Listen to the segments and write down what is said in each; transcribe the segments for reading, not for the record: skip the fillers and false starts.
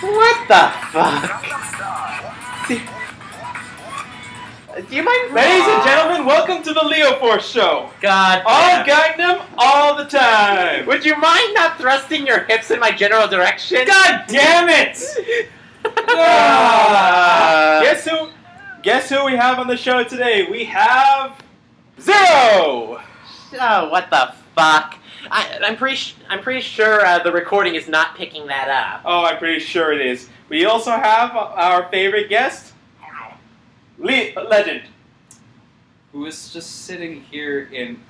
What the fuck? Do you mind? Ladies and gentlemen, welcome to the LeoForce show. God. All Gangnam, all the time. Would you mind not thrusting your hips in my general direction? God damn it! Guess who we have on the show today? We have Zer0. Oh, what the fuck? I'm pretty sure the recording is not picking that up. Oh, I'm pretty sure it is. We also have our favorite guest, Legend, who is just sitting here in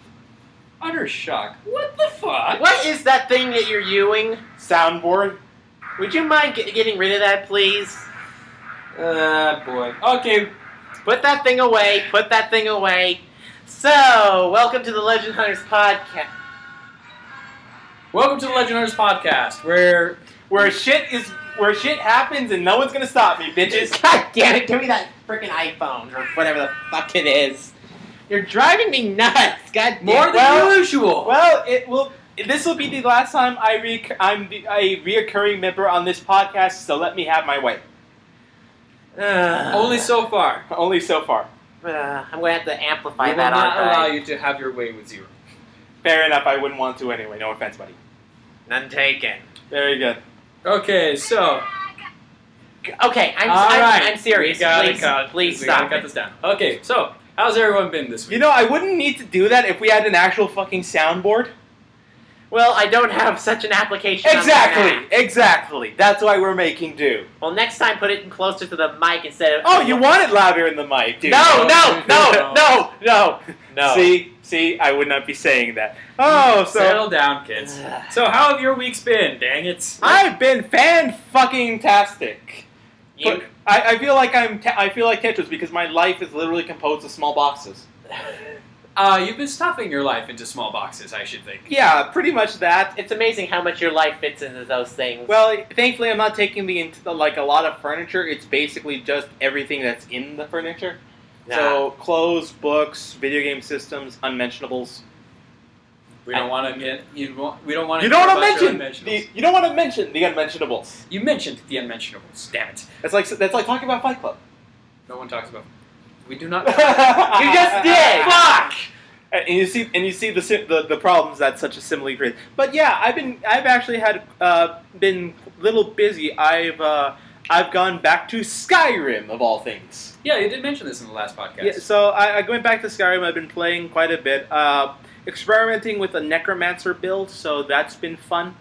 utter shock. What the fuck? What is that thing that you're using? Soundboard. Would you mind getting rid of that, please? Boy. Okay. Put that thing away. Put that thing away. So, welcome to the Legend Hunters podcast. Welcome to the Legend Hunters podcast, where shit happens and no one's gonna stop me, bitches. God damn it! Give me that freaking iPhone or whatever the fuck it is. You're driving me nuts. God damn. More than usual. Well, this will be the last time I'm a reoccurring member on this podcast, so let me have my way. Only so far. Only so far. I'm going to have to amplify We will that. not allow you to have your way with Zer0. Fair enough. I wouldn't want to anyway. No offense, buddy. None taken. Very good. Okay, so. Okay, I'm serious. Please we stop. gotta cut this down. Okay, so how's everyone been this week? You know, I wouldn't need to do that if we had an actual fucking soundboard. Well, I don't have such an application. on my Mac. Exactly. That's why we're making do. Well, next time put it closer to the mic instead of. Oh, you want it louder in the mic, dude? No. See, I would not be saying that. Oh, so settle down, kids. So how have your weeks been? Dang it! I've been fan-fucking-tastic. I feel like I feel like Tetris because my life is literally composed of small boxes. You've been stuffing your life into small boxes, I should think. Yeah, pretty much that. It's amazing how much your life fits into those things. Well, thankfully, I'm not taking a lot of furniture. It's basically just everything that's in the furniture. Nah. So clothes, books, video game systems, unmentionables. We don't want to get. We don't want to. You don't want to mention the unmentionables. You mentioned the unmentionables. Damn it! That's like talking about Fight Club. No one talks about. We do not. You just did. Fuck. And you see the problems that such a simile creates. But yeah, I've actually been a little busy. I've gone back to Skyrim of all things. Yeah, you did mention this in the last podcast. Yeah, so I went back to Skyrim. I've been playing quite a bit, experimenting with a necromancer build. So that's been fun.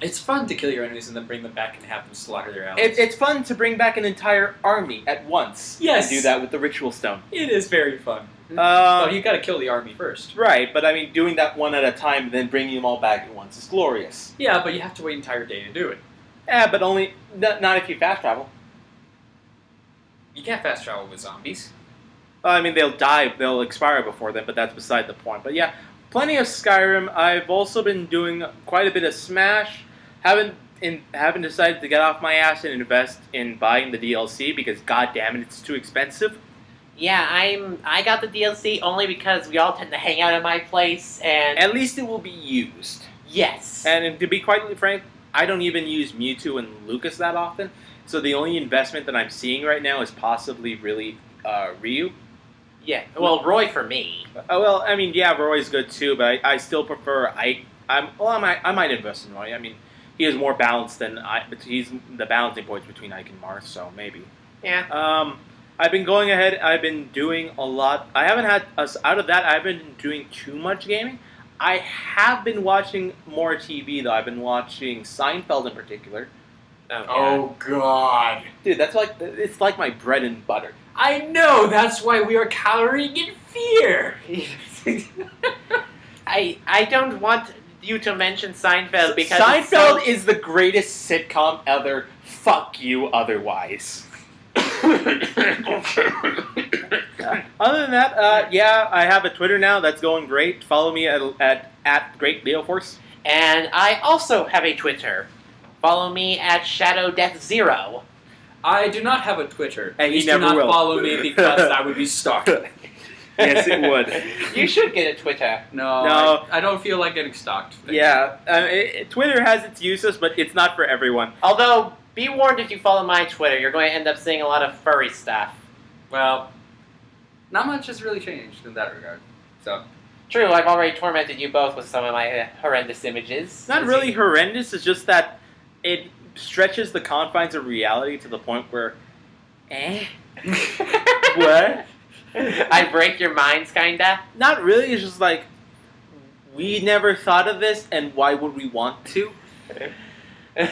It's fun to kill your enemies and then bring them back and have them slaughter their allies. It's fun to bring back an entire army at once. Yes. And do that with the ritual stone. It is very fun. But you got to kill the army first. Right, but I mean, doing that one at a time and then bringing them all back at once is glorious. Yeah, but you have to wait an entire day to do it. Yeah, but only not if you fast travel. You can't fast travel with zombies. I mean, they'll die, they'll expire before then, but that's beside the point. But yeah, plenty of Skyrim. I've also been doing quite a bit of Smash. Haven't decided to get off my ass and invest in buying the DLC because god damn it, it's too expensive. Yeah, I got the DLC only because we all tend to hang out at my place, and at least it will be used. Yes. And to be quite frank, I don't even use Mewtwo and Lucas that often, so the only investment that I'm seeing right now is possibly really Ryu. Yeah, well, Roy for me. Well, I mean, yeah, Roy's good too, but I still prefer I might invest in Roy. I mean, he is more balanced than but he's the balancing points between Ike and Marth, so maybe. Yeah. I've been going ahead. I've been doing a lot. I haven't had out of that. I haven't been doing too much gaming. I have been watching more TV though. I've been watching Seinfeld in particular. Oh God, dude, it's like my bread and butter. I know. That's why we are cowering in fear. I don't want you to mention Seinfeld because Seinfeld is the greatest sitcom ever. Fuck you otherwise. Other than that, yeah, I have a Twitter now. That's going great. Follow me at Great LeoForce. And I also have a Twitter. Follow me at ShadowDeath0. I do not have a Twitter. And Please you never do not will. follow me because that would be stalking. Yes, it would. You should get a Twitter. No. I don't feel like getting stalked. Yeah, Twitter has its uses, but it's not for everyone. Although, Be warned if you follow my Twitter, you're going to end up seeing a lot of furry stuff. Well, not much has really changed in that regard. So, True, I've already tormented you both with some of my horrendous images. It's not really horrendous, it's just that it stretches the confines of reality to the point where, what? I break your minds, kinda? Not really, it's just like, we never thought of this, and why would we want to? And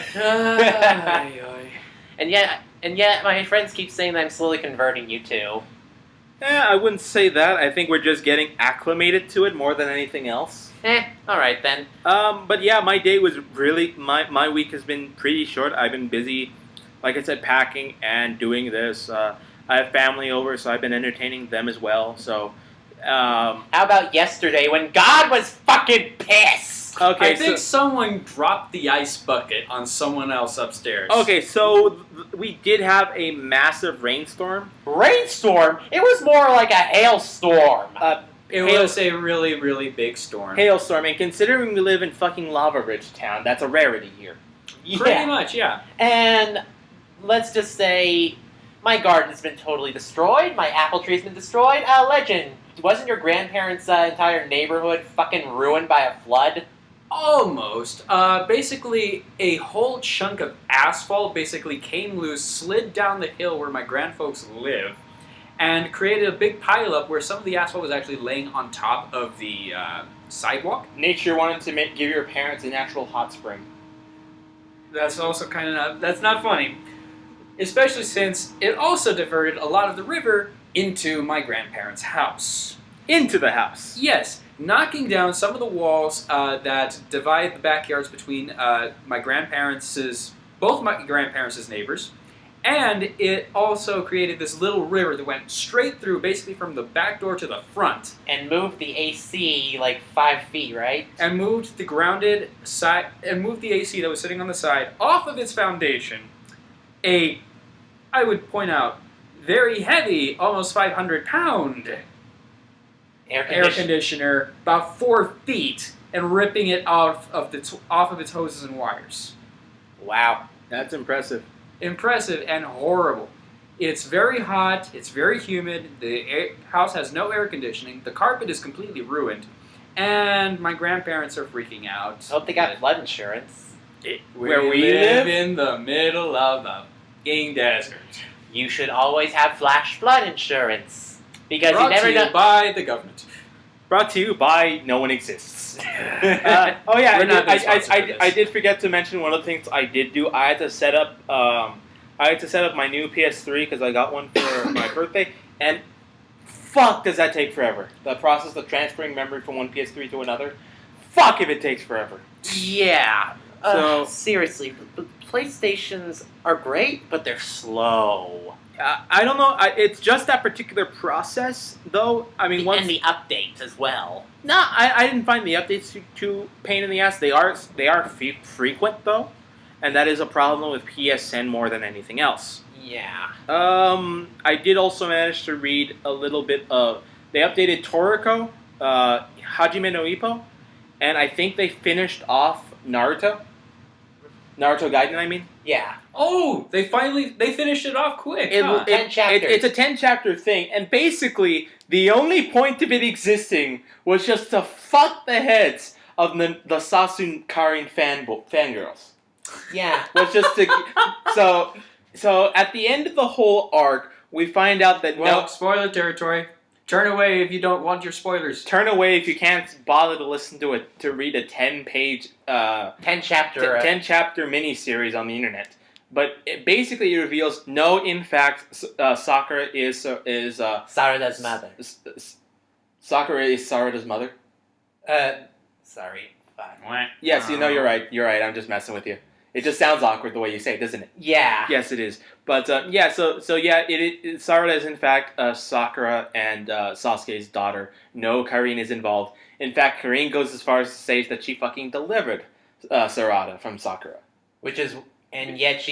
yet, my friends keep saying that I'm slowly converting you two. I wouldn't say that. I think we're just getting acclimated to it more than anything else. Alright then. But yeah, my day was really, my week has been pretty short. I've been busy, like I said, packing and doing this. I have family over, so I've been entertaining them as well. So, how about yesterday when God was fucking pissed? Okay, I think someone dropped the ice bucket on someone else upstairs. Okay, so we did have a massive rainstorm. Rainstorm? It was more like a hailstorm. It was a really, really big storm. Hailstorm, and considering we live in fucking Lava Ridge Town, that's a rarity here. Pretty much, yeah. And let's just say my garden's been totally destroyed. My apple tree's been destroyed. Legend, wasn't your grandparents' entire neighborhood fucking ruined by a flood? Almost. Basically, a whole chunk of asphalt basically came loose, slid down the hill where my grandfolks live, and created a big pileup where some of the asphalt was actually laying on top of the sidewalk. Nature wanted to give your parents a natural hot spring. That's also kind of that's not funny. Especially since it also diverted a lot of the river into my grandparents' house. Into the house? Yes. Knocking down some of the walls that divide the backyards between both my grandparents' neighbors, and it also created this little river that went straight through, basically from the back door to the front. And moved the AC like 5 feet, right? And moved the grounded side, and moved the AC that was sitting on the side off of its foundation. I would point out, very heavy, almost 500-pound air conditioner, about 4 feet, and ripping it off of its hoses and wires. Wow, that's impressive. Impressive and horrible. It's very hot. It's very humid. The house has no air conditioning. The carpet is completely ruined, and my grandparents are freaking out. I hope they got flood insurance. Where we live in the middle of the fucking desert. You should always have flash flood insurance. Because Brought you never to know. you by the government. Brought to you by No One Exists. We're not being sponsored for this. I did forget to mention one of the things I did do. I had to set up my new PS3 because I got one for my birthday, and fuck does that take forever. The process of transferring memory from one PS3 to another. Fuck if it takes forever. Yeah. So seriously, the PlayStations are great, but they're slow. I don't know. It's just that particular process, though. I mean, And the updates as well. No, I didn't find the updates too pain in the ass. They are frequent though, and that is a problem with PSN more than anything else. Yeah. I did also manage to read a little bit of. They updated Toriko, Hajime no Ippo, and I think they finished off Naruto. Naruto Gaiden, I mean. Yeah. Oh, they finished it off quick. 10 chapters. It's a 10-chapter thing, and basically the only point of it existing was just to fuck the heads of the Sassoon Karin fangirls. Yeah. Was just to so at the end of the whole arc, we find out that Spoiler territory. Turn away if you don't want your spoilers. Turn away if you can't bother to listen to read a 10-page 10-chapter mini-series on the internet. But it basically reveals in fact Sakura is Sarada's mother. Sakura is Sarada's mother. Sorry. Fuck. Yes, you're right. You're right. I'm just messing with you. It just sounds awkward the way you say it, doesn't it? Yeah. Yes, it is. But Sarada is in fact Sakura and Sasuke's daughter. No, Karin is involved. In fact, Karin goes as far as to say that she fucking delivered Sarada from Sakura. And yet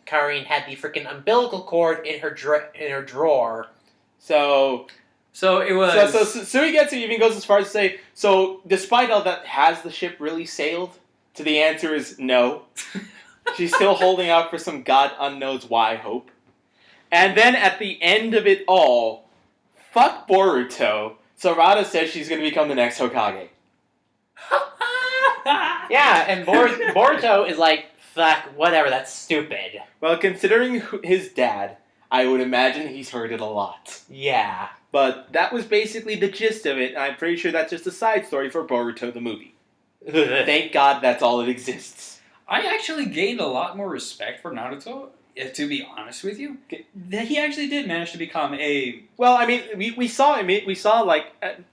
Karin had the freaking umbilical cord in her drawer. So it was. So Suigetsu even goes as far as to say, so despite all that, has the ship really sailed? To the answer is no. She's still holding out for some God unknows why hope. And then at the end of it all, fuck Boruto. Sarada says she's going to become the next Hokage. Yeah, and Boruto is like, fuck, whatever, that's stupid. Well, considering his dad, I would imagine he's heard it a lot. Yeah. But that was basically the gist of it, and I'm pretty sure that's just a side story for Boruto the movie. Thank God that's all it exists. I actually gained a lot more respect for Naruto, to be honest with you. That he actually did manage to become a... Well, I mean, we saw like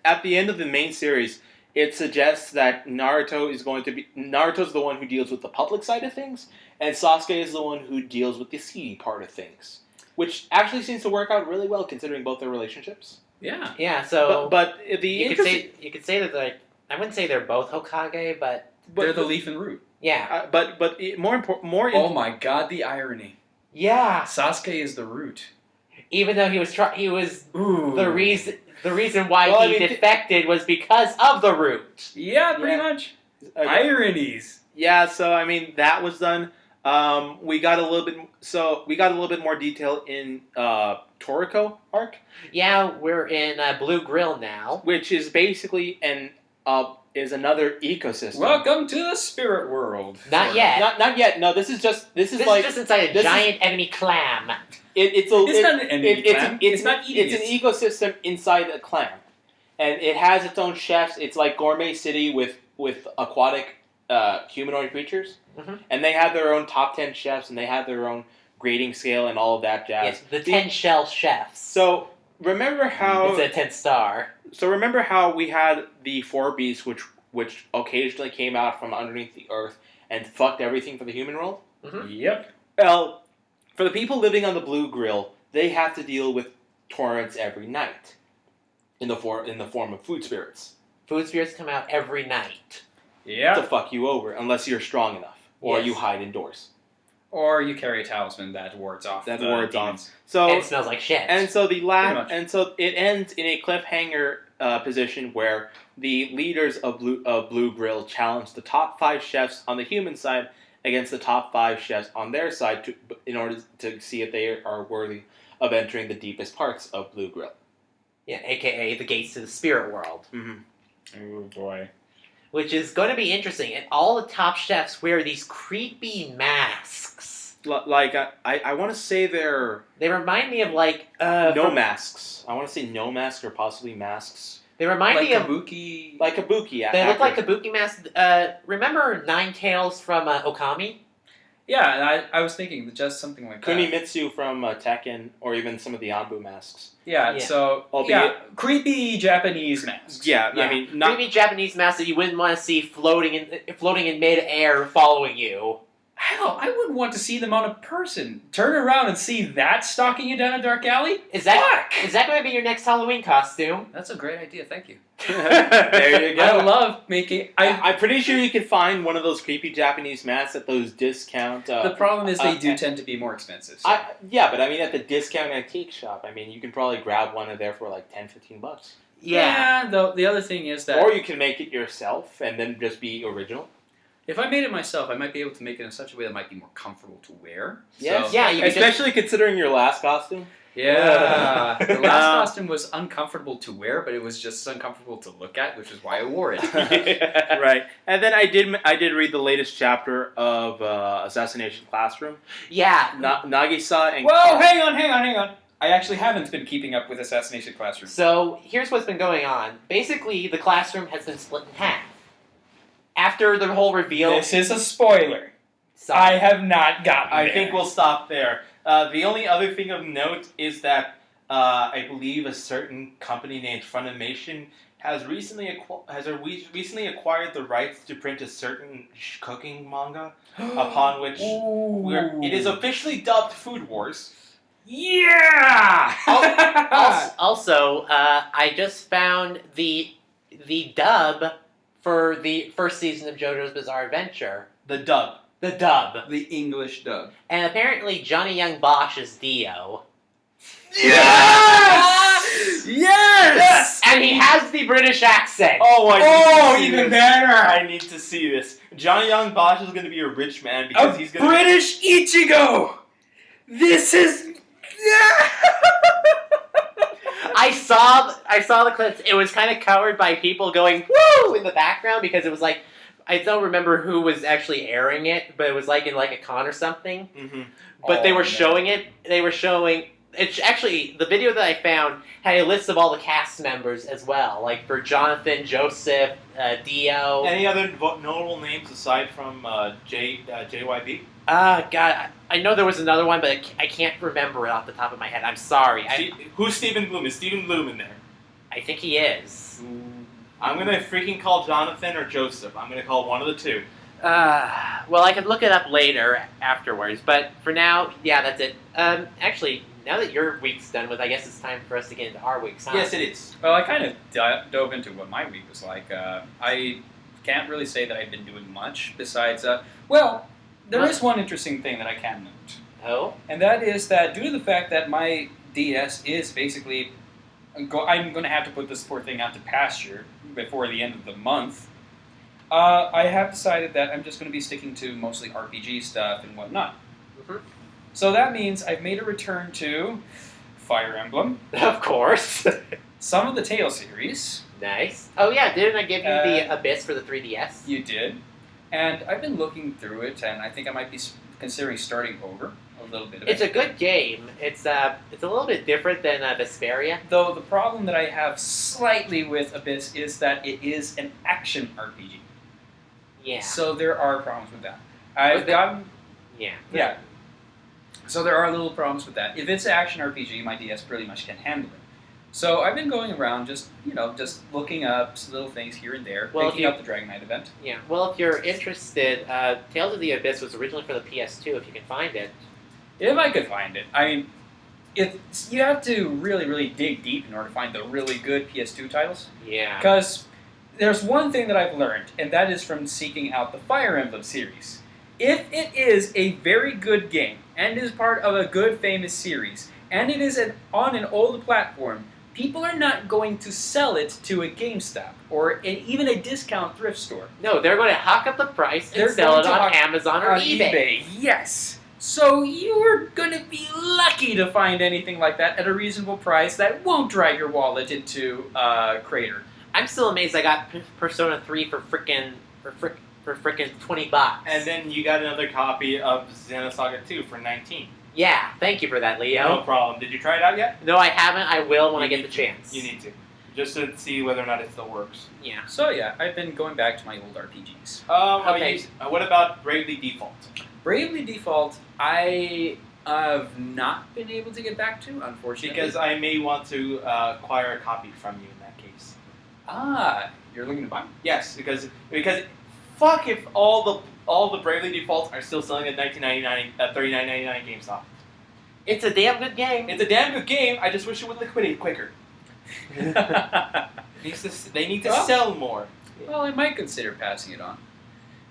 at the end of the main series, it suggests that Naruto's the one who deals with the public side of things, and Sasuke is the one who deals with the seedy part of things, which actually seems to work out really well considering both their relationships. Yeah. Yeah, so... But you could say that, like, I wouldn't say they're both Hokage, but They're the leaf and root. yeah. Oh my god, the irony. Yeah. Sasuke is the root. Even though he was Ooh. the reason why he defected was because of the root. Yeah, pretty much. Okay. Ironies. Yeah, so I mean that was done. We got a little bit more detail in Toriko arc, Yeah, we're in Blue Grill now. which is basically is another ecosystem. Welcome to the spirit world. Not yet. Not yet. No, this is just This is just inside a this giant enemy clam. It's not an enemy clan. It's not It's an ecosystem inside a clan, and it has its own chefs. It's like Gourmet City with aquatic humanoid creatures, and they have their own top 10 chefs, and they have their own grading scale and all of that jazz. Yes, the 10 shell chefs. So remember how It's a 10-star. So remember how we had the 4 beasts which occasionally came out from underneath the earth and fucked everything for the human world? Yep. Well, for the people living on the Blue Grill, they have to deal with torrents every night in the form of food spirits. Food spirits come out every night. To Yeah. fuck you over unless you're strong enough or Yes. you hide indoors. Or you carry a talisman that wards off That the wards demons. So And it smells like shit. And so Pretty much. it ends in a cliffhanger position where the leaders of Blue Grill challenge the top 5 chefs on the human side against the top 5 chefs on their side in order to see if they are worthy of entering the deepest parts of Blue Grill. Yeah, aka the gates to the spirit world. Oh boy. Which is going to be interesting. And all the top chefs wear these creepy masks. I want to say they're They remind me of like... no masks. I want to say no masks or possibly masks. They remind Like me of... Kabuki. Like Kabuki. They look like Kabuki masks. Remember Nine Tails from Okami? Yeah, and I was thinking just something like that. Kunimitsu from Tekken, or even some of the Anbu masks. Yeah, Yeah. so creepy Japanese masks. Yeah, Yeah. I mean, not Creepy Japanese masks that you wouldn't want to see floating in mid-air following you. Hell, I wouldn't want to see them on a person. Turn around and see that stalking you down a dark alley? Is that going to be your next Halloween costume? That's a great idea, thank you. There you go. I love making... I'm pretty sure you can find one of those creepy Japanese masks at those discount... the problem is they do tend to be more expensive. So. Yeah, but I mean at the discount antique shop, I mean you can probably grab one of there for like $10-15. Yeah. The other thing is that... Or you can make it yourself and then just be original. If I made it myself, I might be able to make it in such a way that might be more comfortable to wear. Yes. So, Yeah, you could Especially considering your last costume. yeah. The last costume was uncomfortable to wear, but it was just uncomfortable to look at, which is why I wore it. Right. And then I did read the latest chapter of Assassination Classroom. Yeah. Nagisa and Whoa, hang on. I actually haven't been keeping up with Assassination Classroom. So, here's what's been going on. Basically, the classroom has been split in half. After the whole reveal... This is a spoiler. Sorry. I have not gotten I there. think we'll stop there. The only other thing of note is that I believe a certain company named Funimation has recently acquired the rights to print a certain cooking manga, upon which it is officially dubbed Food Wars. Yeah! Also, I just found the dub for the first season of JoJo's Bizarre Adventure. The dub. The dub. The English dub. And apparently Johnny Young Bosch is Dio. Yes! Yes! And he has the British accent. Oh, I need to see even this. better! I need to see this. Johnny Young Bosch is going to be a rich man because he's going to British Ichigo! This is... I saw the clips. It was kind of covered by people going "woo" in the background because it was like I don't remember who was actually airing it, but it was like in like a con or something. Mm-hmm. But they were man. showing it. They were showing. It's actually the video that I found had a list of all the cast members as well, like for Jonathan, Joseph, Dio. Any other notable names aside from JYB? God, I know there was another one, but I can't remember it off the top of my head. I'm sorry. Who's Stephen Bloom? Is Stephen Bloom in there? I think he is. I'm going to freaking call Jonathan or Joseph. I'm going to call one of the two. Well, I could look it up later afterwards, but for now, yeah, that's it. Actually, now that your week's done with, I guess it's time for us to get into our weeks, huh? Yes, it is. Well, I kind of dove into what my week was like. I can't really say that I've been doing much besides... there is one interesting thing that I can note. Oh? And that is that due to the fact that my DS is basically... I'm going to have to put this poor thing out to pasture before the end of the month. I have decided that I'm just going to be sticking to mostly RPG stuff and whatnot. Mm-hmm. So that means I've made a return to Fire Emblem, Of course. some of the Tale series. Nice. Oh yeah, didn't I give you the Abyss for the 3DS? You did. And I've been looking through it, and I think I might be considering starting over a little bit of It's it. a good game. It's a little bit different than Vesperia. Though the problem that I have slightly with Abyss is that it is an action RPG. Yeah. So there are problems with that. Yeah. Yeah. So there are little problems with that. If it's an action RPG, my DS pretty much can handle it. So I've been going around just looking up little things here and there, Well, picking up the Dragon Knight event. Yeah. Well, if you're interested, Tales of the Abyss was originally for the PS2. If you can find it. If I could find it. I mean, you have to really, really dig deep in order to find the really good PS2 titles. Yeah. Because there's one thing that I've learned, and that is from seeking out the Fire Emblem series. If it is a very good game, and is part of a good, famous series, and it is on an old platform, people are not going to sell it to a GameStop, or even a discount thrift store. No, they're going to hawk up the price and They're sell going it to on hawk- Amazon or on eBay. Yes. So you're going to be lucky to find anything like that at a reasonable price that won't drive your wallet into a crater. I'm still amazed I got Persona 3 for frickin' $20. And then you got another copy of Xenosaga 2 for 19. Yeah, thank you for that, No Leo. problem. Did you try it out yet? No, I haven't. I will when I You get need the to. chance. You need to. Just to see whether or not it still works. Yeah. So yeah, I've been going back to my old RPGs. Okay. What about Bravely Default? Bravely Default, I have not been able to get back to, unfortunately. Because I may want to acquire a copy from you in that case. You're looking to buy? Yes, because fuck if all the Bravely Defaults are still selling at $19.99 at $39.99 GameStop. It's a damn good game. It's a damn good game. I just wish it would liquidate quicker. They need to Well- sell more. Well, I might consider passing it on.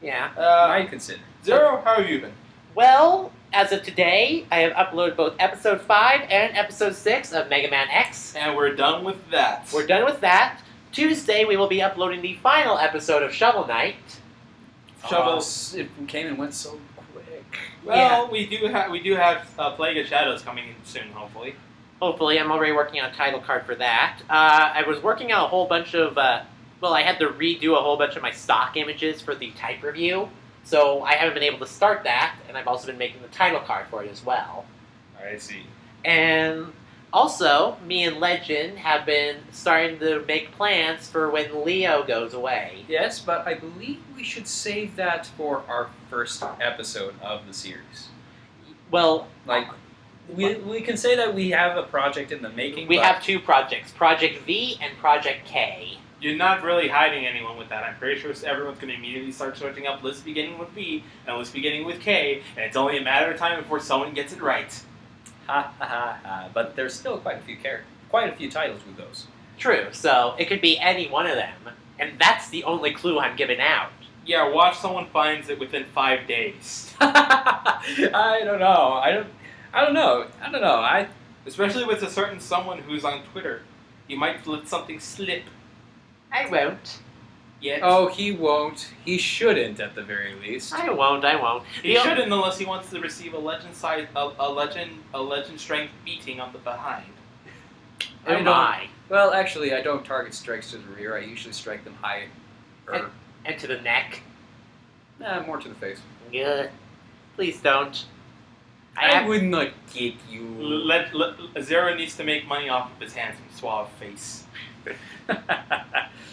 Yeah. Might consider. Zero, how have you been? Well, as of today, I have uploaded both Episode 5 and Episode 6 of Mega Man X. And we're done with that. We're done with that. Tuesday, we will be uploading the final episode of Shovel Knight. Shovels. It came and went so quick. Well, we do have Plague of Shadows coming in soon, hopefully. Hopefully, I'm already working on a title card for that. I was working on a whole bunch of, I had to redo a whole bunch of my stock images for the type review, so I haven't been able to start that, and I've also been making the title card for it as well. I see. And also, me and Legend have been starting to make plans for when Leo goes away. Yes, but I believe we should save that for our first episode of the series. Well, Like, we can say that we have a project in the making. we but have two projects, Project V and Project K. You're not really hiding anyone with that. I'm pretty sure everyone's going to immediately start searching up lists beginning with V and lists beginning with K, and it's only a matter of time before someone gets it right. Ha ha ha ha. But there's still quite a few titles with those. True, so it could be any one of them, and that's the only clue I'm giving out. Yeah, watch someone finds it within 5 days. I don't know. I don't know. Especially with a certain someone who's on Twitter. You might let something slip. I won't. Yet. Oh, he won't. He shouldn't, at the very least. I won't. He shouldn't unless he wants to receive a legend strength beating on the behind. Oh my. Well, actually, I don't target strikes to the rear. I usually strike them high. And to the neck. More to the face. Good. Please don't. I would not get you. Zer0 needs to make money off of his handsome, suave face.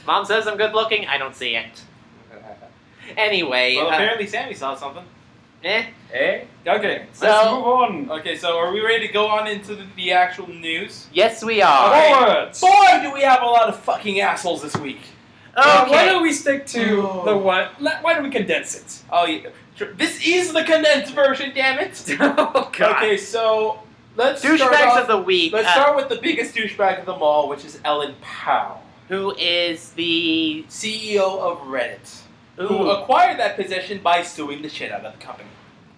Mom says I'm good looking. I don't see it. Anyway. Well, apparently Sammy saw something. Okay, So- let's move on. Okay, so are we ready to go on into the actual news? Yes, we are. Okay. Boy, do we have a lot of fucking assholes this week. Okay. Why don't we stick to the what? Why don't we condense it? Oh, yeah. This is the condensed version, damn it. Oh, God. Okay, so let's start Douchebags off- of the week. Let's start with the biggest douchebag of them all, which is Ellen Pao, Who is the... CEO of Reddit, who Ooh. acquired that position by suing the shit out of the company.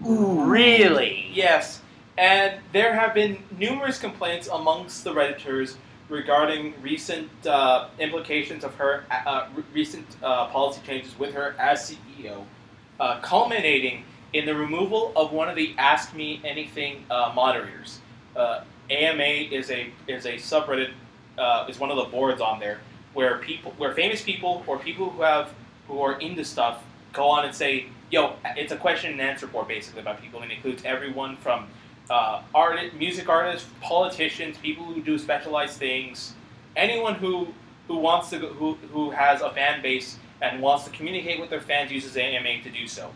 Ooh, really? Yes, and there have been numerous complaints amongst the Redditors regarding recent implications of her, recent policy changes with her as CEO, culminating in the removal of one of the Ask Me Anything moderators. AMA is a subreddit, is one of the boards on there where famous people or people who are into stuff go on and say, yo, it's a question and answer board basically about people, and it includes everyone from music artists, politicians, people who do specialized things, anyone who wants to who has a fan base and wants to communicate with their fans uses AMA to do so.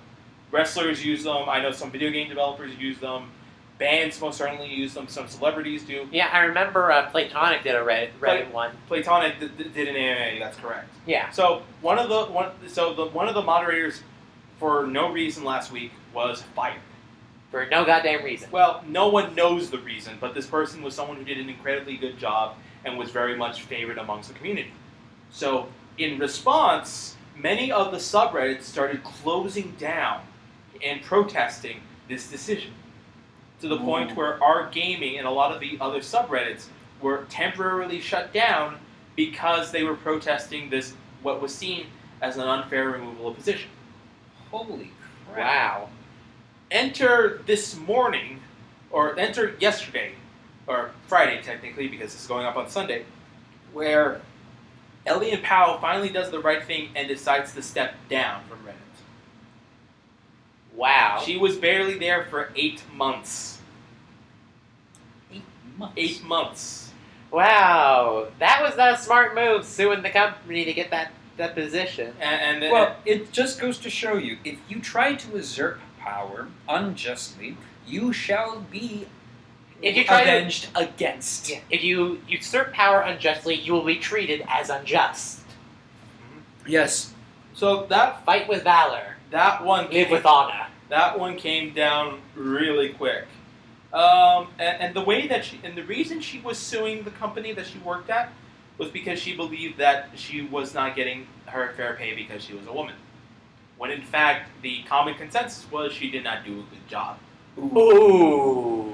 Wrestlers use them. I know some video game developers use them. Bands most certainly use them. Some celebrities do. Yeah, I remember Platonic did a Reddit one. Platonic did an AMA. That's correct. Yeah. So one of the moderators, for no reason last week, was fired. For no goddamn reason. Well, no one knows the reason, but this person was someone who did an incredibly good job and was very much favored amongst the community. So, in response, many of the subreddits started closing down and protesting this decision. To the point where our gaming and a lot of the other subreddits were temporarily shut down because they were protesting this, what was seen as an unfair removal of position. Holy crap. Wow. Enter this morning, or enter yesterday, or Friday technically, because this is going up on Sunday, where Ellen Pao finally does the right thing and decides to step down from Reddit. Wow. She was barely there for 8 months. 8 months? 8 months. Wow. That was not a smart move, suing the company to get that position. And Well, it just goes to show you, if you try to usurp power unjustly, you shall be If you try avenged against. Yeah. If you usurp power unjustly, you will be treated as unjust. Yes. so that Fight with valor. one Live with honor. that one came down really quick. And the way that the reason she was suing the company that she worked at was because she believed that she was not getting her fair pay because she was a woman. When in fact, the common consensus was she did not do a good job. Ooh.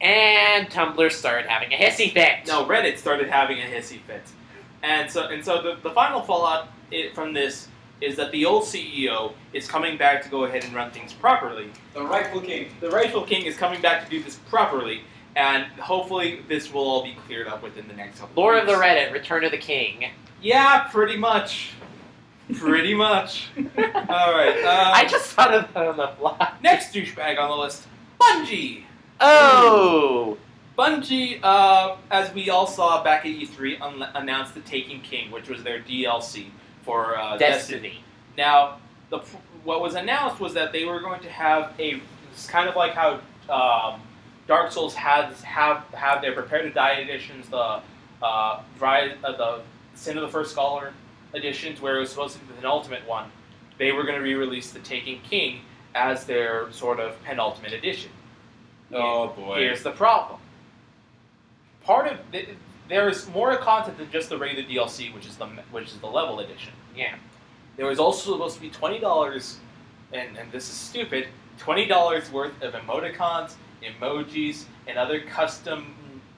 And Tumblr started having a hissy fit. No, Reddit started having a hissy fit. And so the final fallout from this is that the old CEO is coming back to go ahead and run things properly. The rightful king. The rightful king is coming back to do this properly, and hopefully this will all be cleared up within the next couple Lore of of the weeks. Reddit, Return of the King. Yeah, pretty much. Pretty much. Alright. I just thought of that on the fly. Next douchebag on the list, Bungie. Oh! Bungie, as we all saw back at E3, announced the Taken King, which was their DLC for Destiny. Now, what was announced was that they were going to have it's kind of like how Dark Souls have their Prepare to Die editions, the Sin of the First Scholar editions, where it was supposed to be the penultimate one. They were going to re-release the Taken King as their sort of penultimate edition. Oh boy. Here's the problem. There is more content than just the regular DLC, which is the level edition. Yeah. There was also supposed to be $20, and this is stupid, $20 worth of emoticons, emojis, and other custom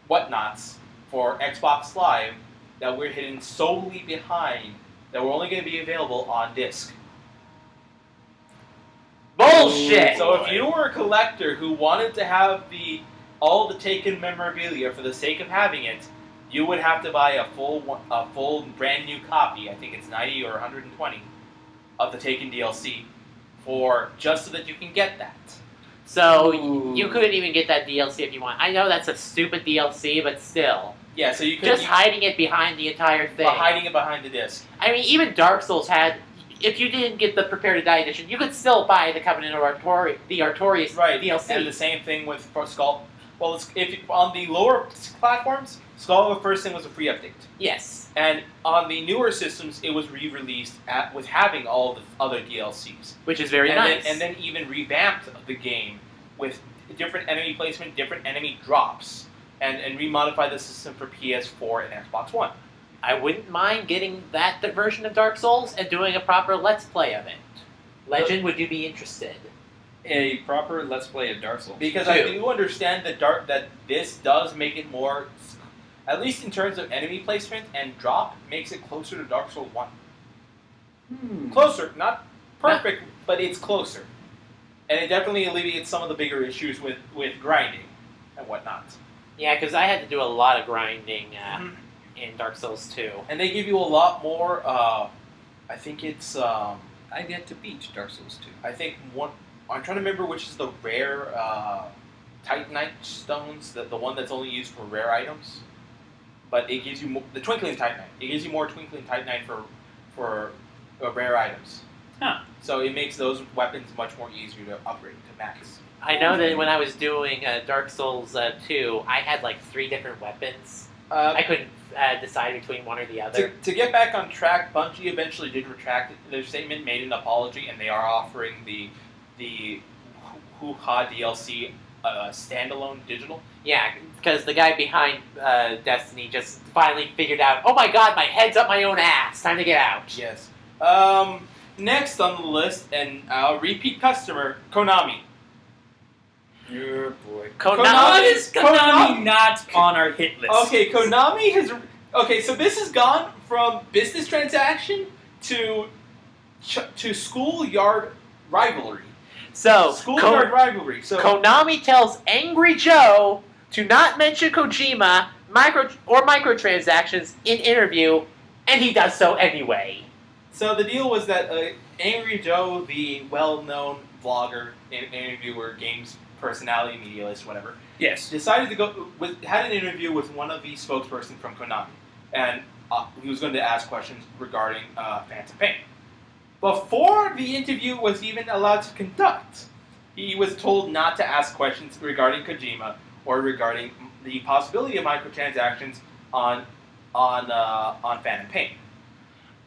whatnots for Xbox Live that we're hidden solely behind, that we're only going to be available on disc. Bullshit! So if you were a collector who wanted to have all the Taken memorabilia for the sake of having it, you would have to buy a full brand new copy. I think it's 90 or 120 of the Taken DLC just so that you can get that. So Ooh. you couldn't even get that DLC if you want. I know that's a stupid DLC, but still. Yeah, so you could Just hiding it behind the entire thing. hiding it behind the disc. I mean, even Dark Souls had. If you didn't get the Prepare to Die edition, you could still buy the Covenant of the Artorias DLC. And the same thing with Skull. Well, if on the lower platforms, Skull of the First Sin was a free update. Yes. And on the newer systems, it was re-released with having all the other DLCs. Which is very nice. And then even revamped the game with different enemy placement, different enemy drops, and remodified the system for PS4 and Xbox One. I wouldn't mind getting that version of Dark Souls and doing a proper Let's Play of it. Legend, would you be interested? A proper Let's Play of Dark Souls. Because I do understand that this does make it more, at least in terms of enemy placement and drop, makes it closer to Dark Souls 1. Closer, not perfect, but it's closer. And it definitely alleviates some of the bigger issues with grinding and whatnot. Yeah, because I had to do a lot of grinding in Dark Souls 2. And they give you a lot more, I think it's, I've yet to beat Dark Souls 2. I think I'm trying to remember which is the rare Titanite stones, the one that's only used for rare items. But it gives you the Twinkling Titanite. It gives you more Twinkling Titanite for rare items. Huh. So it makes those weapons much more easier to upgrade to max. I know that when I was doing Dark Souls 2, I had like 3 different weapons. I couldn't decide between one or the other. To get back on track, Bungie eventually did retract their statement, made an apology, and they are offering the Hoo-Ha DLC standalone digital. Yeah, because the guy behind Destiny just finally figured out, oh my god, my head's up my own ass, time to get out. Yes. Next on the list, and repeat customer, Konami. Oh boy. Konami is Konami not on our hit list? Okay, Konami has... Okay, so this has gone from business transaction to schoolyard rivalry. So, Schoolyard rivalry. So Konami tells Angry Joe to not mention Kojima microtransactions in interview, and he does so anyway. So the deal was that Angry Joe, the well-known vlogger, interviewer, games personality, media list, whatever, Yes. decided to had an interview with one of the spokespersons from Konami, and he was going to ask questions regarding Phantom Pain. Before the interview was even allowed to conduct, he was told not to ask questions regarding Kojima or regarding the possibility of microtransactions on Phantom Pain.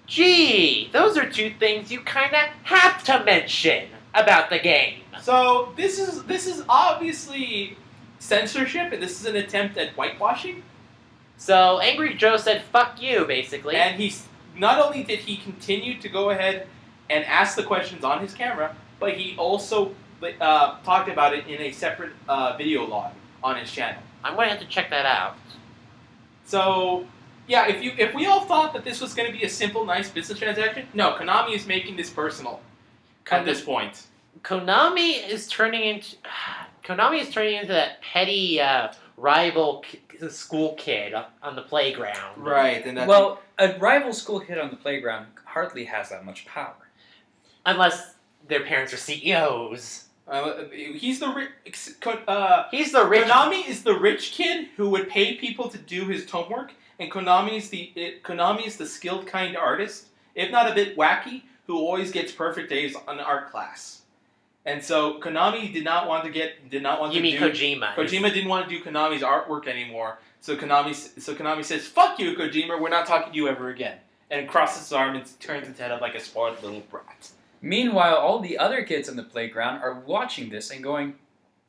Gee, those are 2 things you kinda have to mention about the game. So this is obviously censorship, and this is an attempt at whitewashing. So Angry Joe said, fuck you, basically. And not only did he continue to go ahead and ask the questions on his camera, but he also talked about it in a separate video log on his channel. I'm going to have to check that out. So, yeah, if we all thought that this was going to be a simple, nice business transaction, no, Konami is making this personal at this point. Konami is turning into that petty rival school kid on the playground. Right, and that's Well, a rival school kid on the playground hardly has that much power. Unless their parents are CEOs. he's the rich. He's the rich. Konami is the rich kid who would pay people to do his homework, and Konami is the skilled kind artist, if not a bit wacky, who always gets perfect A's on art class. And so Konami did not want to You mean Kojima? Kojima didn't want to do Konami's artwork anymore. So Konami says, "Fuck you, Kojima. We're not talking to you ever again." And crosses his arm and turns his head up like a spoiled little brat. Meanwhile, all the other kids on the playground are watching this and going,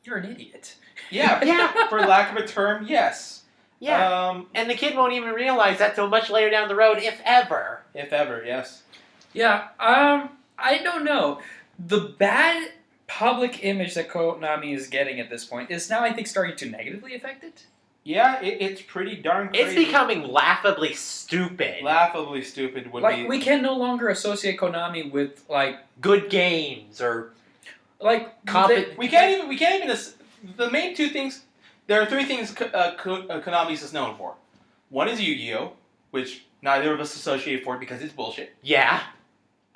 "You're an idiot." Yeah, Yeah. For lack of a term, yes. Yeah. And the kid won't even realize that till much later down the road, if ever. If ever, yes. Yeah, I don't know. The bad public image that Konami is getting at this point is now, I think, starting to negatively affect it. Yeah, it's pretty darn crazy. It's becoming laughably stupid. Laughably stupid would be... we can no longer associate Konami with, Good games or... We can't even... The main two things... There are three things Konami is known for. One is Yu-Gi-Oh!, which neither of us associate for because it's bullshit. Yeah.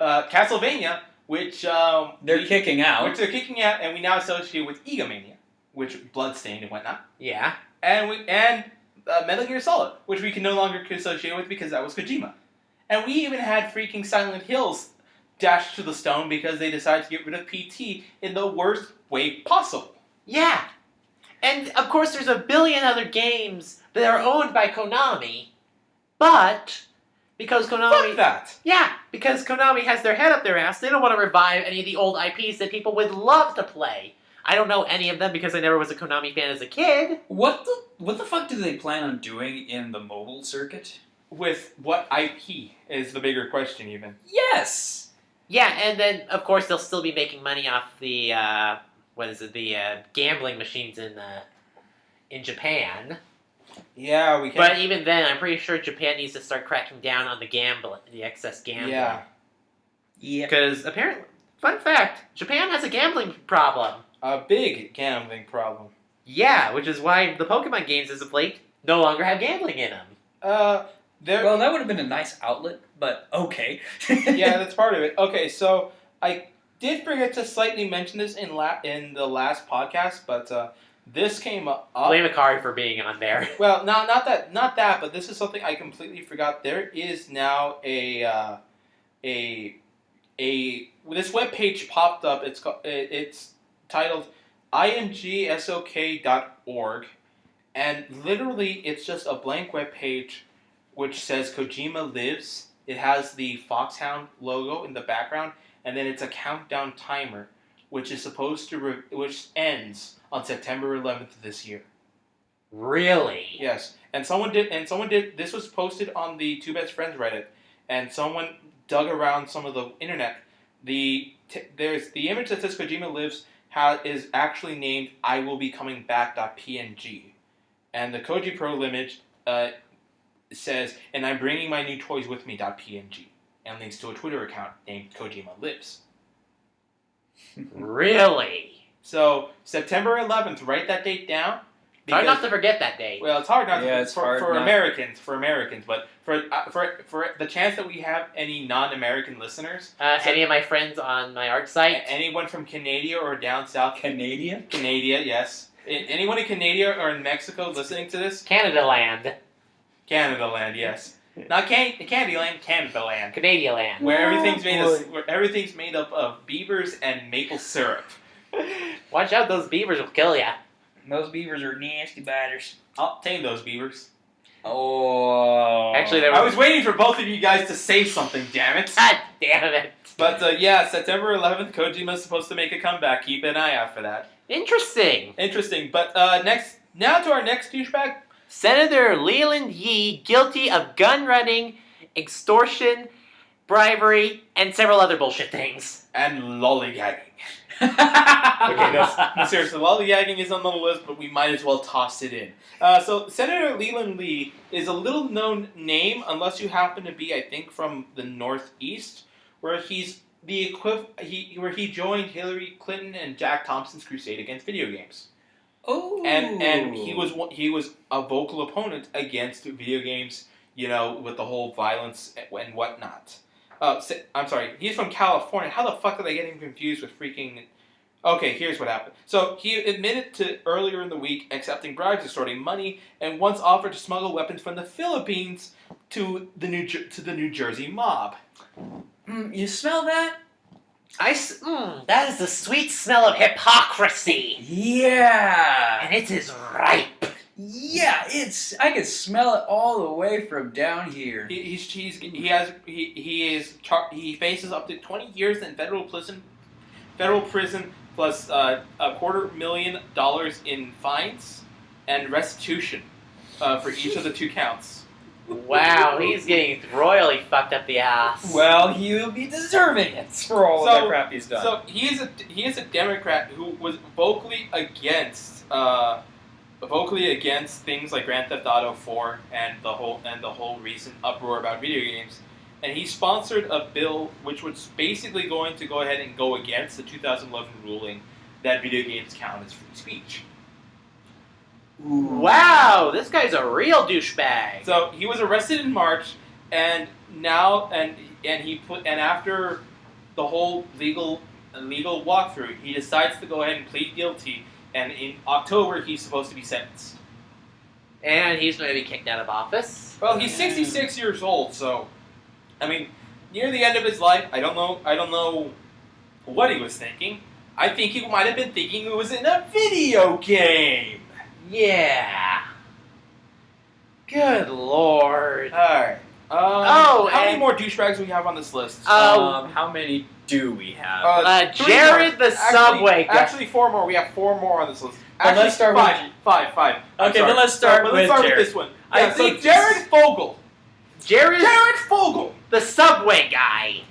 Castlevania, which... they're kicking out. Which they're kicking out, and we now associate with Egomania, which Bloodstained and whatnot. Yeah. And Metal Gear Solid, which we can no longer associate with because that was Kojima. And we even had freaking Silent Hills dashed to the stone because they decided to get rid of PT in the worst way possible. Yeah. And, of course, there's a billion other games that are owned by Konami, but because Konami... Fuck that! Yeah, because Konami has their head up their ass, they don't want to revive any of the old IPs that people would love to play. I don't know any of them because I never was a Konami fan as a kid. What the fuck do they plan on doing in the mobile circuit? With what IP is the bigger question, even. Yes! Yeah, and then, of course, they'll still be making money off the, gambling machines in Japan. Yeah, we can. But even then, I'm pretty sure Japan needs to start cracking down on the excess gambling. Yeah. Yeah. Because apparently, fun fact, Japan has a gambling problem. A big gambling problem. Yeah, which is why the Pokemon games as of late no longer have gambling in them. Well, that would have been a nice outlet, but okay. Yeah, that's part of it. Okay, so I did forget to slightly mention this in the last podcast, but this came up. Blame Akari for being on there. Well, not that, but this is something I completely forgot. There is now this webpage popped up. It's titled imgsok.org, and literally it's just a blank webpage which says Kojima lives. It has the Foxhound logo in the background, and then it's a countdown timer, which is supposed to which ends on September 11th this year. Really? Yes, and someone did. This was posted on the Two Best Friends Reddit, and someone dug around some of the internet. There's the image that says Kojima lives is actually named I will be coming back.png, and the Koji Pro image says, and I'm bringing my new toys with me.png, and links to a Twitter account named Kojima Lives. Really? So September 11th, write that date down. It's hard not to forget that date. Well, it's hard not for Americans, but for the chance that we have any non-American listeners, any of my friends on my art site, anyone from Canada or down south, Canada, yes, anyone in Canada or in Mexico listening to this, Canada land, yes, not Canada land, Canada land, Canadian land, where everything's made up of beavers and maple syrup. Watch out, those beavers will kill ya. Those beavers are nasty biters. I'll tame those beavers. Oh. Actually, I was waiting for both of you guys to say something, damn it. God damn it. But September 11th, Kojima's supposed to make a comeback. Keep an eye out for that. Interesting. But now to our next douchebag. Senator Leland Yee, guilty of gun running, extortion, bribery, and several other bullshit things. And lollygagging. Okay, no, seriously, lollygagging is on the list, but we might as well toss it in. So Senator Leland Lee is a little-known name, unless you happen to be, I think, from the Northeast, where he's where he joined Hillary Clinton and Jack Thompson's crusade against video games. Oh. And he was a vocal opponent against video games, with the whole violence and whatnot. I'm sorry, he's from California. How the fuck are they getting confused with freaking... Okay, here's what happened. So, he admitted to earlier in the week accepting bribes, extorting money, and once offered to smuggle weapons from the Philippines to the New Jersey mob. You smell that? That is the sweet smell of hypocrisy. Yeah. And it is ripe. Yeah, I can smell it all the way from down here. He faces up to 20 years in federal prison plus $250,000 in fines and restitution for each of the 2 counts. Wow, he's getting royally fucked up the ass. Well, he'll be deserving it for all of the crap he's done. So he is a Democrat who was vocally against vocally against things like Grand Theft Auto 4 and the whole recent uproar about video games. And he sponsored a bill which was basically going to go ahead and go against the 2011 ruling that video games count as free speech. Wow, this guy's a real douchebag. So he was arrested in March, and now after the whole legal walkthrough, he decides to go ahead and plead guilty. And in October, he's supposed to be sentenced. And he's going to be kicked out of office. Well, he's 66 years old, so I mean, near the end of his life, I don't know what he was thinking. I think he might have been thinking it was in a video game. Yeah. Good lord. Alright. How many more douchebags do we have on this list? How many do we have? Jared the Subway guy. Actually, 4 more. We have 4 more on this list. Well, Actually, let's start five. Okay, then let's start with Jared. This one. I Yeah, so think Jared Fogle. Jared Fogle the Subway guy.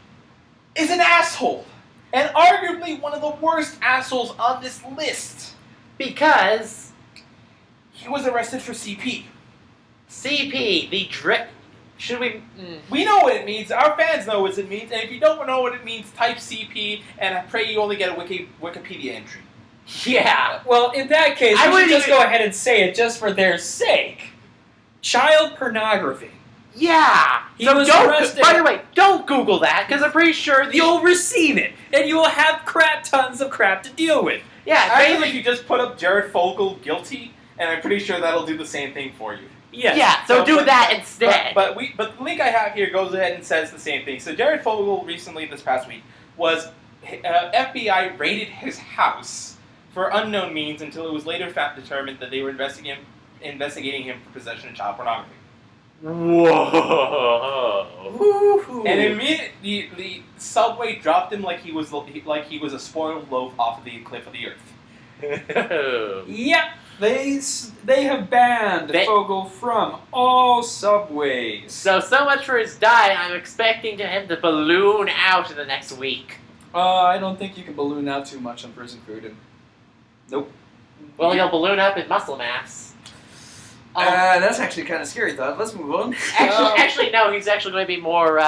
is an asshole. And arguably one of the worst assholes on this list. Because He was arrested for CP. CP, the drip. Should we? We know what it means. Our fans know what it means. And if you don't know what it means, type CP, and I pray you only get a Wikipedia entry. Yeah. Well, in that case, I we should wouldn't just even- go ahead and say it just for their sake. Child pornography. Yeah. He So was don't. arrested. By the way, don't Google that because I'm pretty sure You'll receive it, and you will have tons of crap to deal with. Yeah. Actually, Basically, you just put up Jared Fogle guilty, and I'm pretty sure that'll do the same thing for you. Yes. yeah. So do but- that instead. But the link I have here goes ahead and says the same thing. So Jared Fogle recently, this past week, was FBI raided his house for unknown means until it was later determined that they were investigating him for possession of child pornography. Whoa. Woo-hoo. And immediately, the subway dropped him like he was a spoiled loaf off of the cliff of the earth. Yep. They have banned Fogle from all subways. So much for his diet. I'm expecting him to balloon out in the next week. I don't think you can balloon out too much on prison food. And nope. Well, he'll balloon up in muscle mass. That's actually kind of scary thought. Let's move on. Actually, no. He's actually going to be more.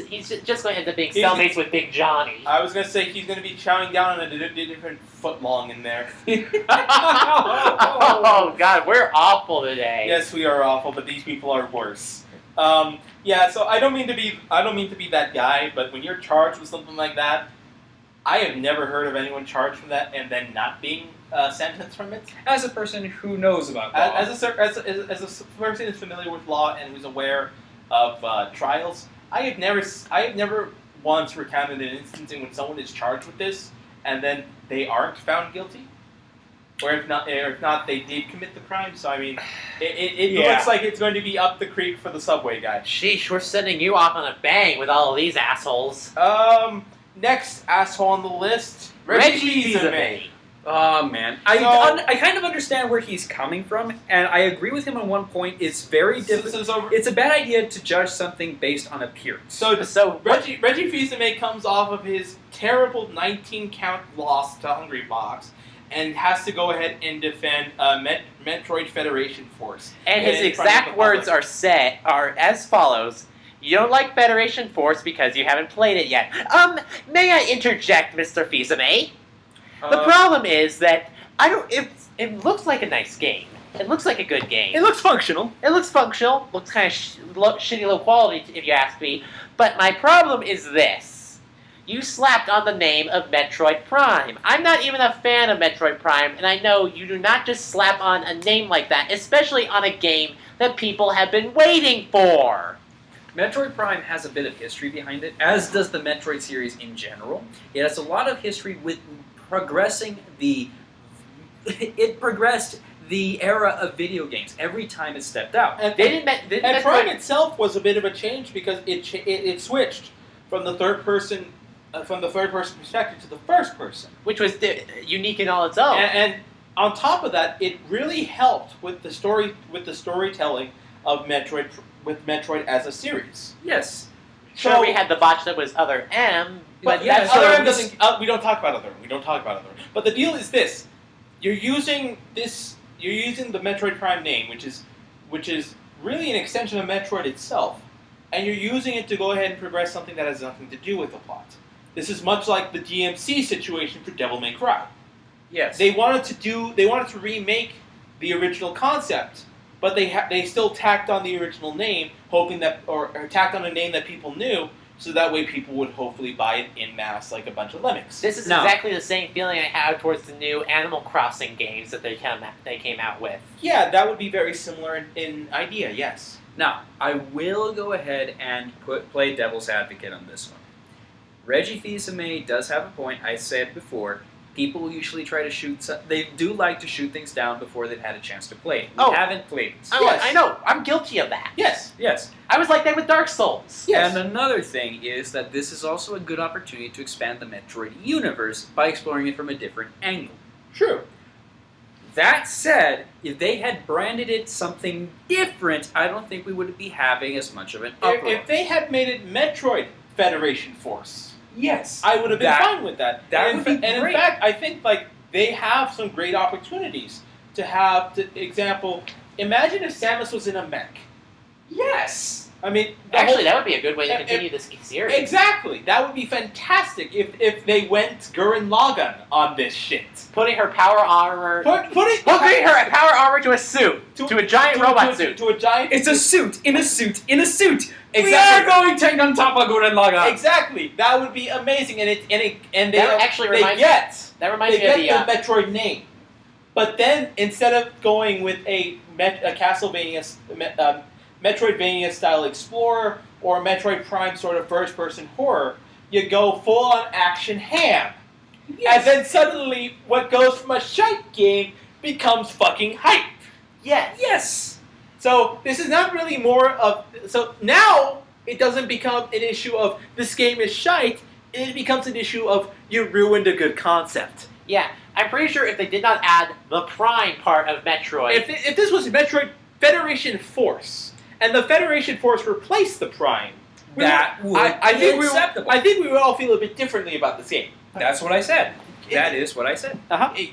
He's just going to end up being cellmates with Big Johnny. I was going to say he's going to be chowing down on a different footlong in there. Oh God, we're awful today. Yes, we are awful, but these people are worse. Yeah, so I don't mean to be that guy, but when you're charged with something like that, I have never heard of anyone charged for that and then not being sentenced from it. As a person who knows about law. As a person who's familiar with law and who's aware of trials, I have never once recounted an instance in which someone is charged with this and then they aren't found guilty, or if not, they did commit the crime. So I mean, it looks like it's going to be up the creek for the subway guy. Sheesh, we're sending you off on a bang with all of these assholes. Next asshole on the list, Reggie Fils-Aimé. Oh man, I kind of understand where he's coming from, and I agree with him on one point. It's very difficult. It's a bad idea to judge something based on appearance. So Reggie Fils-Aimé comes off of his terrible 19-count loss to Hungrybox and has to go ahead and defend Metroid Federation Force. And his exact words are as follows. You don't like Federation Force because you haven't played it yet. May I interject, Mr. Fils-Aimé? The problem is that it looks like a nice game. It looks like a good game. It looks functional. Looks kind of shitty low quality, if you ask me. But my problem is this. You slapped on the name of Metroid Prime. I'm not even a fan of Metroid Prime, and I know you do not just slap on a name like that, especially on a game that people have been waiting for. Metroid Prime has a bit of history behind it, as does the Metroid series in general. It has a lot of history with it progressed the era of video games every time it stepped out. And Prime itself was a bit of a change because it switched from the third person perspective to the first person, which was unique in all its own. And on top of that, it really helped with the storytelling of Metroid with Metroid as a series. Yes. Sure, we had the botch that was Other M, but Other M doesn't. We don't talk about Other M. But the deal is this: you're using the Metroid Prime name, which is really an extension of Metroid itself, and you're using it to go ahead and progress something that has nothing to do with the plot. This is much like the DMC situation for Devil May Cry. Yes. They wanted to remake the original concept, but they still tacked on the original name, hoping that or tacked on a name that people knew, so that way people would hopefully buy it en masse like a bunch of lemmings. This is exactly the same feeling I had towards the new Animal Crossing games that they came out with. Yeah, that would be very similar in idea. Yes. Now, I will go ahead and play devil's advocate on this one. Reggie Fils-Aimé does have a point. I said before, people usually try to shoot. They do like to shoot things down before they've had a chance to play it. We haven't played it. Oh, yes. I know. I'm guilty of that. Yes. Yes. I was like that with Dark Souls. Yes. And another thing is that this is also a good opportunity to expand the Metroid universe by exploring it from a different angle. True. That said, if they had branded it something different, I don't think we would be having as much of an uproar. If they had made it Metroid Federation Force, yes, I would have been fine with that. That would be great. And in fact, I think like they have some great opportunities to have. Example, imagine if Samus was in a mech. Yes. I mean, Actually, that would be a good way to continue this series. Exactly. That would be fantastic if they went Gurren Lagann on this shit. Putting her power armor... Putting her power armor to a suit. To a giant robot suit. To a giant... It's a suit in a suit in a suit. Exactly. We are going to on top of Gurren Lagann. Exactly. That would be amazing. And That reminds me of the Metroid name. But then, instead of going with a Castlevania... Metroidvania-style explorer or Metroid Prime sort of first-person horror, you go full-on action ham. Yes. And then suddenly, what goes from a shite game becomes fucking hype. Yes. Yes. So, this is not really more of... So, now, it doesn't become an issue of this game is shite, it becomes an issue of you ruined a good concept. Yeah, I'm pretty sure if they did not add the Prime part of Metroid... If this was Metroid Federation Force... And the Federation Force replaced the Prime. I think we would all feel a bit differently about this game. That's what I said. That is what I said.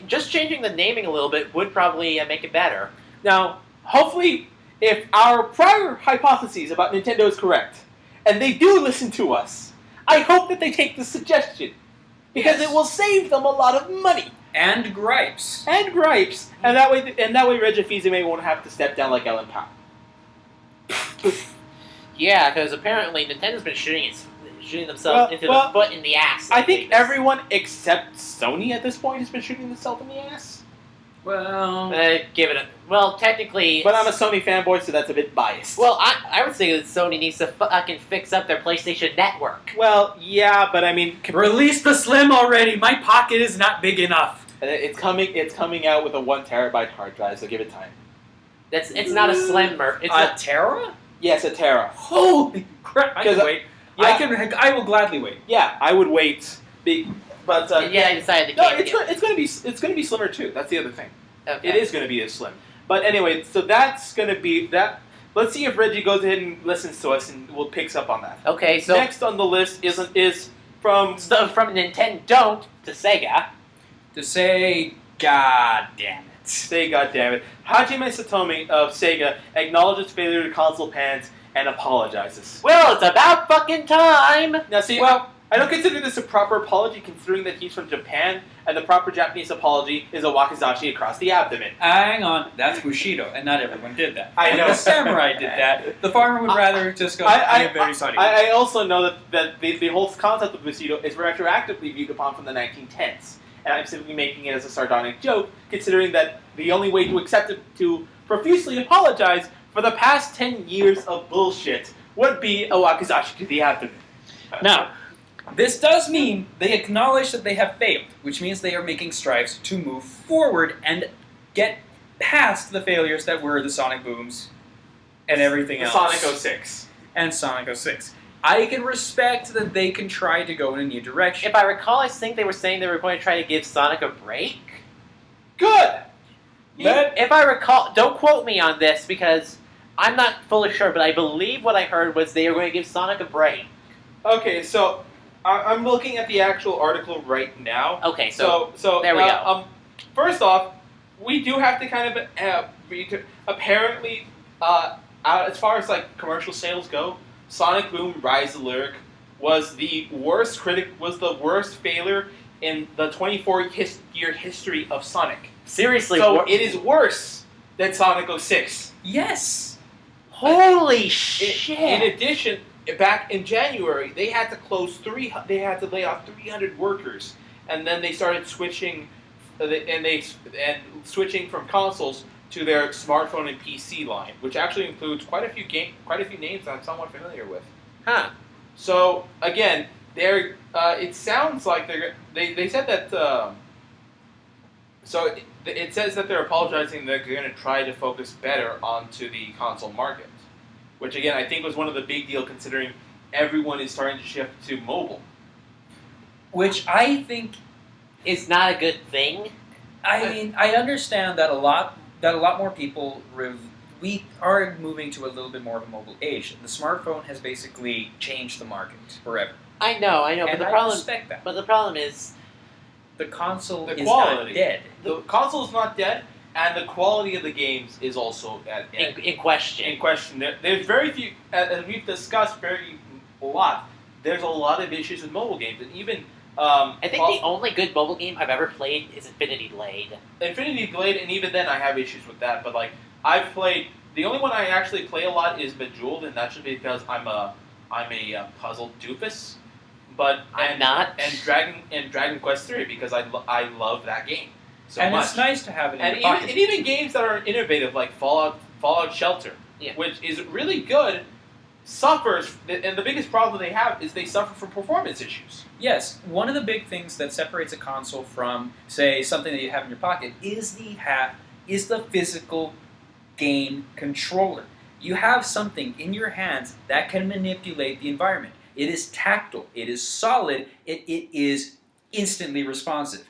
Just changing the naming a little bit would probably make it better. Now, hopefully, if our prior hypotheses about Nintendo is correct, and they do listen to us, I hope that they take the suggestion. Because it will save them a lot of money. And gripes. And that way Reggie Fils-Aimé won't have to step down like Ellen Powell. Yeah, because apparently Nintendo's been shooting themselves into the foot in the ass. I think everyone except Sony at this point has been shooting themselves in the ass. Well, technically... But I'm a Sony fanboy, so that's a bit biased. Well, I would say that Sony needs to fucking fix up their PlayStation Network. Well, yeah, but I mean... Release the Slim already! My pocket is not big enough! It's coming out with a 1 terabyte hard drive, so give it time. It's not a Slimmer. It's a Terra? Yes, a Terra. Holy crap! I can wait. Yeah. I will gladly wait. Yeah, I would wait. But I decided to. No, it's going to be slimmer too. That's the other thing. Okay. It is going to be as slim. But anyway, so that's going to be that. Let's see if Reggie goes ahead and listens to us, and we'll picks up on that. Okay, so next on the list is from Nintendo to Sega. To say, God damn it. Say goddammit. Hajime Satomi of Sega acknowledges failure to console pans and apologizes. Well, it's about fucking time! Now see, I don't consider this a proper apology considering that he's from Japan and the proper Japanese apology is a wakizashi across the abdomen. Hang on, that's Bushido, and not everyone did that. I know. The samurai did that. The farmer would rather just go, I am very sorry. I also know that the whole concept of Bushido is retroactively viewed upon from the 1910s. And I'm simply making it as a sardonic joke, considering that the only way to accept it, to profusely apologize for the past 10 years of bullshit, would be a wakizashi to the abdomen. Now, this does mean they acknowledge that they have failed, which means they are making strides to move forward and get past the failures that were the Sonic Booms and everything else. Sonic 06. And Sonic 06. I can respect that they can try to go in a new direction. If I recall, I think they were saying they were going to try to give Sonic a break. Good! If I recall, don't quote me on this because I'm not fully sure, but I believe what I heard was they were going to give Sonic a break. Okay, so I'm looking at the actual article right now. Okay, so there we go. First off, we do have to kind of apparently as far as like commercial sales go, Sonic Boom: Rise of Lyric was the worst failure in the 24-year history of Sonic. Seriously, So it is worse than Sonic 06. Yes. Holy shit! In addition, back in January, they had to lay off 300 workers, and then they started switching from consoles to their smartphone and PC line, which actually includes quite a few names I'm somewhat familiar with. Huh. So again, it sounds like they said that. So it says that they're apologizing. That they're going to try to focus better onto the console market, which again I think was one of the big deal considering everyone is starting to shift to mobile. Which I think, It's not a good thing. I mean, I understand that a lot more people we are moving to a little bit more of a mobile age. The smartphone has basically changed the market forever. I know, And but the I problem, respect that. but the problem is, The console The is quality. not dead. The console is not dead, and the quality of the games is also in question. in question. There's very few, as we've discussed a lot. There's a lot of issues with mobile games, and even I think the only good mobile game I've ever played is Infinity Blade. Infinity Blade, and even then I have issues with that. But like I've played, the only one I actually play a lot is Bejeweled, and that's just because I'm a puzzle doofus. But I'm not. And Dragon Quest 3 because I love that game so And much. it's nice to have it in And your pocket. even games that are innovative like Fallout Shelter, Yeah. which is really good, suffers, and the biggest problem they have is they suffer from performance issues. Yes, one of the big things that separates a console from, say, something that you have in your pocket is the physical game controller. You have something in your hands that can manipulate the environment. It is tactile. It is solid. It is instantly responsive.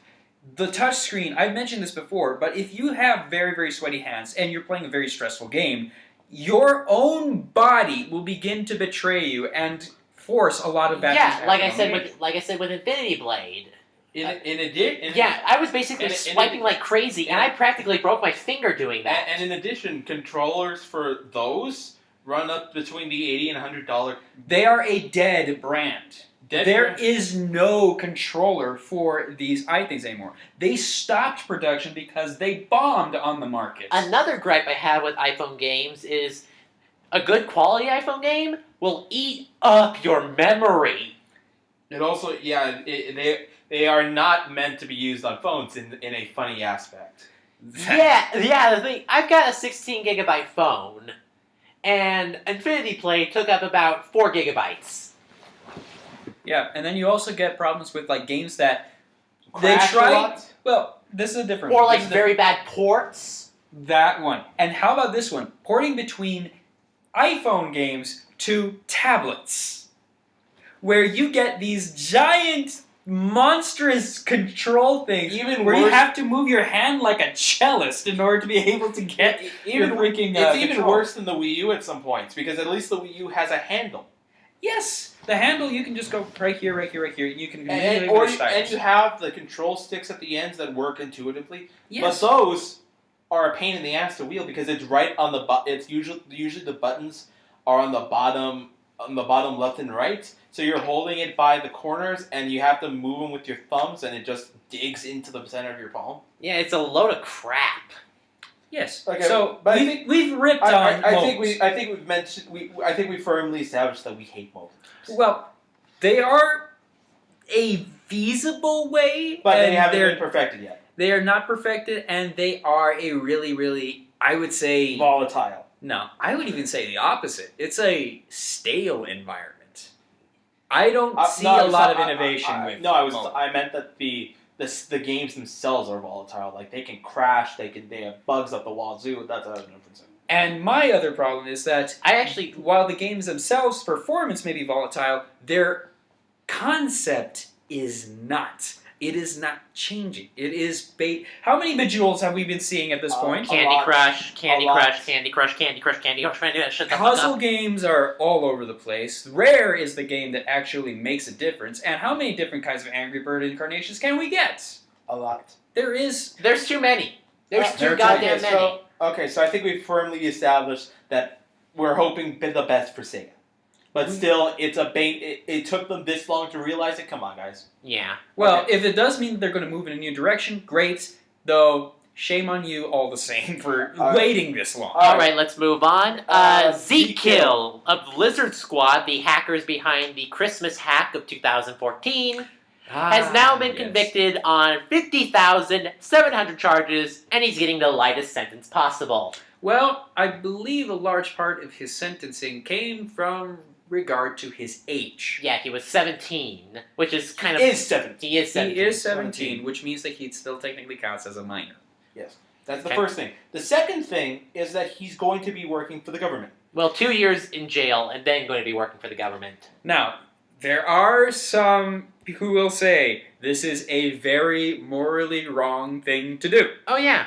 The touchscreen, I've mentioned this before, but if you have very, very sweaty hands and you're playing a very stressful game, your own body will begin to betray you and force a lot of bad things to Yeah, happen. like I said with Infinity Blade. Yeah, I was basically in- swiping like crazy, and I practically broke my finger doing that. And in addition, controllers for those run up between the $80 and $100. They are a dead brand. There is no controller for these things anymore. They stopped production because they bombed on the market. Another gripe I have with iPhone games is a good quality iPhone game will eat up your memory. It also, they are not meant to be used on phones in a funny aspect. Yeah. The thing, I've got a 16 gigabyte phone, and Infinity Blade took up about 4 gigabytes. Yeah, and then you also get problems with like games that Crash they try. a lot? Well, this is a different Or one. like This is very bad ports. that one. And how about this one? Porting between iPhone games to tablets, where you get these giant, monstrous control things, Even where you worse- have to move your hand like a cellist in order to be able to get your freaking. It's even control. worse than the Wii U at some points because at least the Wii U has a handle. Yes, the handle you can just go right here, right here, right here. You can manipulate And, with or your you, stylus. and you have the control sticks at the ends that work intuitively. Yes. But those are a pain in the ass to wield because it's right on the it's usually the buttons are on the bottom left and right. So you're holding it by the corners and you have to move them with your thumbs and it just digs into the center of your palm. Yeah, it's a load of crap. Yes. Okay, So but I think- we've ripped on. I think mobiles. we firmly established that we hate mobiles. Well, they are a feasible way, But they and haven't they're- been perfected yet. They are not perfected, and they are a really, really, I would say, Volatile. no, I would even say the opposite. It's a stale environment. I don't see a lot of innovation with. mobile. I meant that the games themselves are volatile. Like they can crash. They have bugs up the wazoo. That's a difference. And my other problem is that while the games themselves' performance may be volatile, their concept is not. It is not changing. It is How many Bejewels have we been seeing at this point? Candy lot. Crush, Candy A lot. Crush, Candy Crush, Candy Crush, Candy Crush. Shut the fuck Puzzle up. games are all over the place. Rare is the game that actually makes a difference. And how many different kinds of Angry Bird incarnations can we get? A lot. There is. There's too many. There's too There are goddamn okay, many. so I think we firmly established that we're hoping for the best for Sega. But still, it's a bait. It took them this long to realize it. Come on, guys. Yeah. Well, if it does mean that they're going to move in a new direction, great. Though, shame on you all the same for All right. waiting this long. All right, let's move on. Z-Kill. Z-Kill of Lizard Squad, the hackers behind the Christmas hack of 2014, has now been convicted on 50,700 charges, and he's getting the lightest sentence possible. Well, I believe a large part of his sentencing came from regard to his age. Yeah, he was 17, which is kind of... He is 17. He is 17. He is 17, which means that he still technically counts as a minor. Yes, that's the Okay. first thing. The second thing is that he's going to be working for the government. Well, 2 years in jail, and then going to be working for the government. Now, there are some who will say this is a very morally wrong thing to do. Oh, yeah.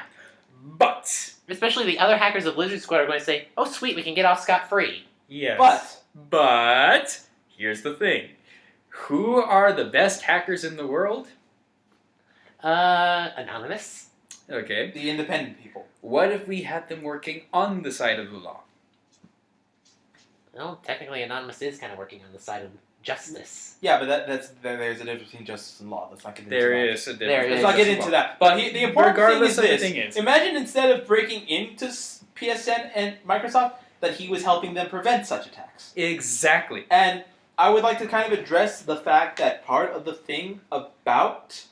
But, Especially the other hackers of Lizard Squad are going to say, oh, sweet, we can get off scot-free. yes. But Here's the thing. Who are the best hackers in the world? Anonymous? Okay. the independent people. What if we had them working on the side of the law? Well, technically, Anonymous is kind of working on the side of justice. Yeah, but there's a difference between justice and law. Let's not get into There that. is a There difference. is. Let's not get into that. But the important regardless thing of is the this. thing is- Imagine instead of breaking into PSN and Microsoft, that he was helping them prevent such attacks. Exactly. And I would like to kind of address the fact that part of the thing about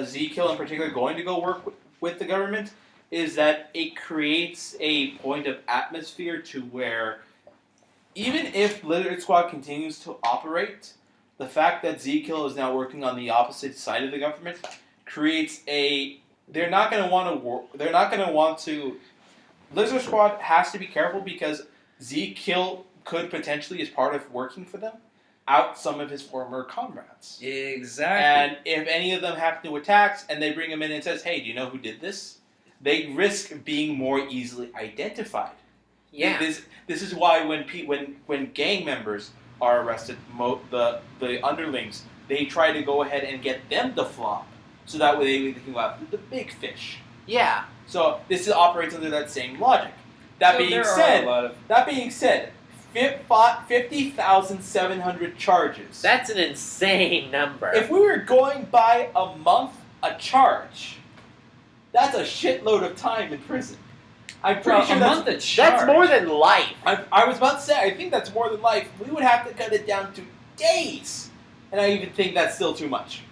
Z-Kill in particular going to go work with the government is that it creates a point of atmosphere to where even if Lizard Squad continues to operate, the fact that Z-Kill is now working on the opposite side of the government creates a... They're not going to want to... Lizard Squad has to be careful because Z-Kill could potentially, as part of working for them, out some of his former comrades. Exactly. And if any of them happen to attack and they bring him in and says, hey, do you know who did this? They risk being more easily identified. Yeah. This is why when gang members are arrested, the underlings, they try to go ahead and get them to flop, so that way they can go after the big fish. Yeah. So this operates under that same logic. That being said, 50,700 charges. That's an insane number. If we were going by a month a charge, that's a shitload of time in prison. I'm pretty sure that's more than life. I was about to say, I think that's more than life. We would have to cut it down to days. And I even think that's still too much.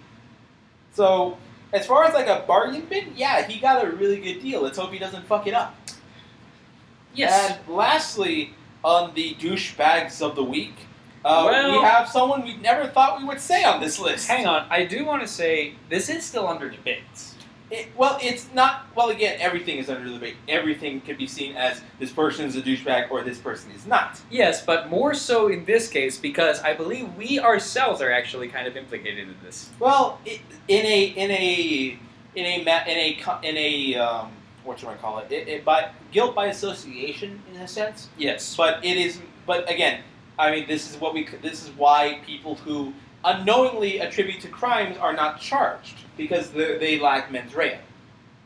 So, as far as like a bargain bin, yeah, he got a really good deal. Let's hope he doesn't fuck it up. Yes. And lastly, on the douchebags of the week, Well- we have someone we never thought we would say on this list. Hang on. I do want to say this is still under debate. It's not. Well, again, everything is under debate. Everything can be seen as this person is a douchebag or this person is not. Yes, but more so in this case because I believe we ourselves are actually kind of implicated in this. Well, what should I call it? By guilt by association, in a sense. Yes. But it is. But again, I mean, this is why people who unknowingly attribute to crimes are not charged because they lack mens rea.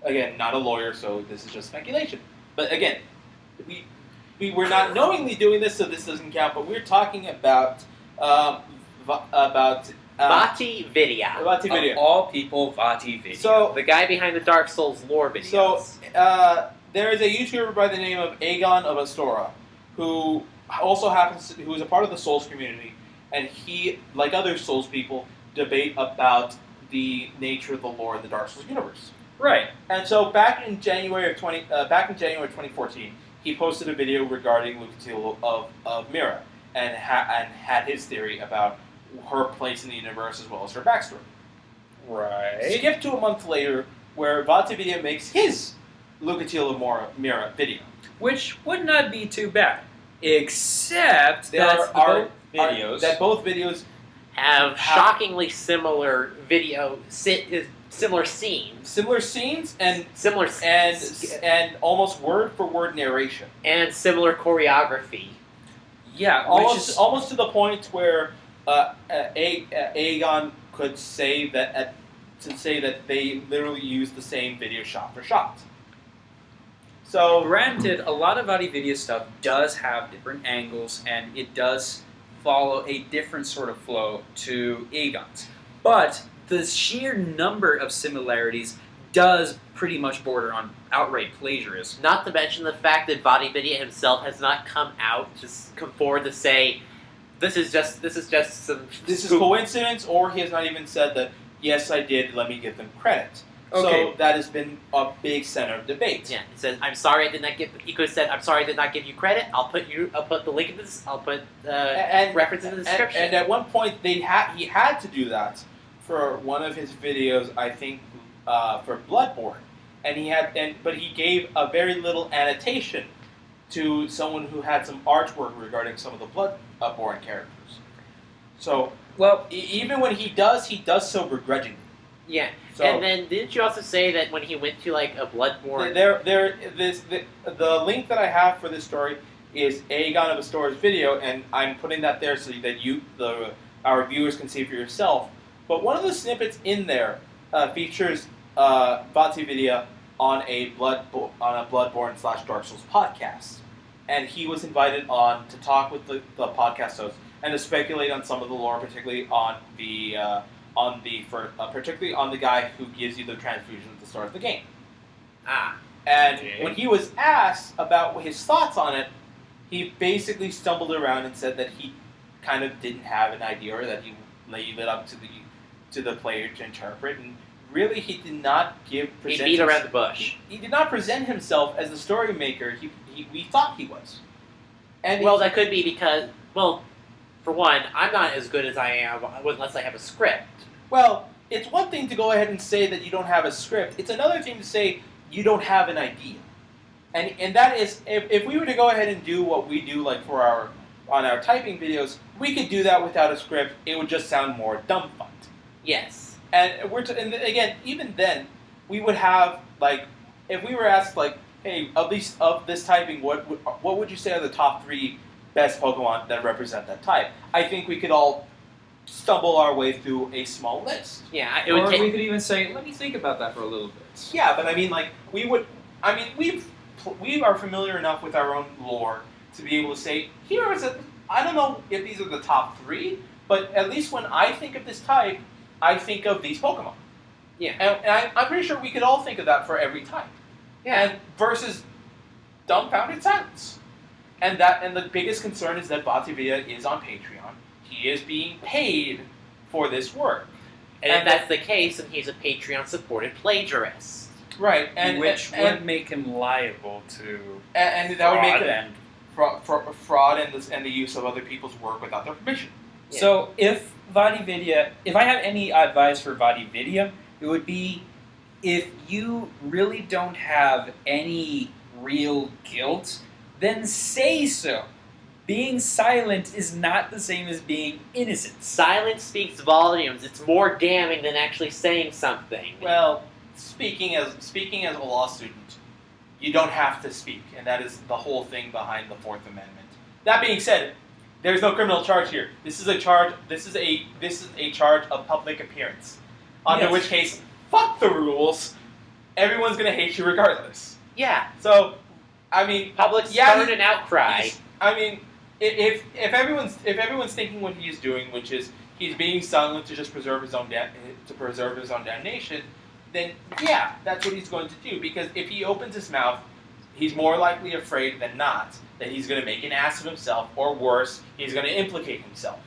Again, not a lawyer, so this is just speculation. But again, we were not knowingly doing this, so this doesn't count. But we're talking about Vati Vidya. Of all people, Vati Vidya. So The guy behind the Dark Souls lore videos. So there is a YouTuber by the name of Aegon of Astora, who also who is a part of the Souls community, and he, like other Souls people, debate about the nature of the lore of the Dark Souls universe. right. And so back in January of 2014, he posted a video regarding Lucatiel of Mira and had his theory about her place in the universe as well as her backstory. Right. Skip to a month later, where Vatividia makes his Lucatiel of Mira video. Which would not be too bad. Except That both videos have shockingly similar similar scenes. similar scenes and Similar and almost word for word narration. and similar choreography. Yeah, Almost to the point where Aegon could say that to say that they literally used the same video shot for shot. So Granted, a lot of video stuff does have different angles, and it does follow a different sort of flow to Aegon's. But the sheer number of similarities does pretty much border on outright plagiarism. Not to mention the fact that VaatiVidya himself has not come out to come forward to say this is just some this is coincidence, or he has not even said that, yes, I did, let me give them credit. Okay. So that has been a big center of debate. Yeah, he says, "I'm sorry I did not give." He could have said, "I'm sorry I did not give you credit. I'll put the link in this. I'll put reference in the description." And at one point, he had to do that for one of his videos, I think, for Bloodborne, but he gave a very little annotation to someone who had some artwork regarding some of the Bloodborne characters. So, well, even when he does so begrudgingly. Yeah, So, and then didn't you also say that when he went to like a Bloodborne? The link that I have for this story is Aegon of Astor's video, and I'm putting that there so that our viewers can see for yourself. But one of the snippets in there features VaatiVidya on a Bloodborne / Dark Souls podcast, and he was invited on to talk with the podcast host and to speculate on some of the lore, particularly on particularly on the guy who gives you the transfusion at the start of the game. And Okay. when he was asked about his thoughts on it, he basically stumbled around and said that he kind of didn't have an idea, or that he laid it up to the player to interpret, and really he did not He beat around the bush. He did not present himself as the story maker we thought he was. And Well, that could be because, well, for one, I'm not as good as I am unless I have a script. Well, it's one thing to go ahead and say that you don't have a script. It's another thing to say you don't have an idea. And that is, if we were to go ahead and do what we do, like on our typing videos, we could do that without a script. It would just sound more dumbfucked. Yes. And and again, even then, we would have, like, if we were asked, like, hey, at least of this typing, what would you say are the top 3 best Pokemon that represent that type? I think we could all stumble our way through a small list. Yeah, or we could even say, let me think about that for a little bit. Yeah, but I mean, like, we are familiar enough with our own lore to be able to say, I don't know if these are the top 3, but at least when I think of this type, I think of these Pokemon. Yeah. And I'm pretty sure we could all think of that for every type. Yeah. And versus dumbfounded silence. And the biggest concern is that VaatiVidya is on Patreon. He is being paid for this work. And if that's the case, then he's a Patreon-supported plagiarist. Right. Which would make him liable to and that would make him fraud and the use of other people's work without their permission. Yeah. So if I have any advice for VaatiVidya, it would be, if you really don't have any real guilt, then say so. Being silent is not the same as being innocent. Silence speaks volumes. It's more damning than actually saying something. Well, speaking as a law student, you don't have to speak, and that is the whole thing behind the Fourth Amendment. That being said, there's no criminal charge here. This is a charge of public appearance. Under Yes. which case, fuck the rules. Everyone's gonna hate you regardless. Yeah. So, I mean, Public stirred an outcry. I mean, if everyone's thinking what he's doing, which is he's being silent to just preserve his own damnation, then yeah, that's what he's going to do. Because if he opens his mouth, he's more likely afraid than not that he's going to make an ass of himself, or worse, he's going to implicate himself.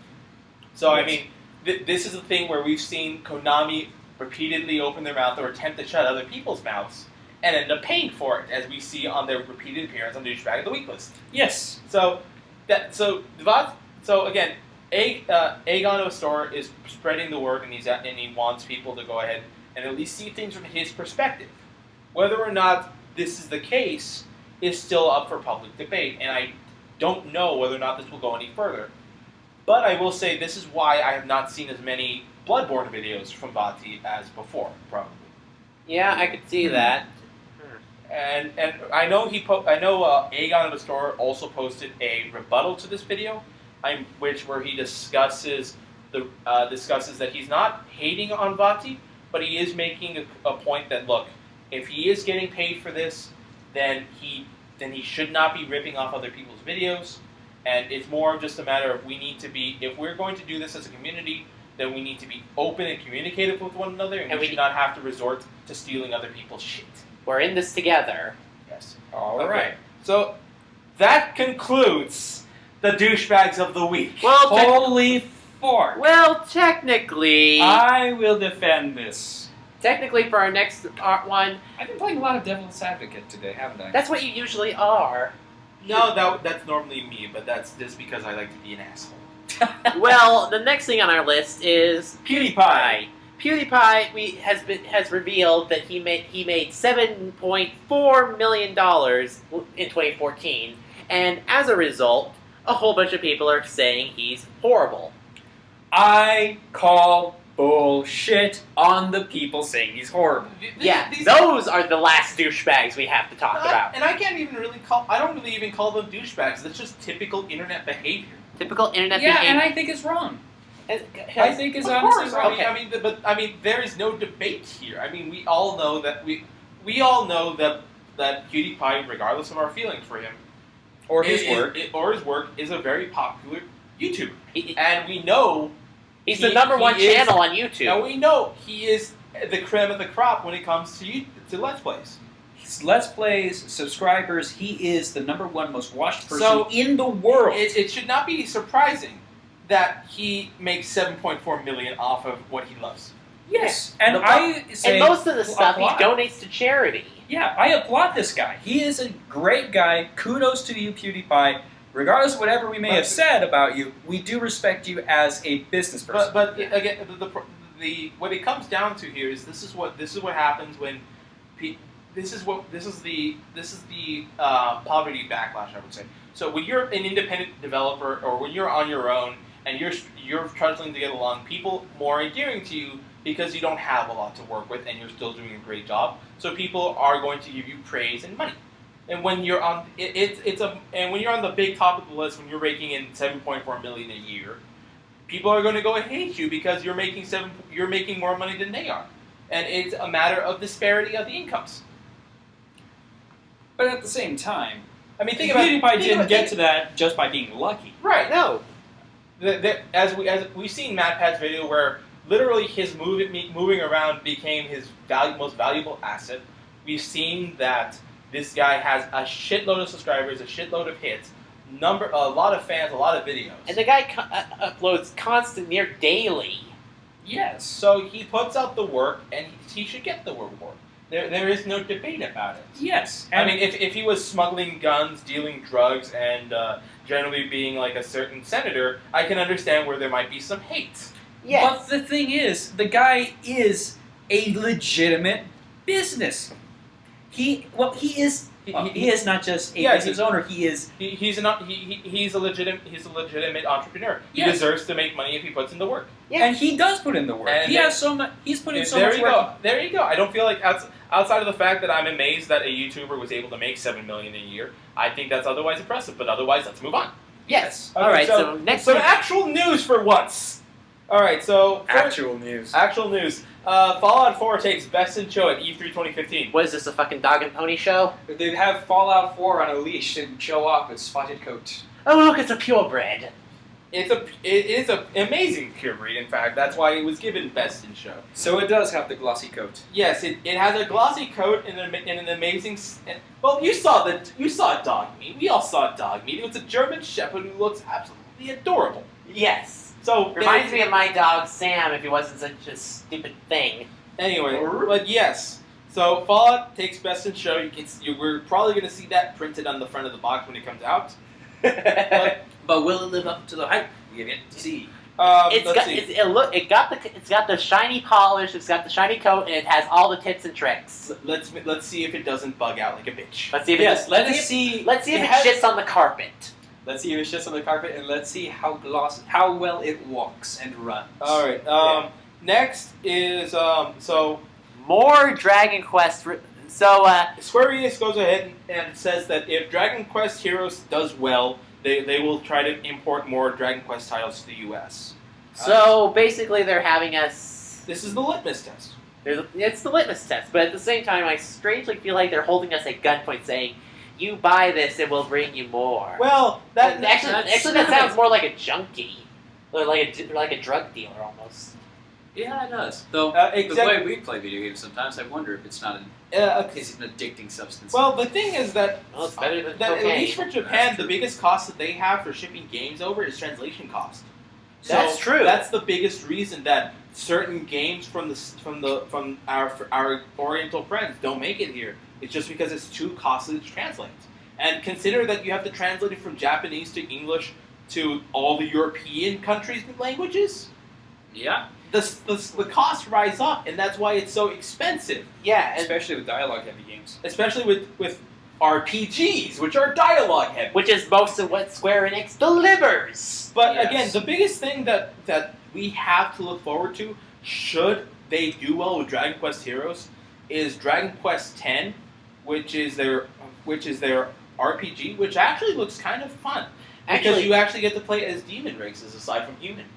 So I mean, this is the thing where we've seen Konami repeatedly open their mouth or attempt to shut other people's mouths and end up paying for it, as we see on their repeated appearance on Douchebag of the Week list. Yes. So again, Aegon of Astor is spreading the word, and he wants people to go ahead and at least see things from his perspective. Whether or not this is the case is still up for public debate, and I don't know whether or not this will go any further. But I will say this is why I have not seen as many Bloodborne videos from Vaati as before, probably. Yeah, I could see that. And I know Aegon of Astor also posted a rebuttal to this video, where he discusses that he's not hating on Vaati, but he is making a point that, look, if he is getting paid for this, then he should not be ripping off other people's videos. And it's more of just a matter of if we're going to do this as a community, then we need to be open and communicative with one another, and we should not have to resort to stealing other people's shit. We're in this together. Yes. All right. So that concludes the douchebags of the week. Well, Holy fork. technically, I will defend this. technically for our next one, I've been playing a lot of Devil's Advocate today, haven't I? that's what you usually are. No, that's normally me, but that's just because I like to be an asshole. Well, the next thing on our list is PewDiePie. PewDiePie has revealed that he made $7.4 million in 2014, and as a result, a whole bunch of people are saying he's horrible. I call bullshit on the people saying he's horrible. Those are the last douchebags we have to talk about. And I can't even really I don't really even call them douchebags. That's just typical internet behavior. Typical internet Yeah, behavior. and I think it's wrong. I think it's Of honestly course, wrong. Okay. I mean, there is no debate here. I mean, we all know that that PewDiePie, regardless of our feelings for him, Or his work, is a very popular YouTuber, and we know He's the number one channel on and YouTube. we know he is the creme of the crop when it comes to Let's Plays. Let's Plays, subscribers, he is the number one most watched person So, in the world. It should not be surprising that he makes $7.4 million off of what he loves. Yes, and I say And most of the stuff he applaud. donates to charity. Yeah, I applaud this guy. He is a great guy. Kudos to you, PewDiePie. Regardless of whatever we may have said about you, we do respect you as a business person. But again, what it comes down to here is this is what happens when this is the poverty backlash, I would say. So when you're an independent developer or when you're on your own and you're struggling to get along, people more endearing to you because you don't have a lot to work with and you're still doing a great job. So people are going to give you praise and money. And when you're on when you're on the big top of the list, when you're raking in $7.4 million a year, people are going to go and hate you because you're making more money than they are, and it's a matter of disparity of the incomes. But at the same time, I mean, PewDiePie didn't get to that just by being lucky. Right? No. As we've seen MatPat's video where literally his moving around became his most valuable asset. We've seen that this guy has a shitload of subscribers, a shitload of hits, a lot of fans, a lot of videos. And the guy uploads constant, near daily. Yes. So he puts out the work, and he should get the reward. There is no debate about it. Yes. I mean, if he was smuggling guns, dealing drugs, and generally being like a certain senator, I can understand where there might be some hate. Yes. But the thing is, the guy is a legitimate business. He is not just a business owner. He's a legitimate entrepreneur. He Yes. deserves to make money if he puts in the work. Yeah. And he does put in the work. And He's put in so much work. There you go. I don't feel like outside of the fact that I'm amazed that a YouTuber was able to make $7 million a year. I think that's otherwise impressive. But otherwise, let's move on. Yes. Okay, All right. So next some week. actual news for once. All right. So Actual news. Actual news. Fallout 4 takes Best in Show at E3 2015. What is this, a fucking dog and pony show? They have Fallout 4 on a leash and show off with spotted coat. Oh, look, it's a purebred. It is an amazing purebred. In fact, that's why it was given Best in Show. So it does have the glossy coat. Yes, it has a glossy coat and an amazing. Well, you saw dog meat. We all saw dog meat. It was a German Shepherd who looks absolutely adorable. Yes. So Reminds me of my dog Sam if he wasn't such a stupid thing. Anyway, but yes. So Fallout takes Best in Show. We're probably going to see that printed on the front of the box when it comes out. But will it live up to the hype? We have yet to see. It's got the shiny polish, it's got the shiny coat, and it has all the tips and tricks. Let's see if it doesn't bug out like a bitch. Let's see if Let's see if it shits on the carpet. Let's see if it shits on the carpet, and let's see how well it walks and runs. All right. Next is More Dragon Quest. Square Enix goes ahead and says that if Dragon Quest Heroes does well, they will try to import more Dragon Quest titles to the U.S. So basically, they're having us. This is the litmus test. It's the litmus test, but at the same time, I strangely feel like they're holding us at gunpoint, saying, "You buy this, and we'll bring you more." Well, Actually, that sounds more like a junkie, or like a drug dealer almost. Yeah, it does. Though the way we play video games, sometimes I wonder if it's not an addicting substance. Well, the thing is that, Well, it's better than that at cocaine. least for Japan, the biggest cost that they have for shipping games over is translation cost. So That's true. That's the biggest reason that certain games from our Oriental friends don't make it here. It's just because it's too costly to translate. And consider that you have to translate it from Japanese to English to all the European countries' languages. Yeah, The costs rise up, and that's why it's so expensive. Yeah, and Especially with dialogue-heavy games. Especially with RPGs, which are dialogue heavy. which is most of what Square Enix delivers. But Yes. again, the biggest thing that we have to look forward to, should they do well with Dragon Quest Heroes, is Dragon Quest X, which is their RPG, which actually looks kind of fun. Because Actually, you actually get to play as demon races aside from humans.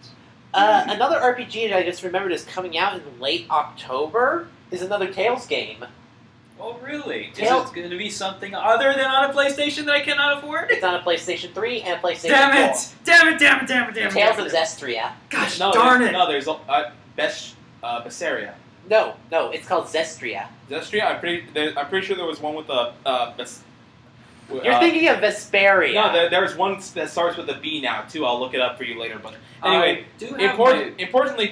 another RPG that I just remembered is coming out in late October is another Tales game. Oh, really? Tail- Is it going to be something other than on a PlayStation that I cannot afford? It's on a PlayStation 3 and a PlayStation Damn 4. it! Damn it! Damn it! Damn it! Damn it! Tales damn of it. Zestria. Gosh No, darn there's, it! No, there's Besseria. No, it's called Zestria. Zestria, I'm pretty sure there was one with a You're thinking of Vesperia. No, there's one that starts with a B now too. I'll look it up for you later. But anyway, I do have importantly,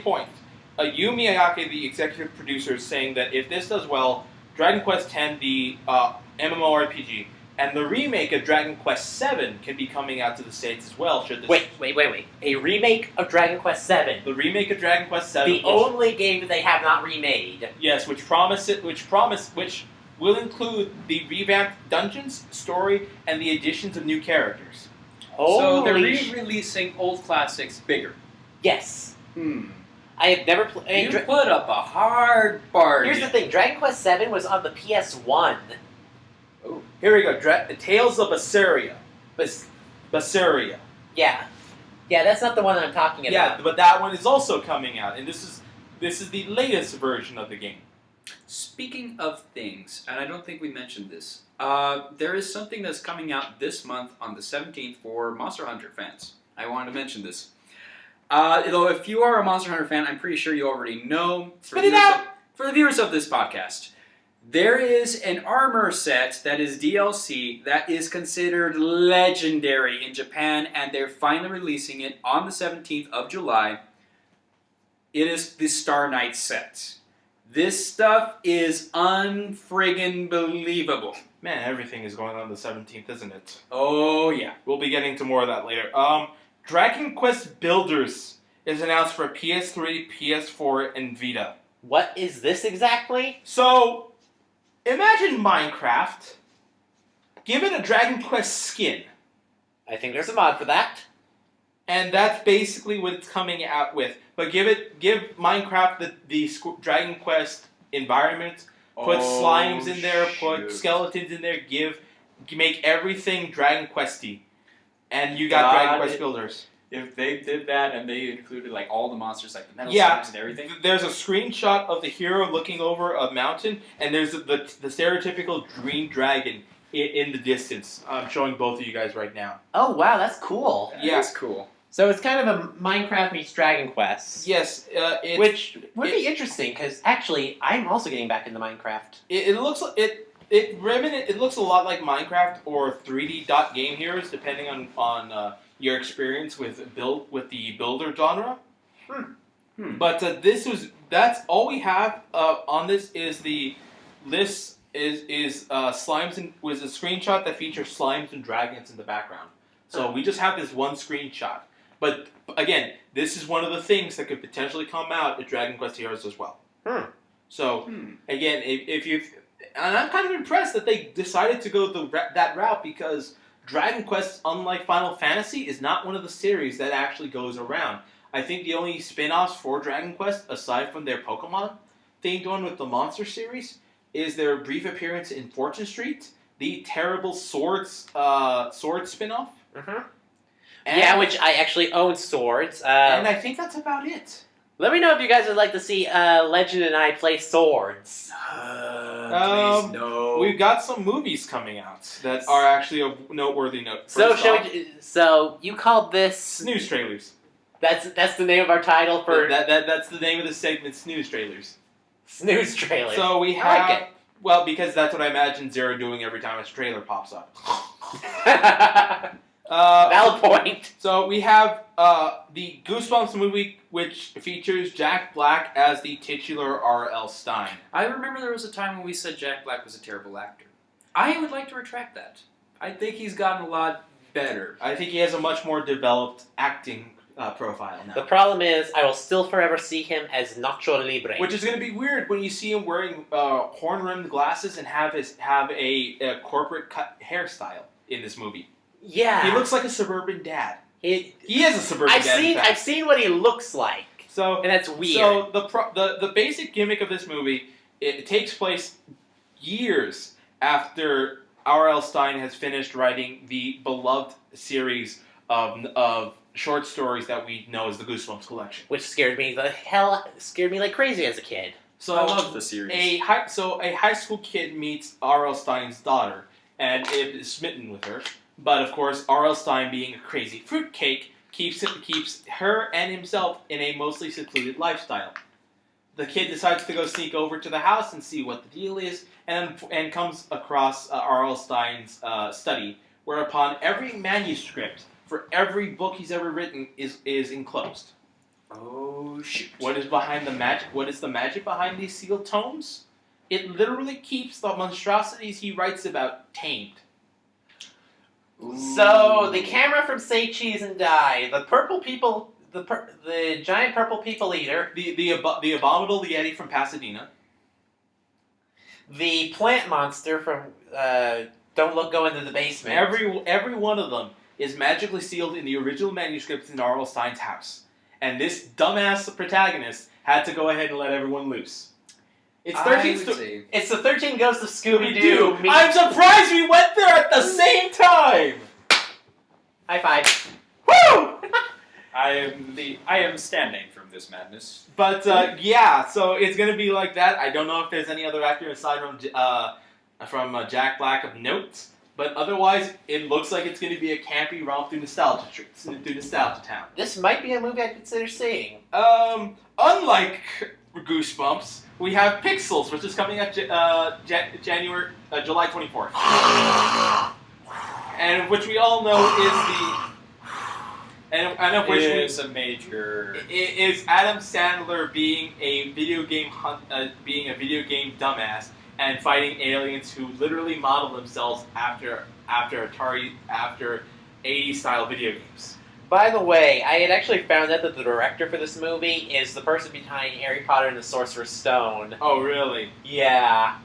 Yu Miyake, the executive producer, is saying that if this does well, Dragon Quest X, the MMORPG, and the remake of Dragon Quest VII can be coming out to the States as well. Should this Wait. A remake of Dragon Quest VII. the remake of Dragon Quest VII, The only game that they have not remade. yes, which will include the revamped dungeons, story, and the additions of new characters. So they're Holy sh- re-releasing old classics bigger. Yes. Hmm. I have never played. You put up a hard bargain. Here's the thing: Dragon Quest VII was on the PS1. Here we go. Tales of Besseria. Besseria. Yeah, that's not the one that I'm talking about. Yeah, but that one is also coming out, and this is the latest version of the game. Speaking of things, and I don't think we mentioned this, there is something that's coming out this month on the 17th for Monster Hunter fans. I wanted to mention this. Though if you are a Monster Hunter fan, I'm pretty sure you already know. Spit it out! For the viewers of this podcast, there is an armor set that is DLC that is considered legendary in Japan, and they're finally releasing it on the 17th of July. It is the Star Knight set. This stuff is unfriggin' believable. Man, everything is going on the 17th, isn't it? Oh, yeah. We'll be getting to more of that later. Dragon Quest Builders is announced for PS3, PS4, and Vita. What is this exactly? So, imagine Minecraft. Give it a Dragon Quest skin. I think there's a mod for that. And that's basically what it's coming out with. But give Minecraft the Dragon Quest environment. Put slimes in there. Put skeletons in there. Make everything Dragon Questy, and you got Dragon Quest Builders. If they did that and they included like all the monsters, like the metal Yeah, slimes and everything. There's a screenshot of the hero looking over a mountain, and there's the stereotypical green dragon in the distance. I'm showing both of you guys right now. Oh wow, that's cool. Yeah. That's cool. So it's kind of a Minecraft meets Dragon Quest. Yes, Which would be interesting because actually I'm also getting back into Minecraft. it looks it looks a lot like Minecraft or 3D Dot Game Heroes, depending on your experience with the builder genre. But that's all we have on this is the list is slimes and was a screenshot that features slimes and dragons in the background. So we just have this one screenshot. But again, this is one of the things that could potentially come out at Dragon Quest Heroes as well. So again, if you and I'm kind of impressed that they decided to go that route because Dragon Quest, unlike Final Fantasy, is not one of the series that actually goes around. I think the only spin-offs for Dragon Quest, aside from their Pokemon themed one with the Monster series, is their brief appearance in Fortune Street, the terrible sword spin-off. Yeah, which I actually own swords. And I think that's about it. Let me know if you guys would like to see Legend and I play swords. Please, no. We've got some movies coming out that are actually of noteworthy note. So First off, so you called this snooze trailers. That's the name of our title for That's the name of the segment, snooze trailers. snooze trailer. So we I have like it. well, because that's what I imagine Zer0 doing every time a trailer pops up. Valid point. So we have the Goosebumps movie, which features Jack Black as the titular R.L. Stein. I remember there was a time when we said Jack Black was a terrible actor. I would like to retract that. I think he's gotten a lot better. I think he has a much more developed acting profile now. The problem is, I will still forever see him as Nacho Libre. Which is going to be weird when you see him wearing horn-rimmed glasses and have a corporate cut hairstyle in this movie. Yeah, He looks like a suburban dad. He is a suburban dad. in fact. I've seen what he looks like, So and that's weird. So the basic gimmick of this movie, it takes place years after R.L. Stein has finished writing the beloved series of short stories that we know as the Goosebumps collection. Which scared me like crazy as a kid. So I love the series. a high school kid meets R.L. Stein's daughter and is smitten with her. But of course, R.L. Stein, being a crazy fruitcake, keeps her and himself in a mostly secluded lifestyle. The kid decides to go sneak over to the house and see what the deal is, and comes across R.L. Stein's study, whereupon every manuscript for every book he's ever written is enclosed. Oh shoot! What is behind the magic? What is the magic behind these sealed tomes? It literally keeps the monstrosities he writes about tamed. So the camera from Say Cheese and Die, the purple people, the giant purple people eater, The abominable Yeti from Pasadena. the plant monster from Don't Go Into the Basement. Every one of them is magically sealed in the original manuscripts in R.L. Stein's house. And this dumbass protagonist had to go ahead and let everyone loose. It's 13. It's the 13 Ghosts of Scooby-Doo. I'm surprised we went there at the same time! High five. Woo! I am standing from this madness. But, yeah, so it's gonna be like that. I don't know if there's any other actor aside from Jack Black of note. But otherwise, it looks like it's going to be a campy romp through nostalgia town. This might be a movie I consider seeing. Unlike Goosebumps, we have Pixels, which is coming out July 24th, and which we all know is a major. Is Adam Sandler being a video game dumbass and fighting aliens who literally model themselves after 80s style video games. By the way, I had actually found out that the director for this movie is the person behind Harry Potter and the Sorcerer's Stone. Oh, really? Yeah.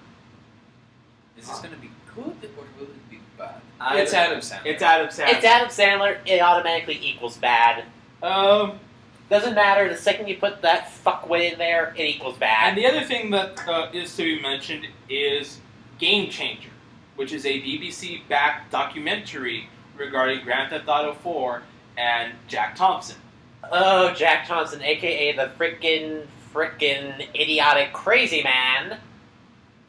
Is this going to be good or will it be bad? It's Adam Sandler. It's Adam Sandler. It's Adam Sandler. It automatically equals bad. Doesn't matter. The second you put that fuckwit in there, it equals bad. And the other thing that is to be mentioned is Game Changer, which is a BBC-backed documentary regarding Grand Theft Auto 4 and Jack Thompson. Oh, Jack Thompson, a.k.a. the frickin' idiotic crazy man.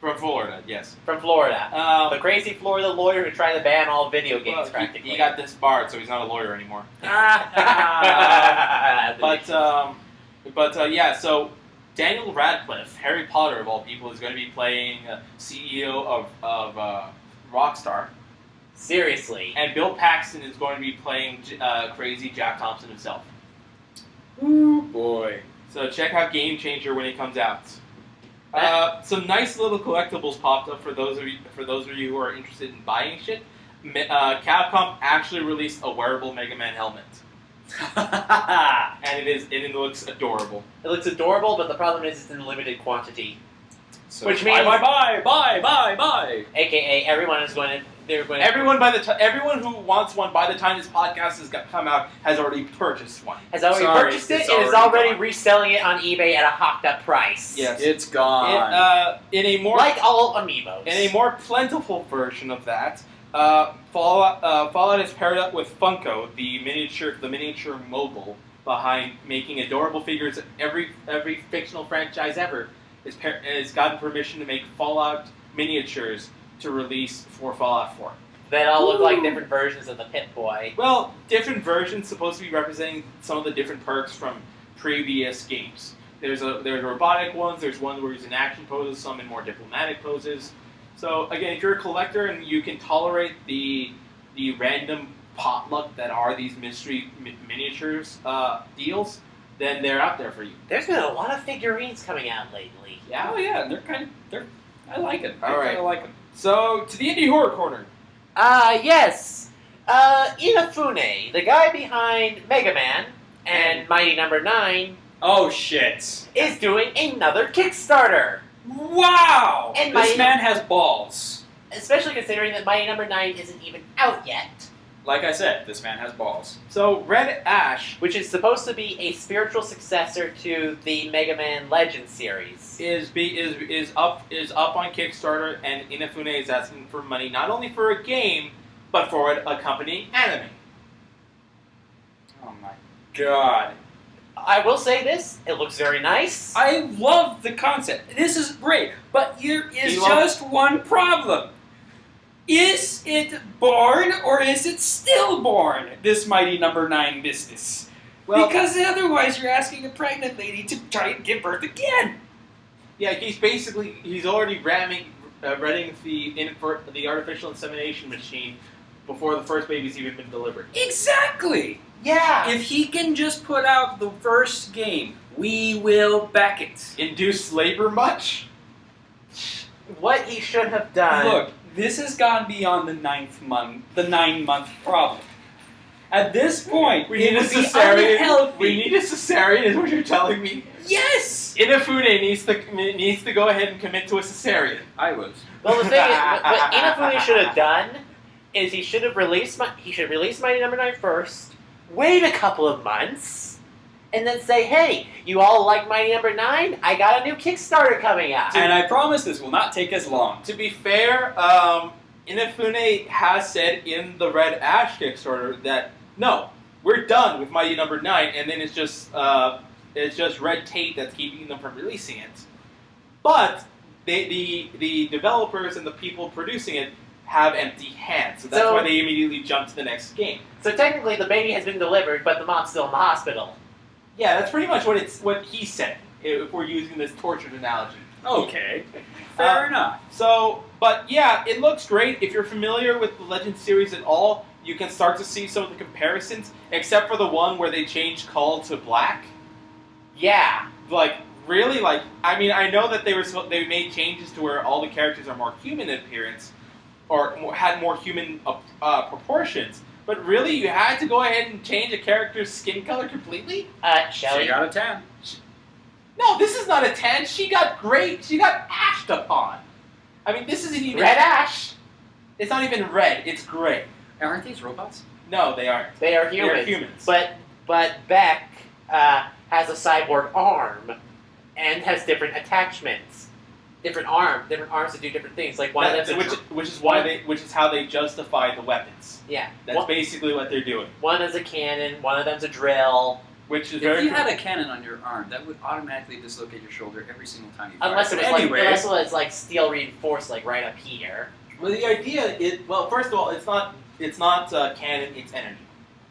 From Florida, yes. From Florida. The crazy Florida lawyer who tried to ban all video games, practically. He got disbarred, so he's not a lawyer anymore. Yeah, so Daniel Radcliffe, Harry Potter of all people, is going to be playing CEO of Rockstar. Seriously. And Bill Paxton is going to be playing crazy Jack Thompson himself. Ooh, boy. So check out Game Changer when it comes out. Some nice little collectibles popped up for those of you who are interested in buying shit. Capcom actually released a wearable Mega Man helmet, and it looks adorable. It looks adorable, but the problem is it's in limited quantity. So Which means buy. AKA everyone is going to. Everyone who wants one by the time this podcast has come out has already purchased one. Has already purchased it and is already reselling it on eBay at a hocked up price. Yes, it's gone. In a more like all amiibos. In a more plentiful version of that, Fallout is paired up with Funko, the miniature mobile, behind making adorable figures of every fictional franchise ever, has gotten permission to make Fallout miniatures to release for Fallout 4. They all look like different versions of the Pip-Boy. Well, different versions supposed to be representing some of the different perks from previous games. There's robotic ones, there's one where he's in action poses, some in more diplomatic poses. So again, if you're a collector and you can tolerate the random potluck that are these mystery miniatures deals, then they're out there for you. There's been a lot of figurines coming out lately. Yeah. Oh yeah, I like it. All right. I like them. So to the indie horror corner. Yes. Inafune, the guy behind Mega Man and Mighty Number 9, Oh shit! is doing another Kickstarter. Wow! And This my- man has balls. Especially considering that Mighty Number 9 isn't even out yet. Like I said, this man has balls. So Red Ash Which is supposed to be a spiritual successor to the Mega Man Legend series. is up on Kickstarter, and Inafune is asking for money not only for a game, but for an accompanying anime. Oh my god. I will say this, it looks very nice. I love the concept. This is great, but there is You love- just one problem. Is it born or is it stillborn, this Mighty Number 9 business? Well, Because otherwise you're asking a pregnant lady to try and give birth again. yeah, he's already readying the artificial insemination machine before the first baby's even been delivered. Exactly. Yeah. If he can just put out the first game, we will back it. Induced labor much? What he should have done. Look, this has gone beyond the 9-month problem. At this point, We need it a would be cesarean. unhealthy. We need a cesarean, is what you're telling me. Yes. Inafune needs to go ahead and commit to a cesarean. I was. Well, the thing is, what Inafune should have done is he should release Mighty Number 9 first, wait a couple of months, and then say, hey, you all like Mighty Number 9? I got a new Kickstarter coming out. And I promise this will not take as long. To be fair, Inafune has said in the Red Ash Kickstarter that no, we're done with Mighty Number 9, and then it's just red tape that's keeping them from releasing it. But the developers and the people producing it have empty hands, so that's So- why they immediately jump to the next game. So technically the baby has been delivered, but the mom's still in the hospital. Yeah, that's pretty much what he said. If we're using this tortured analogy. Okay. Fair enough. So, but yeah, it looks great. If you're familiar with the Legend series at all, you can start to see some of the comparisons, except for the one where they changed Call to Black. Yeah. Like, really? Like, I mean, I know that they made changes to where all the characters are more human in appearance, or had more human proportions. But really, you had to go ahead and change a character's skin color completely? Shelly. She got a 10. No, this is not a tan. She got ashed upon. I mean, this isn't even Red Ash. It's not even red. It's gray. Aren't these robots? No, they aren't. They are They humans. are humans. But Beck has a cyborg arm and has different attachments. Different arms that do different things. Like one of them's which is how they justify the weapons. yeah. That's basically what they're doing. One is a cannon. One of them's a drill. Which is If very you had a cannon on your arm, that would automatically dislocate your shoulder every single time you fire. Unless it was Anyway, unless it was like steel reinforced, like right up here. well. The idea is first of all, it's not canon. It's energy.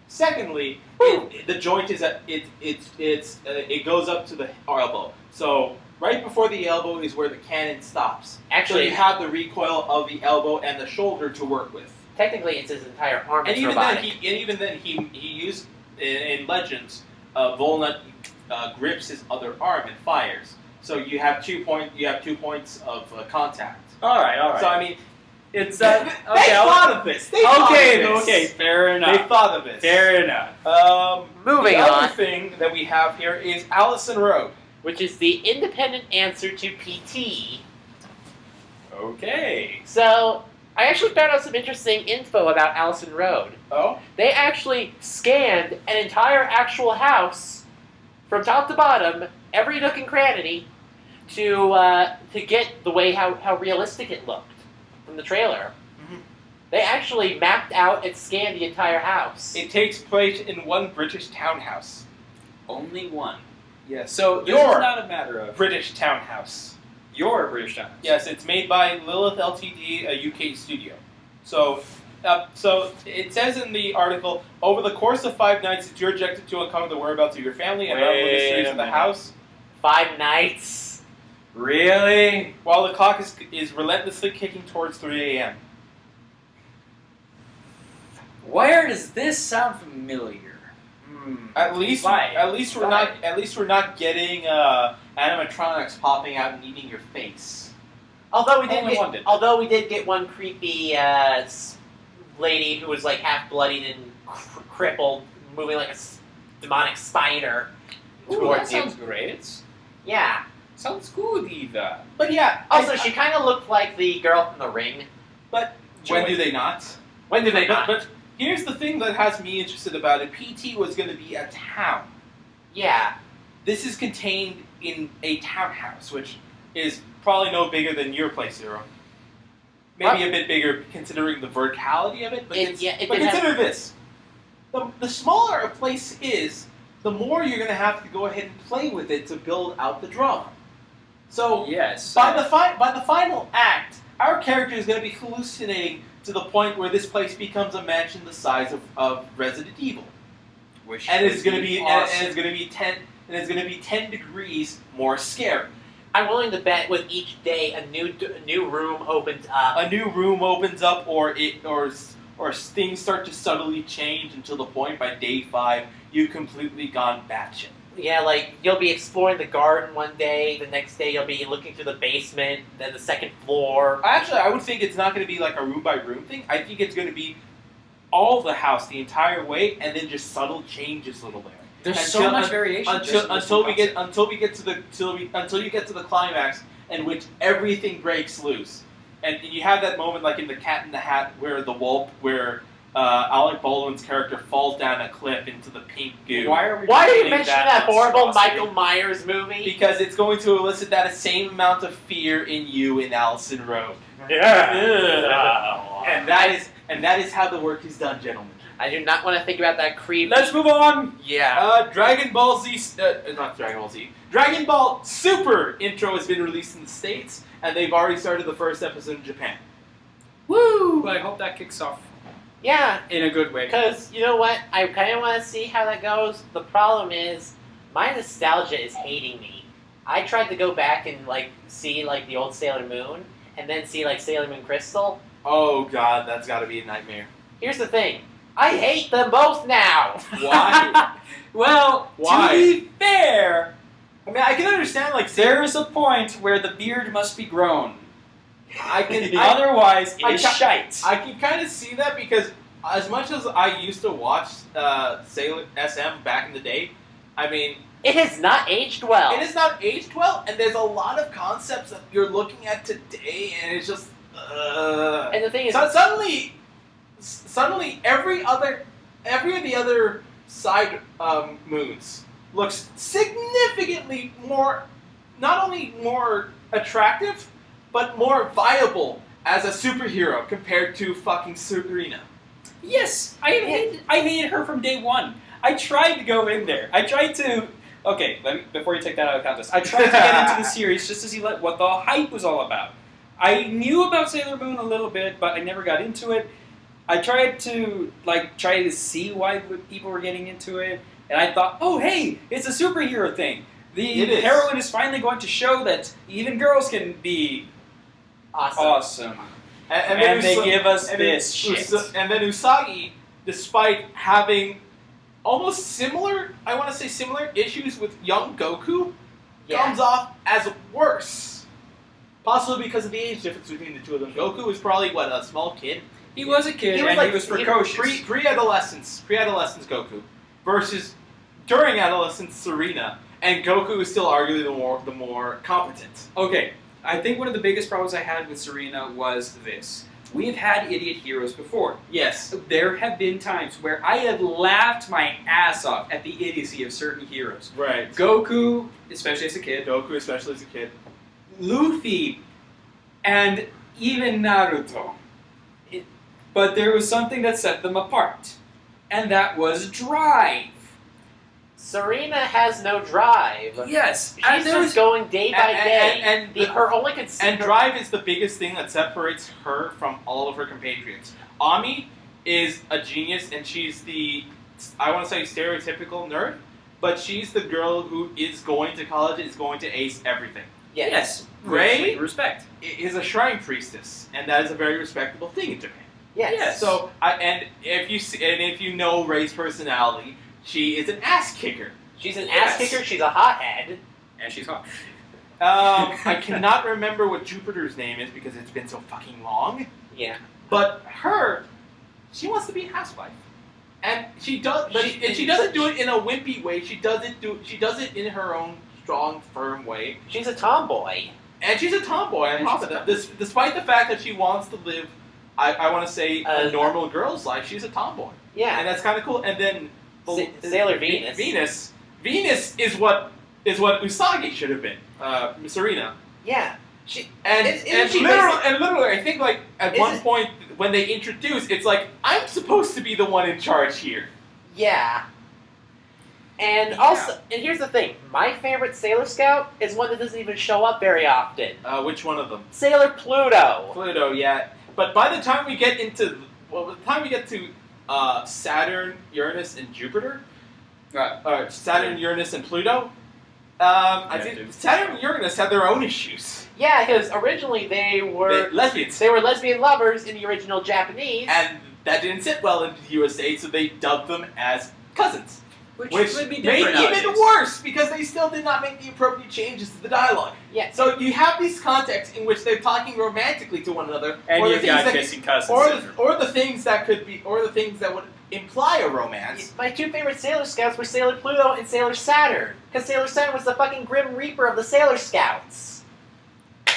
Secondly, the joint is at it goes up to the elbow. So right before the elbow is where the cannon stops. So Actually, you have the recoil of the elbow and the shoulder to work with. technically, it's his entire arm. And It's even robotic. then, he used in Legends, Volnut grips his other arm and fires. So you have 2 points of contact. all right. So I mean, It's they thought of this. They thought of this. okay, fair They enough. thought of this. Fair enough. Moving the other on. thing that we have here is Allison Road. Which is the independent answer to PT. Okay. So, I actually found out some interesting info about Allison Road. Oh, They actually scanned an entire actual house from top to bottom, every nook and cranny, to get the way how realistic it looked from the trailer. Mhm. They actually mapped out and scanned the entire house. it takes place in one British townhouse. Only one. Yes. So this Your is not a matter of British Townhouse. your British Townhouse. Yes, it's made by Lilith Ltd, a UK studio. So it says in the article, over the course of 5 nights, it's your objective to uncover the whereabouts of your family and unravel the mysteries of the house. 5 nights. Really? While the clock is relentlessly kicking towards 3 a.m. Where does this sound familiar? At least we're not getting animatronics popping out and eating your face. Although we Only one did. did get one creepy lady who was like half bloodied and crippled, moving like a demonic spider Ooh, that towards you. sounds great. Yeah. Sounds good, Eva. But yeah. Also, she kind of looked like the girl from The Ring. But when do they not? When did they not? But here's the thing that has me interested about it. PT was going to be a town. Yeah. This is contained in a townhouse, which is probably no bigger than your place, Zero. Maybe a bit bigger considering the verticality of it. But, but consider this. The smaller a place is, the more you're going to have to go ahead and play with it to build out the drama. So Yes. by the final act, our character is going to be hallucinating to the point where this place becomes a mansion the size of Resident Evil, Which and would it's going to be awesome. and it's going to be 10 degrees more scary. I'm willing to bet with each day a new room opens up. A new room opens up, or things start to subtly change until the point by day 5 you've completely gone batshit. Yeah, like you'll be exploring the garden one day, the next day you'll be looking through the basement, then the second floor. Actually, I would think it's not going to be like a room by room thing. I think it's going to be all the house the entire way, and then just subtle changes little there. There's so much variation. Until you get to the climax in which everything breaks loose, and you have that moment like in The Cat in the Hat where Alec Baldwin's character falls down a cliff into the pink goo. Why are you mentioning that horrible Michael Myers movie? Because it's going to elicit that same amount of fear in you in Allison Road. Yeah. And that is how the work is done, gentlemen. I do not want to think about that creep. Let's move on. Yeah. Dragon Ball Z, not Dragon Ball Z, Dragon Ball Super intro has been released in the States, and they've already started the first episode in Japan. Woo! I hope that kicks off Yeah, in a good way. because you know what? I kind of want to see how that goes. The problem is, my nostalgia is hating me. I tried to go back and see the old Sailor Moon, and then see Sailor Moon Crystal. Oh god, that's got to be a nightmare. Here's the thing. I hate them both now. Why? Well, Why? to be fair, I mean, I can understand there is a point where the beard must be grown. I Otherwise, it is I shite. I can kind of see that because as much as I used to watch Sailor SM back in the day, I mean, It has not aged well. it is not aged well, and there's a lot of concepts that you're looking at today, and it's just. And the thing is, So suddenly, every of the other side moons looks significantly more, not only more attractive, but more viable as a superhero compared to fucking Serena. Yes, I hated her from day one. I tried to go in there. I tried to. Okay, before you take that out of context, I tried to get into the series just to see what the hype was all about. I knew about Sailor Moon a little bit, but I never got into it. I tried to try to see why people were getting into it, and I thought, oh hey, it's a superhero thing. The heroine is finally going to show that even girls can be awesome. And they give us this shit. And then Usagi, despite having almost similar, I want to say similar issues with young Goku, comes off as worse. Possibly because of the age difference between the two of them. Goku was probably, a small kid? He was a kid, he was precocious. Pre-adolescence Goku, versus during adolescence Serena, and Goku is still arguably the more competent. Okay, I think one of the biggest problems I had with Serena was this. We've had idiot heroes before. Yes. There have been times where I have laughed my ass off at the idiocy of certain heroes. Right. Goku, especially as a kid. Luffy, and even Naruto. But there was something that set them apart, and that was drive. Serena has no drive. Yes, She's just going day by day. and her only And drive is the biggest thing that separates her from all of her compatriots. Ami is a genius, and she's the, I want to say, stereotypical nerd, but she's the girl who is going to college and is going to ace everything. Yes. Ray Respect. is a shrine priestess, and that is a very respectable thing in Japan. Yes. So, if you know Ray's personality, she is an ass kicker. She's an ass kicker. She's a hothead. And she's hot. I cannot remember what Jupiter's name is because it's been so fucking long. Yeah. But she wants to be a housewife, and she does. But she doesn't do it in a wimpy way. She does it in her own strong, firm way. She's a tomboy. And she's a tomboy on top of that. Despite the fact that she wants to live, I want to say, a normal girl's life, she's a tomboy. Yeah. And that's kind of cool. And then Sailor Venus. Venus is what Usagi should have been. Serena. Yeah. Literally, I think like at one point when they introduce, it's like I'm supposed to be the one in charge here. Yeah. And also, and here's the thing: my favorite Sailor Scout is one that doesn't even show up very often. Which one of them? Sailor Pluto. Pluto, yeah. But by the time we get to Saturn, Uranus, and Jupiter, Saturn, Uranus, and Pluto, I think Saturn and Uranus had their own issues. Yeah, because originally they were lesbians. They were lesbian lovers in the original Japanese, and that didn't sit well in the USA, so they dubbed them as cousins. Which would be made different even nowadays. worse because they still did not make the appropriate changes to the dialogue. Yeah. So you have these contexts in which they're talking romantically to one another, And or you've the got things kissing cousins. or the things that could be, or the things that would imply a romance. My two favorite Sailor Scouts were Sailor Pluto and Sailor Saturn, because Sailor Saturn was the fucking Grim Reaper of the Sailor Scouts.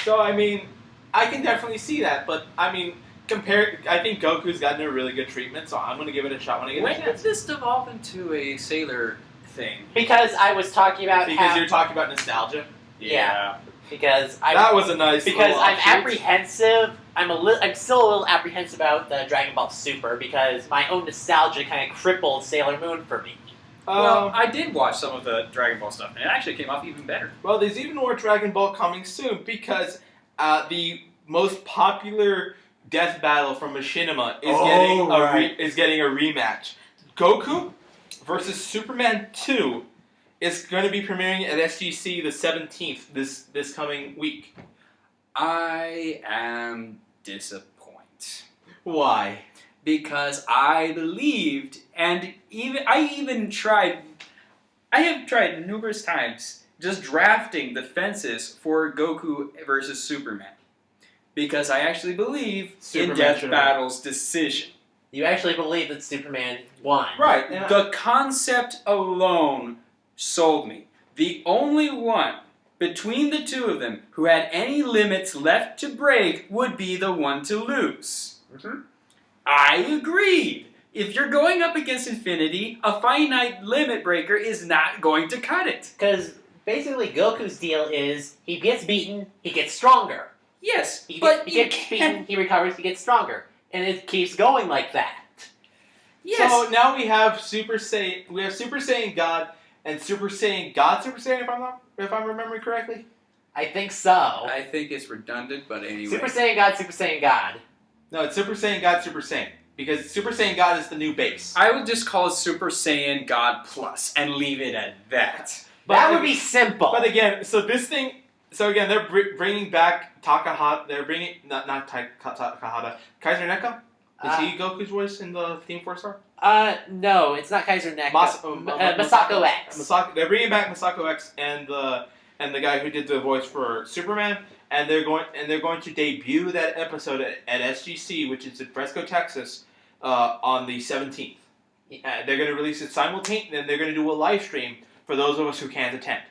So I mean, I can definitely see that, but I mean, I think Goku's gotten a really good treatment, so I'm gonna give it a shot when I get a When did chance. this devolve into a sailor thing? Because I was talking about Because you're talking about nostalgia. Yeah. Because That was a nice. Because little I'm offshoot. apprehensive. I'm still a little apprehensive about the Dragon Ball Super because my own nostalgia kind of crippled Sailor Moon for me. Well, I did watch some of the Dragon Ball stuff, and it actually came off even better. Well, there's even more Dragon Ball coming soon because the most popular death battle from Machinima is getting a rematch. Goku versus Superman 2 is going to be premiering at SGC the 17th this coming week. I am disappointed. Why? Because I believed, and I have tried numerous times just drafting defenses for Goku versus Superman. Because I actually believe Superman in Death should have Battle's decision. You actually believe that Superman won. Right. The concept alone sold me. The only one between the two of them who had any limits left to break would be the one to lose. Mm-hmm. I agreed. If you're going up against infinity, a finite limit breaker is not going to cut it. Because basically Goku's deal is he gets beaten, he gets stronger. Yes, He but gets beaten, he recovers, he gets stronger. And it keeps going like that. Yes. So now we have Super Saiyan God and Super Saiyan if I'm remembering correctly. I think so. I think it's redundant, but anyway. Super Saiyan God, Super Saiyan God. No, it's Super Saiyan God, Super Saiyan. Because Super Saiyan God is the new base. I would just call it Super Saiyan God Plus and leave it at that. That would be simple. But again, they're bringing back Takahata. They're bringing not Takahata. Kaiser Neko. Is he Goku's voice in the theme for Star? No, it's not Kaiser Neko. Masako X. They're bringing back Masako X and the guy who did the voice for Superman, and they're going to debut that episode at SGC, which is in Fresco, Texas, on the 17th. They're going to release it simultaneously, and they're going to do a live stream for those of us who can't attend.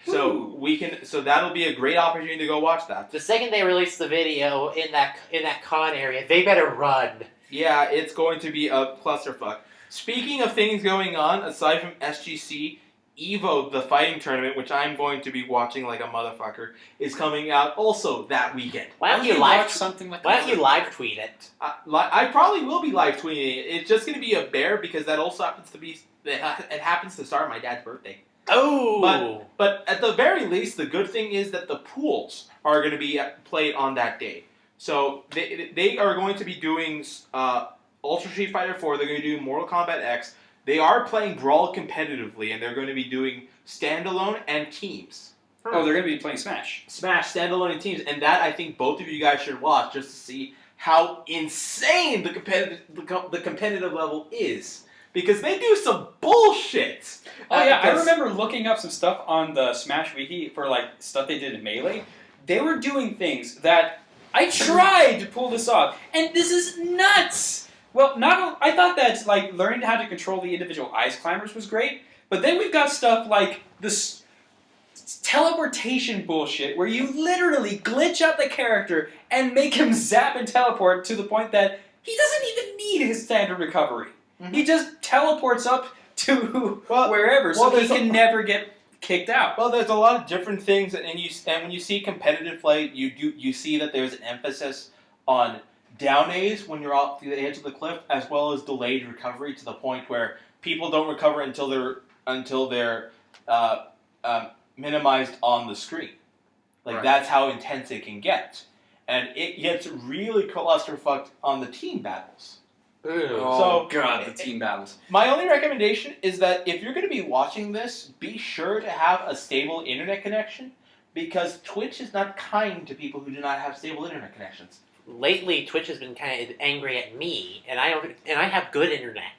So that'll be a great opportunity to go watch that. The second they release the video in that con area, they better run. Yeah, it's going to be a clusterfuck. Speaking of things going on, aside from SGC, EVO, the fighting tournament, which I'm going to be watching like a motherfucker, is coming out also that weekend. Why don't you live something like Why don't you live tweet it? I probably will be live tweeting it. It's just going to be a bear because that also happens to be it happens to start my dad's birthday. Oh! But at the very least, the good thing is that the pools are going to be played on that day. So they are going to be doing Ultra Street Fighter 4. They're going to do Mortal Kombat X. They are playing Brawl competitively, and they're going to be doing standalone and teams. Oh, they're going to be playing Smash. Smash, standalone, and teams. And that, I think, both of you guys should watch just to see how insane the competitive level is. Because they do some bullshit. Oh yeah, I remember looking up some stuff on the Smash Wiki for like stuff they did in Melee. They were doing things that I tried to pull this off, and this is nuts. Well, I thought that like learning how to control the individual ice climbers was great, but then we've got stuff like this teleportation bullshit where you literally glitch out the character and make him zap and teleport to the point that he doesn't even need his standard recovery. Mm-hmm. He just teleports up to wherever, so he can never get kicked out. Well, there's a lot of different things, and when you see competitive play, you see that there's an emphasis on down A's when you're off the edge of the cliff, as well as delayed recovery to the point where people don't recover until they're minimized on the screen. That's how intense it can get, and it gets really clusterfucked on the team battles. Oh, God, the team battles. My only recommendation is that if you're going to be watching this, be sure to have a stable internet connection, because Twitch is not kind to people who do not have stable internet connections. Lately, Twitch has been kind of angry at me, and I have good internet.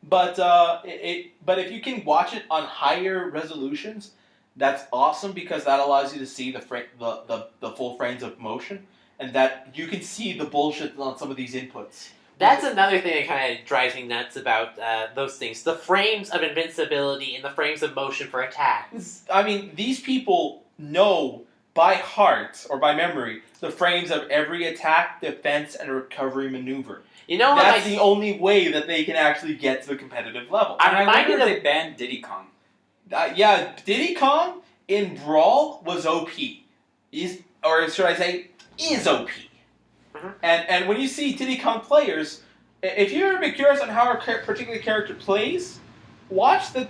But if you can watch it on higher resolutions, that's awesome, because that allows you to see the full frames of motion, and that you can see the bullshit on some of these inputs. That's another thing that kind of drives me nuts about those things. The frames of invincibility and the frames of motion for attacks. I mean, these people know by heart or by memory the frames of every attack, defense, and recovery maneuver. You know, that's the only way that they can actually get to the competitive level. I wonder if they banned Diddy Kong. Yeah, Diddy Kong in Brawl was OP. Or should I say, is OP. And when you see Diddy Kong players, if you're ever curious on how a particular character plays, watch the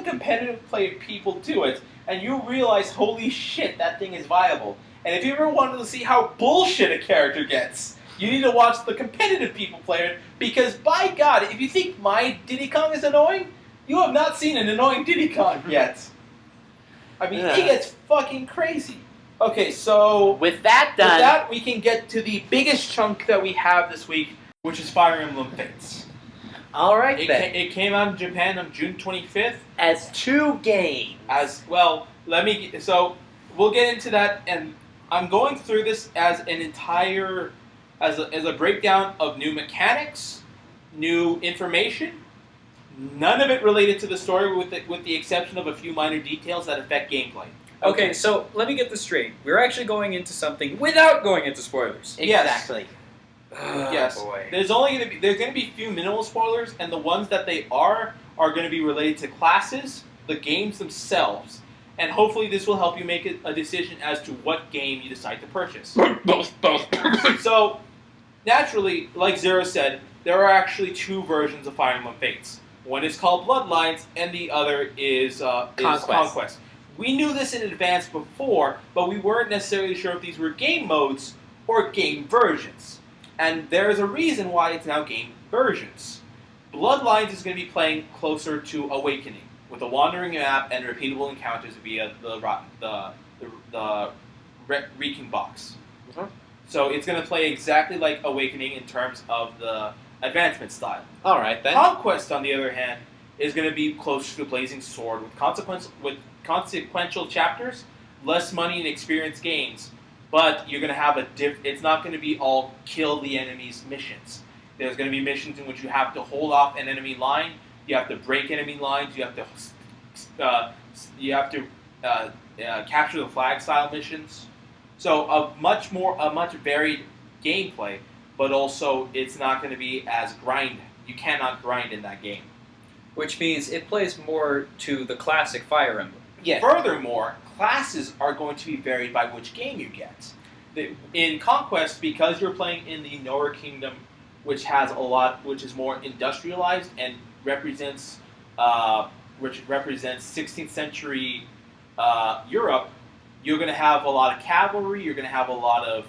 competitive play of people do it, and you realize, holy shit, that thing is viable. And if you ever wanted to see how bullshit a character gets, you need to watch the competitive people play it, because by God, if you think my Diddy Kong is annoying, you have not seen an annoying Diddy Kong yet. I mean, he gets fucking crazy. Okay, so with that done, with that, we can get to the biggest chunk that we have this week, which is Fire Emblem Fates. All right, then. It came out in Japan on June 25th. As 2 games. So we'll get into that, and I'm going through this as an entire, as a breakdown of new mechanics, new information. None of it related to the story, with the exception of a few minor details that affect gameplay. Okay, so let me get this straight. We're actually going into something without going into spoilers. Exactly. Yes. Boy. There's going to be few minimal spoilers, and the ones that they are going to be related to classes, the games themselves, and hopefully this will help you make a decision as to what game you decide to purchase. So, naturally, like Zer0 said, there are actually 2 versions of Fire Emblem Fates. One is called Bloodlines, and the other is Conquest. We knew this in advance before, but we weren't necessarily sure if these were game modes or game versions. And there's a reason why it's now game versions. Bloodlines is going to be playing closer to Awakening, with a wandering map and repeatable encounters via the Reeking Box. Mm-hmm. So it's going to play exactly like Awakening in terms of the advancement style. All right, then. Conquest, on the other hand, is going to be closer to Blazing Sword, with consequential chapters, less money and experience gains, but you're going to have it's not going to be all kill the enemy's missions. There's going to be missions in which you have to hold off an enemy line, you have to break enemy lines, you have to capture the flag style missions. So a much varied gameplay, but also it's not going to be as grind. You cannot grind in that game. Which means it plays more to the classic Fire Emblem. Yeah. Furthermore, classes are going to be varied by which game you get. In Conquest, because you're playing in the Nora Kingdom, which is more industrialized and represents which represents 16th century Europe, you're going to have a lot of cavalry. You're going to have a lot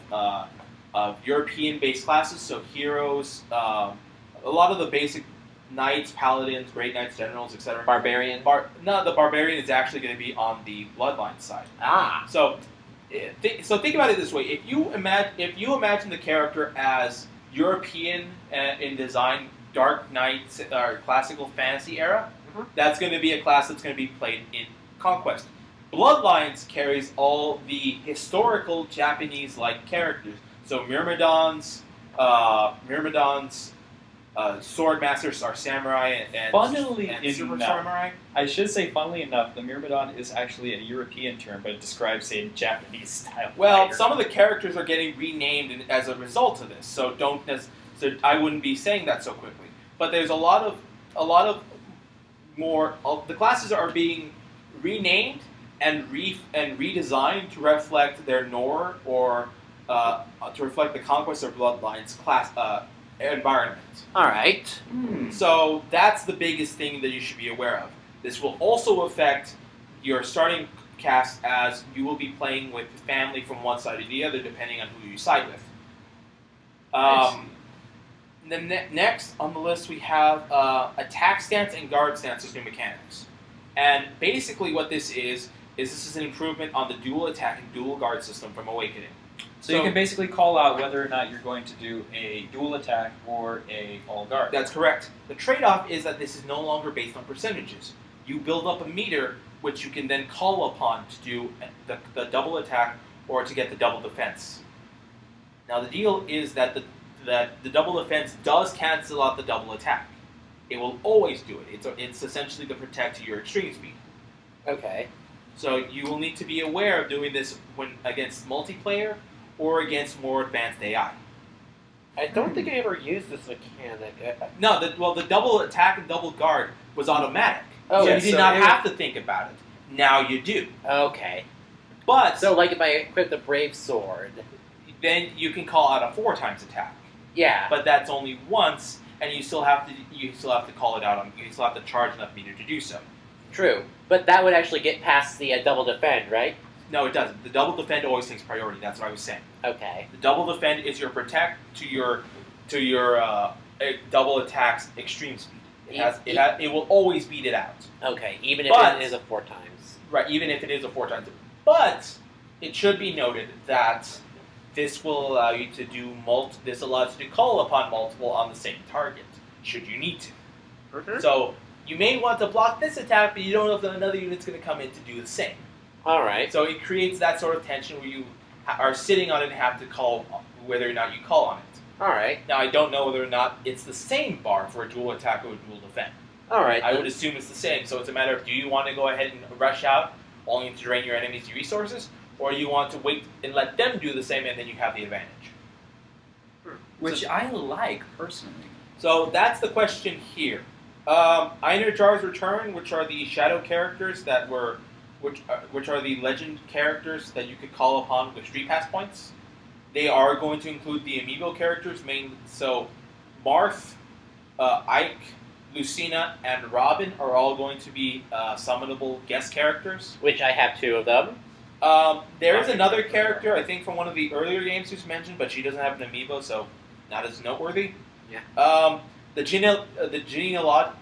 of European-based classes, so heroes, a lot of the basic knights, paladins, great knights, generals, etc. Barbarian. No, the barbarian is actually going to be on the bloodline side. Ah. So think about it this way: if you imagine the character as European in design, Dark Knights or classical fantasy era, that's going to be a class that's going to be played in Conquest. Bloodlines carries all the historical Japanese-like characters. So Myrmidons, sword masters are samurai and Funnily super enough, samurai. I should say, funnily enough, the Myrmidon is actually a European term, but it describes a Japanese style. Well, fighter. some of the characters are getting renamed as a result of this, so so I wouldn't be saying that so quickly. But there's a lot of more. The classes are being renamed and redesigned to reflect their Nor or to reflect the Conquest or Bloodlines class environment. All right. So that's the biggest thing that you should be aware of. This will also affect your starting cast, as you will be playing with family from one side or the other, depending on who you side with. Then next on the list we have attack stance and guard stance as new mechanics. And basically what this is this is an improvement on the dual attack and dual guard system from Awakening. So you can basically call out whether or not you're going to do a dual attack or a all guard. That's correct. The trade-off is that this is no longer based on percentages. You build up a meter which you can then call upon to do the double attack or to get the double defense. Now the deal is that the double defense does cancel out the double attack. It will always do it. It's essentially to protect your extreme speed. Okay. So you will need to be aware of doing this when against multiplayer or against more advanced AI. I don't think I ever used this mechanic. No, the double attack and double guard was automatic. Oh, so yeah, you did so not it- have to think about it. Now you do. Okay. But So, like, if I equip the Brave Sword, then you can call out a 4 times attack. yeah. But that's only once, and you still have to call it out on. You still have to charge enough meter to do so. True. But that would actually get past the double defend, right? No, it doesn't. The double defend always takes priority. That's what I was saying. Okay. The double defend is your protect to your double attack's extreme speed. It will always beat it out. Okay. Even if But- it is a 4 times. Right, even if it is a 4 times. But it should be noted that this will allow you to do this allows you to call upon multiple on the same target, should you need to. Mm-hmm. So you may want to block this attack, but you don't know if another unit's going to come in to do the same. All right. So it creates that sort of tension where you are sitting on it and have to call whether or not you call on it. All right. Now I don't know whether or not it's the same bar for a dual attack or a dual defend. All right. I would assume it's the same, so it's a matter of do you want to go ahead and rush out only to drain your enemy's resources, or you want to wait and let them do the same and then you have the advantage. Which I like, personally. So that's the question here. Einar Jar's Return, which are the shadow characters which are the legend characters that you could call upon with Street Pass points. They are going to include the amiibo characters, mainly. So Marth, Ike, Lucina, and Robin are all going to be summonable guest characters. Which I have 2 of them. There is another character, I think, from one of the earlier games who's mentioned, but she doesn't have an amiibo, so not as noteworthy. Yeah. The genealogy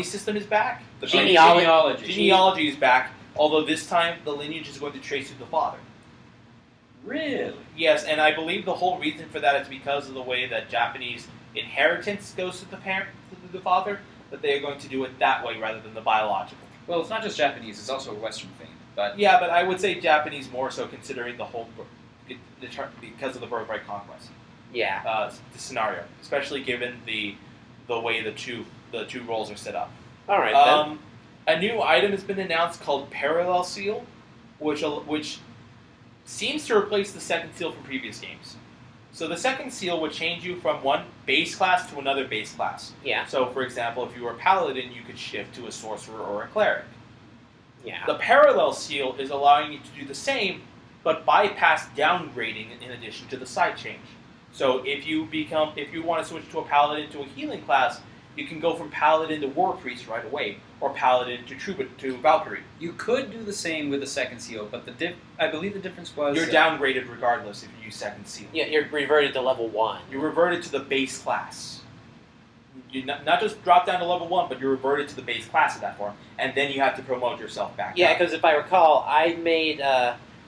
system is back. The genealogy is back, although this time the lineage is going to trace to the father. Really? Yes, and I believe the whole reason for that is because of the way that Japanese inheritance goes to the father, that they are going to do it that way rather than the biological. Well, it's not just Japanese; it's also a Western thing. But Yeah, but I would say Japanese more so, considering the whole because of the birthright conquest. Yeah. The scenario, especially given the way the two roles are set up. All right then. A new item has been announced called Parallel Seal, which seems to replace the second seal from previous games. So the second seal would change you from one base class to another base class. Yeah. So, for example, if you were a paladin, you could shift to a sorcerer or a cleric. Yeah. The Parallel Seal is allowing you to do the same, but bypass downgrading in addition to the side change. So if you want to switch to a paladin to a healing class, you can go from Paladin to War Priest right away, or Paladin to to Valkyrie. You could do the same with the second seal, but I believe the difference was You're downgraded regardless if you use second seal. Yeah, you're reverted to level 1. You're reverted to the base class. You not just drop down to level 1, but you're reverted to the base class at that point, and then you have to promote yourself back. Yeah, up. because if I recall, I made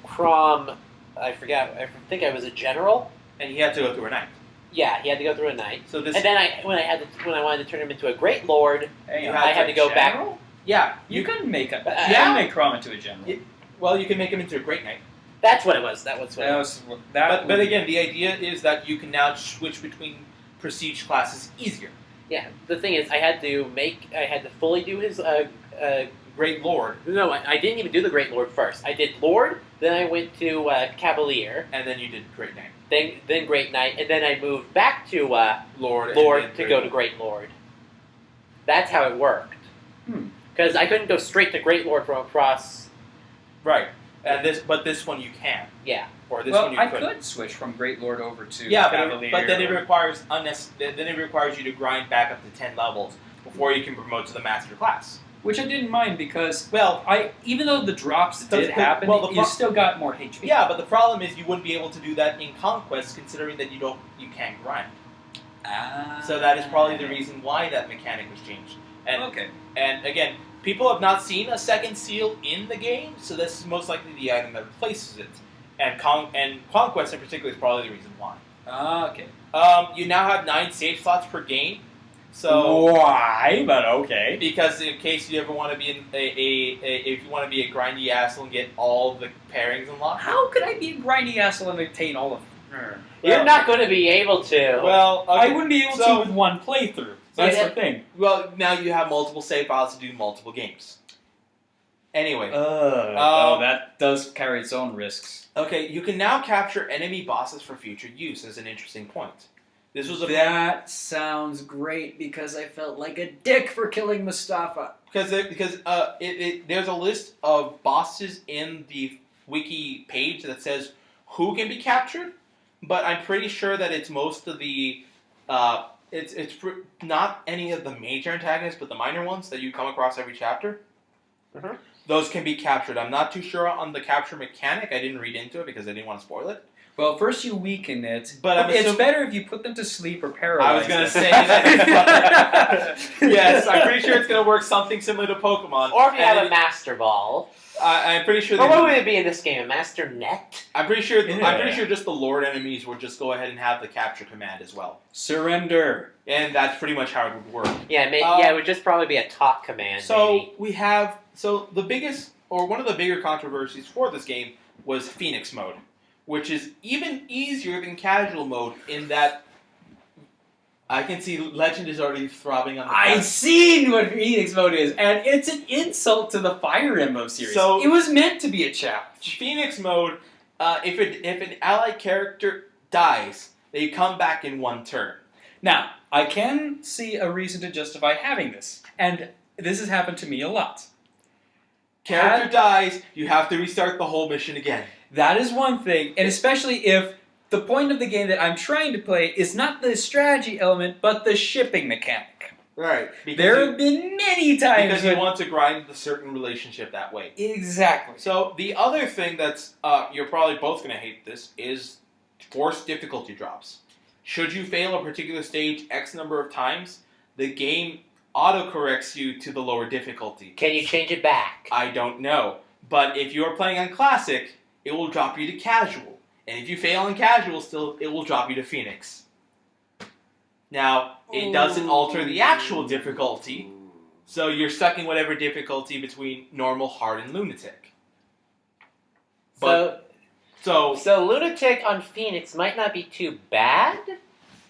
Crom. I forgot. I think I was a general. And he had to go through a knight. Yeah, he had to go through a knight. So this, And then when I wanted to turn him into a great lord, Hey, I had to go back. general? yeah, You can make a Yeah. you can make Crom into a general. Yeah. Well, you can make him into a great knight. That's what it was. That was what. That It was that. But again, the idea is that you can now switch between prestige classes easier. Yeah. The thing is, I had to fully do his. Great Lord, No, I didn't even do the great lord first. I did lord, then I went to cavalier, and then you did Great Knight. then great knight, and then I moved back to Lord, and lord then to Great go to Lord. great lord. That's how it worked. Hmm. Because I couldn't go straight to great lord from across. Right. And this one you can. Yeah. Or this Well, one you I couldn't. could switch from Great Lord over to Yeah, Cavalier. but then it or- requires then it requires you to grind back up to 10 levels before you can promote to the master class. which I didn't mind because Well, even though the drops So did the- happen, well, the you pro- still got more HP. yeah, but the problem is you wouldn't be able to do that in Conquest, considering that you can't grind. So that is probably the reason why that mechanic was changed. And Okay. and again, people have not seen a second seal in the game, so this is most likely the item that replaces it. And Conquest in particular is probably the reason why. Okay. You now have 9 save slots per game. So Why? But okay. because in case you ever want to be if you want to be a grindy asshole and get all the pairings unlocked. How could I be a grindy asshole and obtain all of them? You're not going to be able to. Well, I okay, wouldn't be able so- to with one playthrough. That's Yeah. the thing. well, now you have multiple save files to do multiple games. Anyway, Well, that does carry its own risks. okay, you can now capture enemy bosses for future use as an interesting point. This was a That sounds great because I felt like a dick for killing Mustafa. because there's a list of bosses in the wiki page that says who can be captured, but I'm pretty sure that it's most of the not any of the major antagonists, but the minor ones that you come across every chapter. Mhm. Those can be captured. I'm not too sure on the capture mechanic. I didn't read into it because I didn't want to spoil it. Well, first you weaken it, But I'm it's assuming- better if you put them to sleep or paralyze I was going to them. say that. Yes, I'm pretty sure it's going to work something similar to Pokemon. or if you And have a master ball. I'm pretty sure. Or what would it be in this game? A master net? I'm pretty sure. I'm Yeah. pretty sure just the Lord enemies would just go ahead and have the capture command as well, Surrender. and that's pretty much how it would work. Yeah, it would just probably be a talk command. So maybe. we have the biggest or one of the bigger controversies for this game was Phoenix mode, which is even easier than casual mode in that I can see Legend is already throbbing on the I couch. seen what Phoenix mode is, and it's an insult to the Fire Emblem series. So- it was meant to be a challenge. Phoenix mode, if an allied character dies, they come back in one turn. Now, I can see a reason to justify having this, and this has happened to me a lot. Character dies, you have to restart the whole mission again. That is one thing, and especially if the point of the game that I'm trying to play is not the strategy element, but the shipping mechanic. Right. There have been many times because you when... want to grind the certain relationship that way. Exactly. So the other thing that's you're probably both going to hate this is forced difficulty drops. Should you fail a particular stage X number of times, the game autocorrects you to the lower difficulty. Can you change it back? I don't know. But if you're playing on Classic, it will drop you to Casual. And if you fail on Casual still, it will drop you to Phoenix. Now, it doesn't alter the actual difficulty, so you're stuck in whatever difficulty between normal, hard, and lunatic. But, so Lunatic on Phoenix might not be too bad.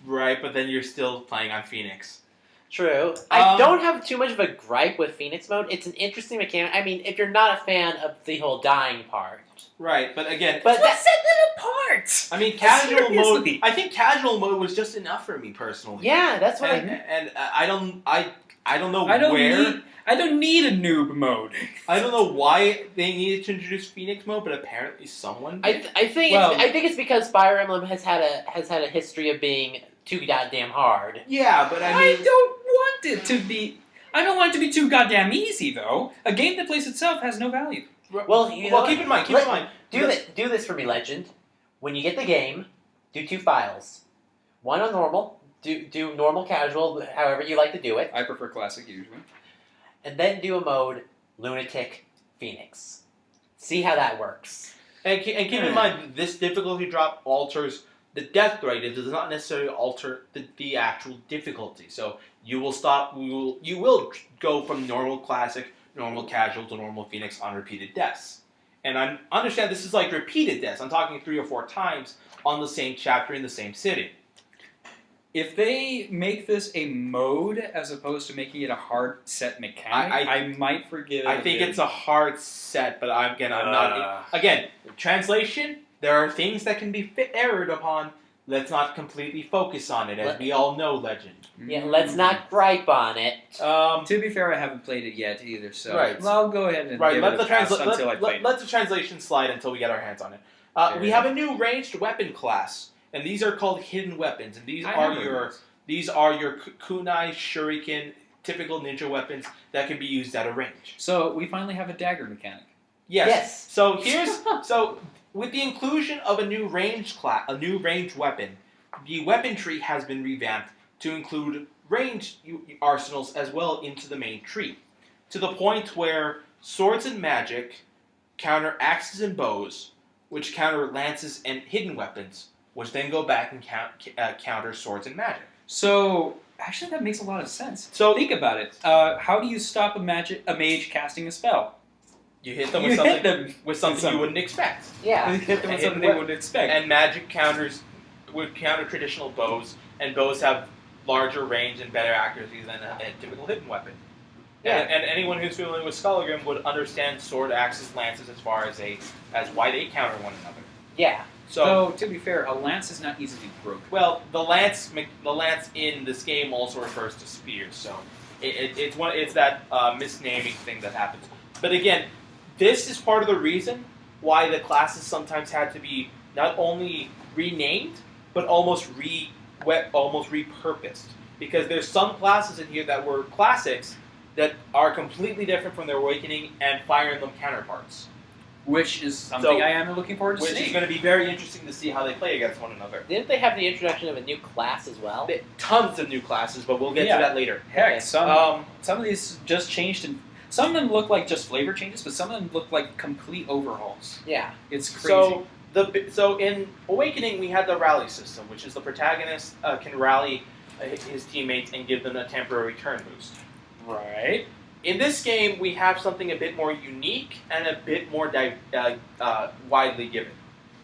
right, but then you're still playing on Phoenix. True. I don't have too much of a gripe with Phoenix mode. It's an interesting mechanic. I mean, if you're not a fan of the whole dying part. Right, but again, But What set them apart? I mean, casual mode. Seriously. I think casual mode was just enough for me personally. yeah, that's what and I don't know I don't need a noob mode. I don't know why they needed to introduce Phoenix mode, but apparently someone did. I think it's because Fire Emblem has had a history of being too goddamn hard. Yeah, but I I mean, don't want it to be. I don't want it to be too goddamn easy, though. A game that plays itself has no value. Well, you know, keep in mind. Do this for me, Legend. When you get the game, do 2 files. One on normal. Do normal, casual, however you like to do it. I prefer classic usually. And then do a mode Lunatic Phoenix. See how that works. And keep in mind, this difficulty drop alters the death rate. It does not necessarily alter the actual difficulty. So you will go from normal classic, normal casual to normal Phoenix on repeated deaths. And I understand this is like repeated deaths. I'm talking 3 or 4 times on the same chapter in the same city. If they make this a mode as opposed to making it a hard set mechanic, I might forgive. I think it's a hard set, but I'm not. Again, translation. There are things that can be erred upon. Let's not completely focus on it, as we all know, Legend. Yeah, let's not gripe on it. To be fair, I haven't played it yet either, so Right. well, I'll go ahead and Right, give let it the a pass until I play it. let the translation slide until we get our hands on it. We have a new ranged weapon class, and these are called hidden weapons, and these are your kunai, shuriken, typical ninja weapons that can be used at a range. So we finally have a dagger mechanic. Yes. So with the inclusion of a new ranged weapon, the weapon tree has been revamped to include ranged arsenals as well into the main tree, to the point where swords and magic counter axes and bows, which counter lances and hidden weapons, which then go back and counter swords and magic. So actually, that makes a lot of sense. So think about it. How do you stop a mage casting a spell? You hit them You hit them with something you wouldn't expect. Yeah. You hit them with And something they wouldn't expect. And magic would counter traditional bows, and bows have larger range and better accuracy than a typical hidden weapon. Yeah. And anyone who's familiar with Skyrim would understand sword, axes, lances as far as why they counter one another. Yeah. So to be fair, a lance is not easily broken. Well, the lance in this game also refers to spears, so it's that misnaming thing that happens. But again, this is part of the reason why the classes sometimes had to be not only renamed but almost repurposed, because there's some classes in here that were classics that are completely different from their Awakening and Fire Emblem counterparts. Which is something I am looking forward to Which seeing. is going to be very interesting to see how they play against one another. Didn't they have the introduction of a new class as well? Tons of new classes, but we'll get to that later. Heck, Okay. some of these just changed, and some of them look like just flavor changes, but some of them look like complete overhauls. Yeah. It's crazy. So in Awakening, we had the rally system, which is the protagonist can rally his teammates and give them a temporary turn boost. Right. In this game, we have something a bit more unique and a bit more widely given,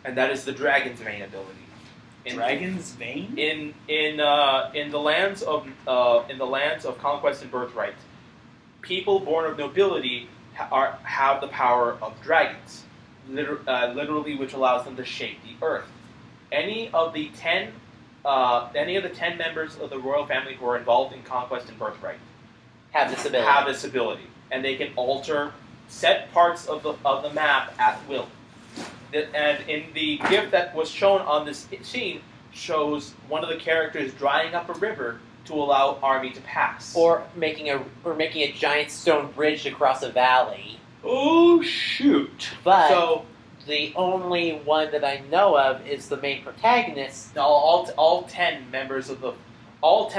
and that is the Dragon's Vein ability. Dragon's Vein? In the lands of Conquest and Birthright, people born of nobility have the power of dragons, literally, which allows them to shape the earth. Any of the 10 members of the royal family who are involved in Conquest and Birthright Have this ability, and they can alter set parts of the map at will. And in the gift that was shown on this scene, shows one of the characters drying up a river to allow army to pass, or making a giant stone bridge across a valley. Oh shoot! But So the only one that I know of is the main protagonist. all 10 members of all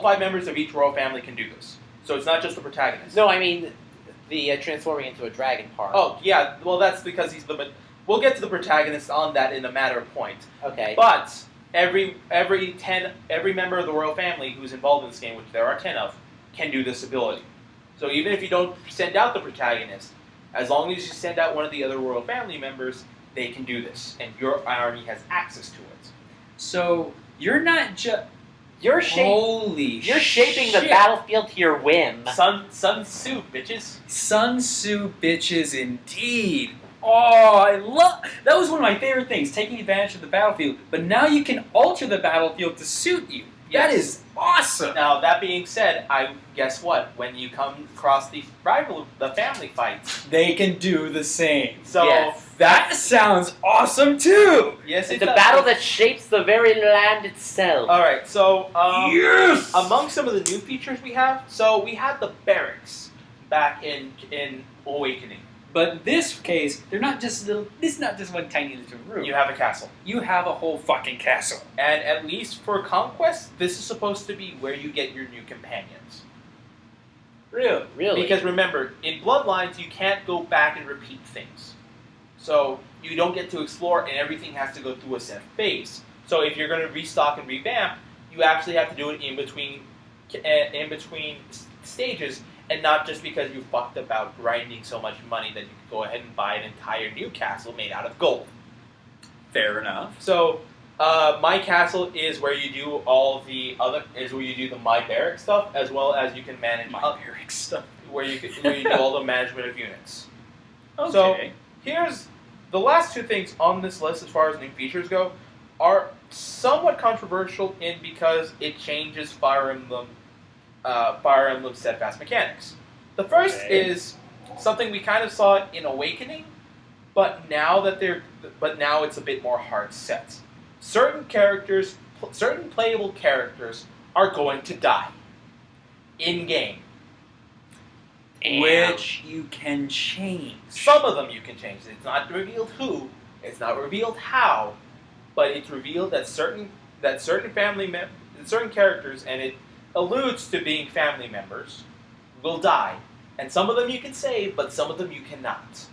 five members of each royal family can do this. So it's not just the protagonist. No, I mean the transforming into a dragon part. Oh yeah, well that's because he's the. We'll get to the protagonist on that in a matter of point. Okay. But every member of the royal family who's involved in this game, which there are 10 of, can do this ability. So even if you don't send out the protagonist, as long as you send out one of the other royal family members, they can do this, and your army has access to it. So you're not just. You're Holy shaping the shit. battlefield to your whim. Sun Tzu, bitches. Sun Tzu bitches indeed. Oh, that was one of my favorite things, taking advantage of the battlefield. But now you can alter the battlefield to suit you. That Yes. is awesome. Now that being said, guess what? When you come across the family fights, They can do the same. so Yes. That sounds awesome too. Yes, It's a battle that shapes the very land itself. All right, so Yes! among some of the new features we have, so we had the barracks back in Awakening. But in this case, they're not just little. This is not just one tiny little room. You have a castle, You have a whole fucking castle. and at least for Conquest, this is supposed to be where you get your new companions. Really? Because remember, in Bloodlines, you can't go back and repeat things. So you don't get to explore, and everything has to go through a set phase. So if you're going to restock and revamp, you actually have to do it in between stages, and not just because you fucked about grinding so much money that you could go ahead and buy an entire new castle made out of gold. Fair enough. So my castle is where you do the My Barrack stuff, as well as you can manage Barrack stuff. where you do all the management of units. Okay. So here's the last two things on this list as far as new features go are somewhat controversial because it changes Fire Emblem steadfast mechanics. The first is something we kind of saw in Awakening, but now it's a bit more hard set. Certain playable characters are going to die in game. Which you can change. Some of them you can change. It's not revealed who, it's not revealed how, but it's revealed that certain characters, and it alludes to being family members, will die. And some of them you can save, but some of them you cannot.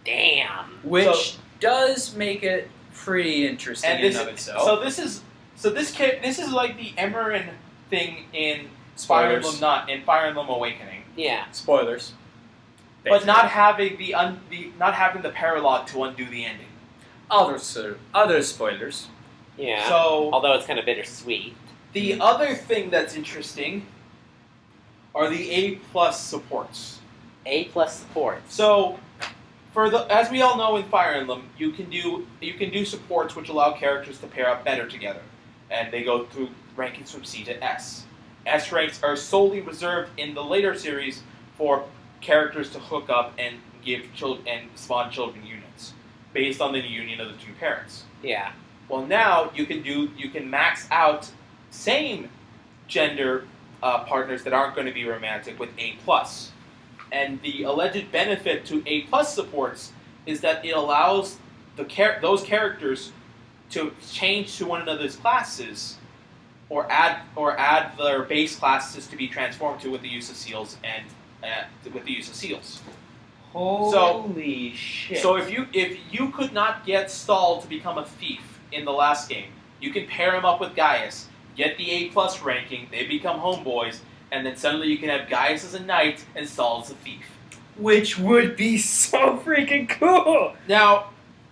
Damn. Which does make it pretty interesting in and of itself. So this is like the Emerin thing in Fire Emblem Awakening. Yeah. Spoilers. But not having the paralogue to undo the ending. Other spoilers. Yeah. So although it's kind of bittersweet. the other thing that's interesting are the A+ supports. A+ support. So as we all know in Fire Emblem, you can do supports which allow characters to pair up better together, and they go through rankings from C to S. S ranks are solely reserved in the later series for characters to hook up and spawn children units based on the union of the two parents. Yeah. Well, now you can max out same gender partners that aren't going to be romantic with A+. And the alleged benefit to A+ supports is that it allows those characters to change to one another's classes, or add their base classes to be transformed to with the use of seals Holy shit. So if you could not get Stahl to become a thief in the last game, you can pair him up with Gaius, get the A+ ranking, they become homeboys, and then suddenly you can have Gaius as a knight and Stahl as a thief. Which would be so freaking cool. Now,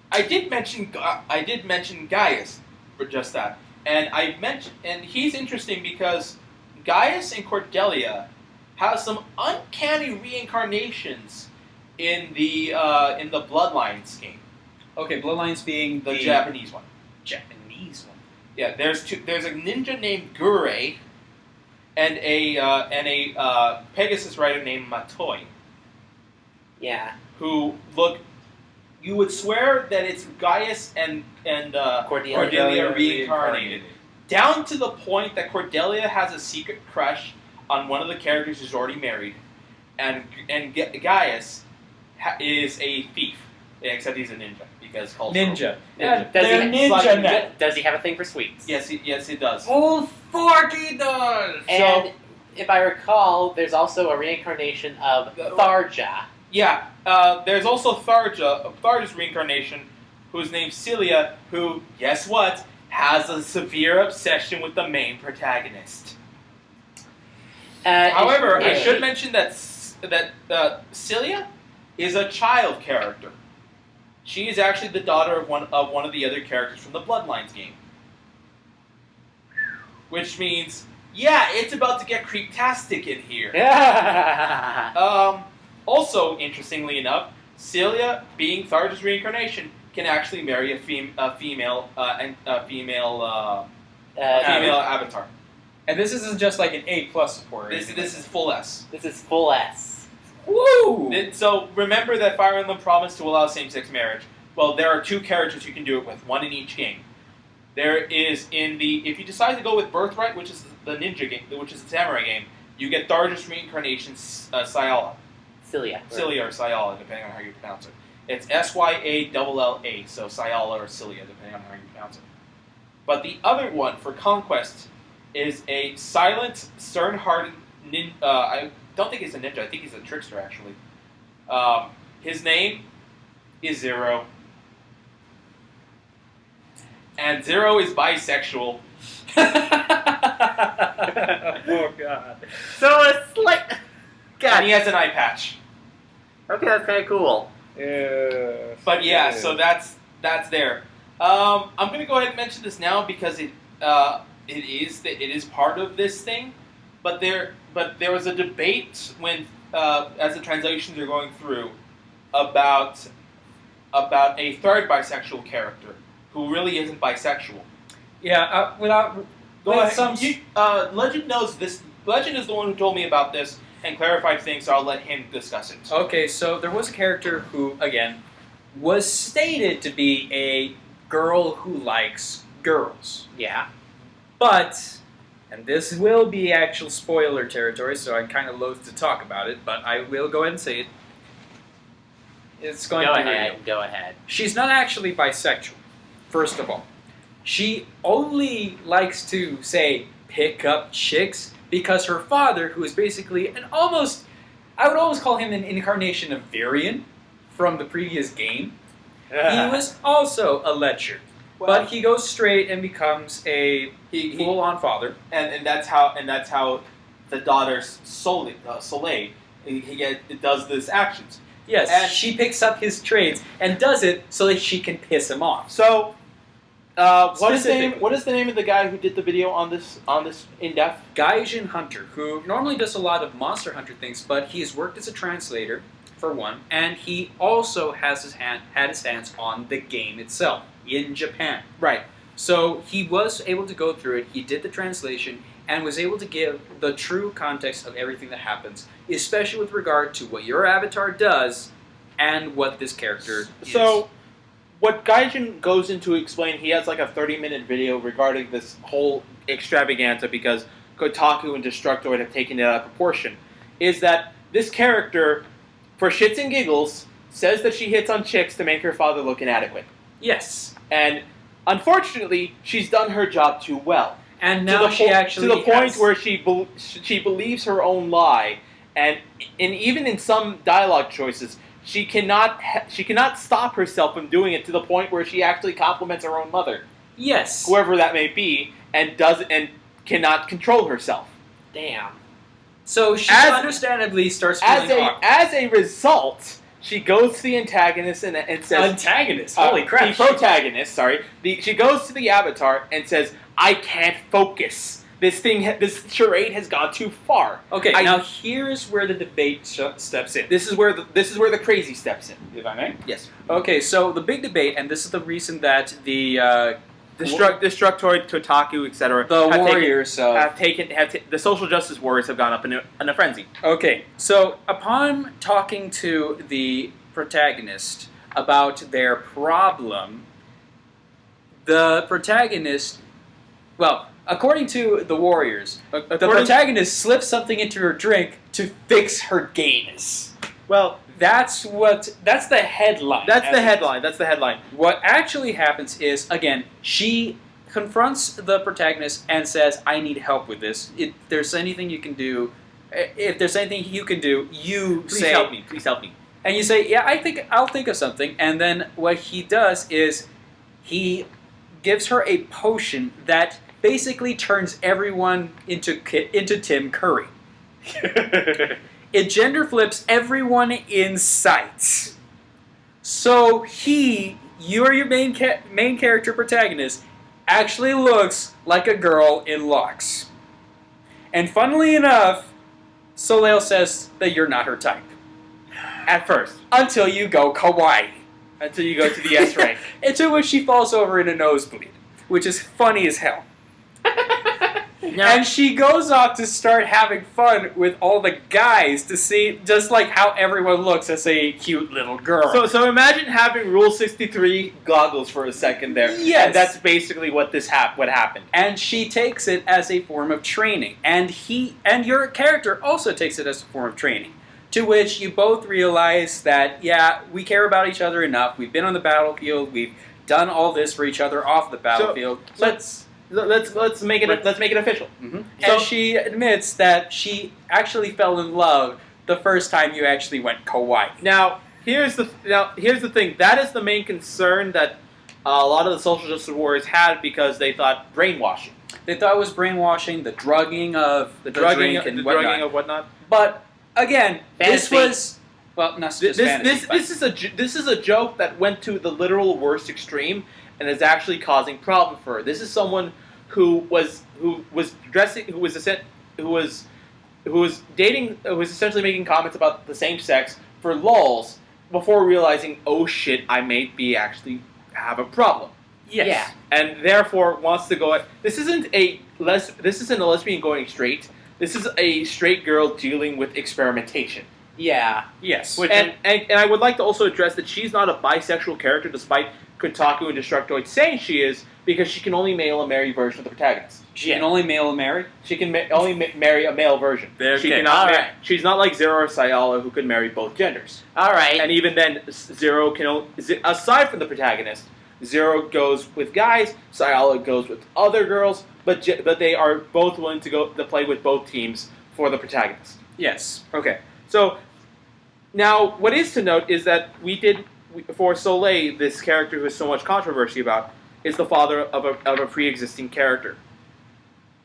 I did mention Gaius for just that, and he's interesting because Gaius and Cordelia have some uncanny reincarnations in the Bloodlines game. Okay, Bloodlines being The Japanese one. Japanese one. Yeah, there's a ninja named Gurei, and a Pegasus rider named Matoi. Yeah. Who look, you would swear that it's Gaius and Cordelia reincarnated. Down to the point that Cordelia has a secret crush on one of the characters who's already married, and Gaius is a thief, except he's a ninja because cultural. Ninja. Does he have a thing for sweets? Yes, he does. Oh, fuck, he does! And if I recall, there's also a reincarnation of Tharja. Yeah, there's also Tharja's reincarnation, who's named Celia, who, guess what, has a severe obsession with the main protagonist. However, I should mention that Celia is a child character. She is actually the daughter of one of the other characters from the Bloodlines game. Which means, yeah, it's about to get creeptastic in here. Also, interestingly enough, Celia, being Tharja's reincarnation, can actually marry a female avatar. And this isn't just like an A+ support. This is full S. This is full S. Woo! So remember that Fire Emblem promised to allow same-sex marriage. well, there are 2 characters you can do it with, 1 in each game. There is if you decide to go with Birthright, which is the ninja game, which is the samurai game, you get Tharjas Reincarnation Syala. Cilia. Cilia or Syala, depending on how you pronounce it. It's Syalla, so Syala or Cilia, depending on how you pronounce it. But the other one for Conquest is a silent, stern-hearted ninja. I don't think he's a ninja. I think he's a trickster, actually. His name is Zer0. And Zer0 is bisexual. Oh god. So it's like, And he has an eye patch. Okay, that's kind of cool. Yeah. But yeah, so that's there. I'm gonna go ahead and mention this now because it is part of this thing. But there was a debate when as the translations are going through about a third bisexual character who really isn't bisexual. Yeah, Go ahead. some Legend knows this. Legend is the one who told me about this and clarified things, so I'll let him discuss it. Okay, so there was a character who, again, was stated to be a girl who likes girls. Yeah. But, and this will be actual spoiler territory, so I'm kind of loath to talk about it, but I will go ahead and say it. It's going Go to be ahead. revealed. Go ahead. She's not actually bisexual, first of all. She only likes to, say, pick up chicks because her father, who is basically I would almost call him an incarnation of Varian from the previous game. He was also a lecher, but he goes straight and becomes a full-on father. And that's how the daughter Soleil does this actions. Yes, And- she picks up his traits and does it so that she can piss him off. So, what is Specifically. the name of the guy who did the video on this in depth? Gaijin Hunter, who normally does a lot of Monster Hunter things, but he's worked as a translator, for one, and he also has had his hands on the game itself in Japan. Right. So he was able to go through it, he did the translation, and was able to give the true context of everything that happens, especially with regard to what your avatar does and what this character is. So, what Gaijin goes into explain, he has like a 30-minute video regarding this whole extravaganza because Kotaku and Destructoid have taken it out of proportion, is that this character, for shits and giggles, says that she hits on chicks to make her father look inadequate. Yes. And unfortunately, she's done her job too well. And now to she actually to the point has- where she believes her own lie, and even in some dialogue choices, she cannot stop herself from doing it to the point where she actually compliments her own mother, Yes. whoever that may be, and cannot control herself. Damn. So she As- understandably starts feeling awkward. As a result, she goes to the antagonist and says, Antagonist. Holy crap. The protagonist, sorry. She goes to the avatar and says, "I can't focus. This charade has gone too far." Okay, now here's where the debate steps in. This is where the crazy steps in. If I may? Yes. Okay, so the big debate, and this is the reason that the Destructoid, Kotaku, etc. warriors the social justice warriors have gone up in a frenzy. Okay, so upon talking to the protagonist about their problem, the protagonist, well, according to the warriors, the protagonist slips something into her drink to fix her gayness. Well, that's the headline. That's the headline. What actually happens is, again, she confronts the protagonist and says, "I need help with this. If there's anything you can do, you Please say, help me. Please help me." And you say, "Yeah, I'll think of something." And then what he does is he gives her a potion that basically turns everyone into Tim Curry. It gender flips everyone in sight. So your main character protagonist, actually looks like a girl in locks. And funnily enough, Soleil says that you're not her type. At first. Until you go kawaii. Until you go to the S rank. Into which she falls over in a nosebleed, which is funny as hell. And she goes off to start having fun with all the guys to see just like how everyone looks as a cute little girl. So imagine having Rule 63 goggles for a second there. Yes. And that's basically what what happened. And she takes it as a form of training. And your character also takes it as a form of training. To which you both realize that, yeah, we care about each other enough. We've been on the battlefield. We've done all this for each other off the battlefield. Let's make it official. Mm-hmm. So, And she admits that she actually fell in love the first time you actually went kawaii. Now here's the thing. That is the main concern that a lot of the social justice warriors had because they thought brainwashing. They thought it was brainwashing, the drugging of the drink and whatnot. But again, Fantasy. this was not just fantasy, but- This is a joke that went to the literal worst extreme and is actually causing problem for her. This is someone who was essentially making comments about the same sex for lulz before realizing, oh shit, I may actually have a problem. Yes. Yeah. And therefore wants to go. This isn't a lesbian going straight. This is a straight girl dealing with experimentation. Yeah. Yes. And I would like to also address that she's not a bisexual character, despite Kotaku and Destructoid saying she is, because she can only male a marry version of the protagonist. She can only male and marry? She can only marry a male version. Okay. She cannot Alright. She's not like Zer0 or Syala, who can marry both genders. All right. And even then, Zer0 can aside from the protagonist, Zer0 goes with guys, Syala goes with other girls, but they are both willing to play with both teams for the protagonist. Yes. Okay, so now what is to note is that for Soleil, this character who has so much controversy about, is the father of a pre-existing character.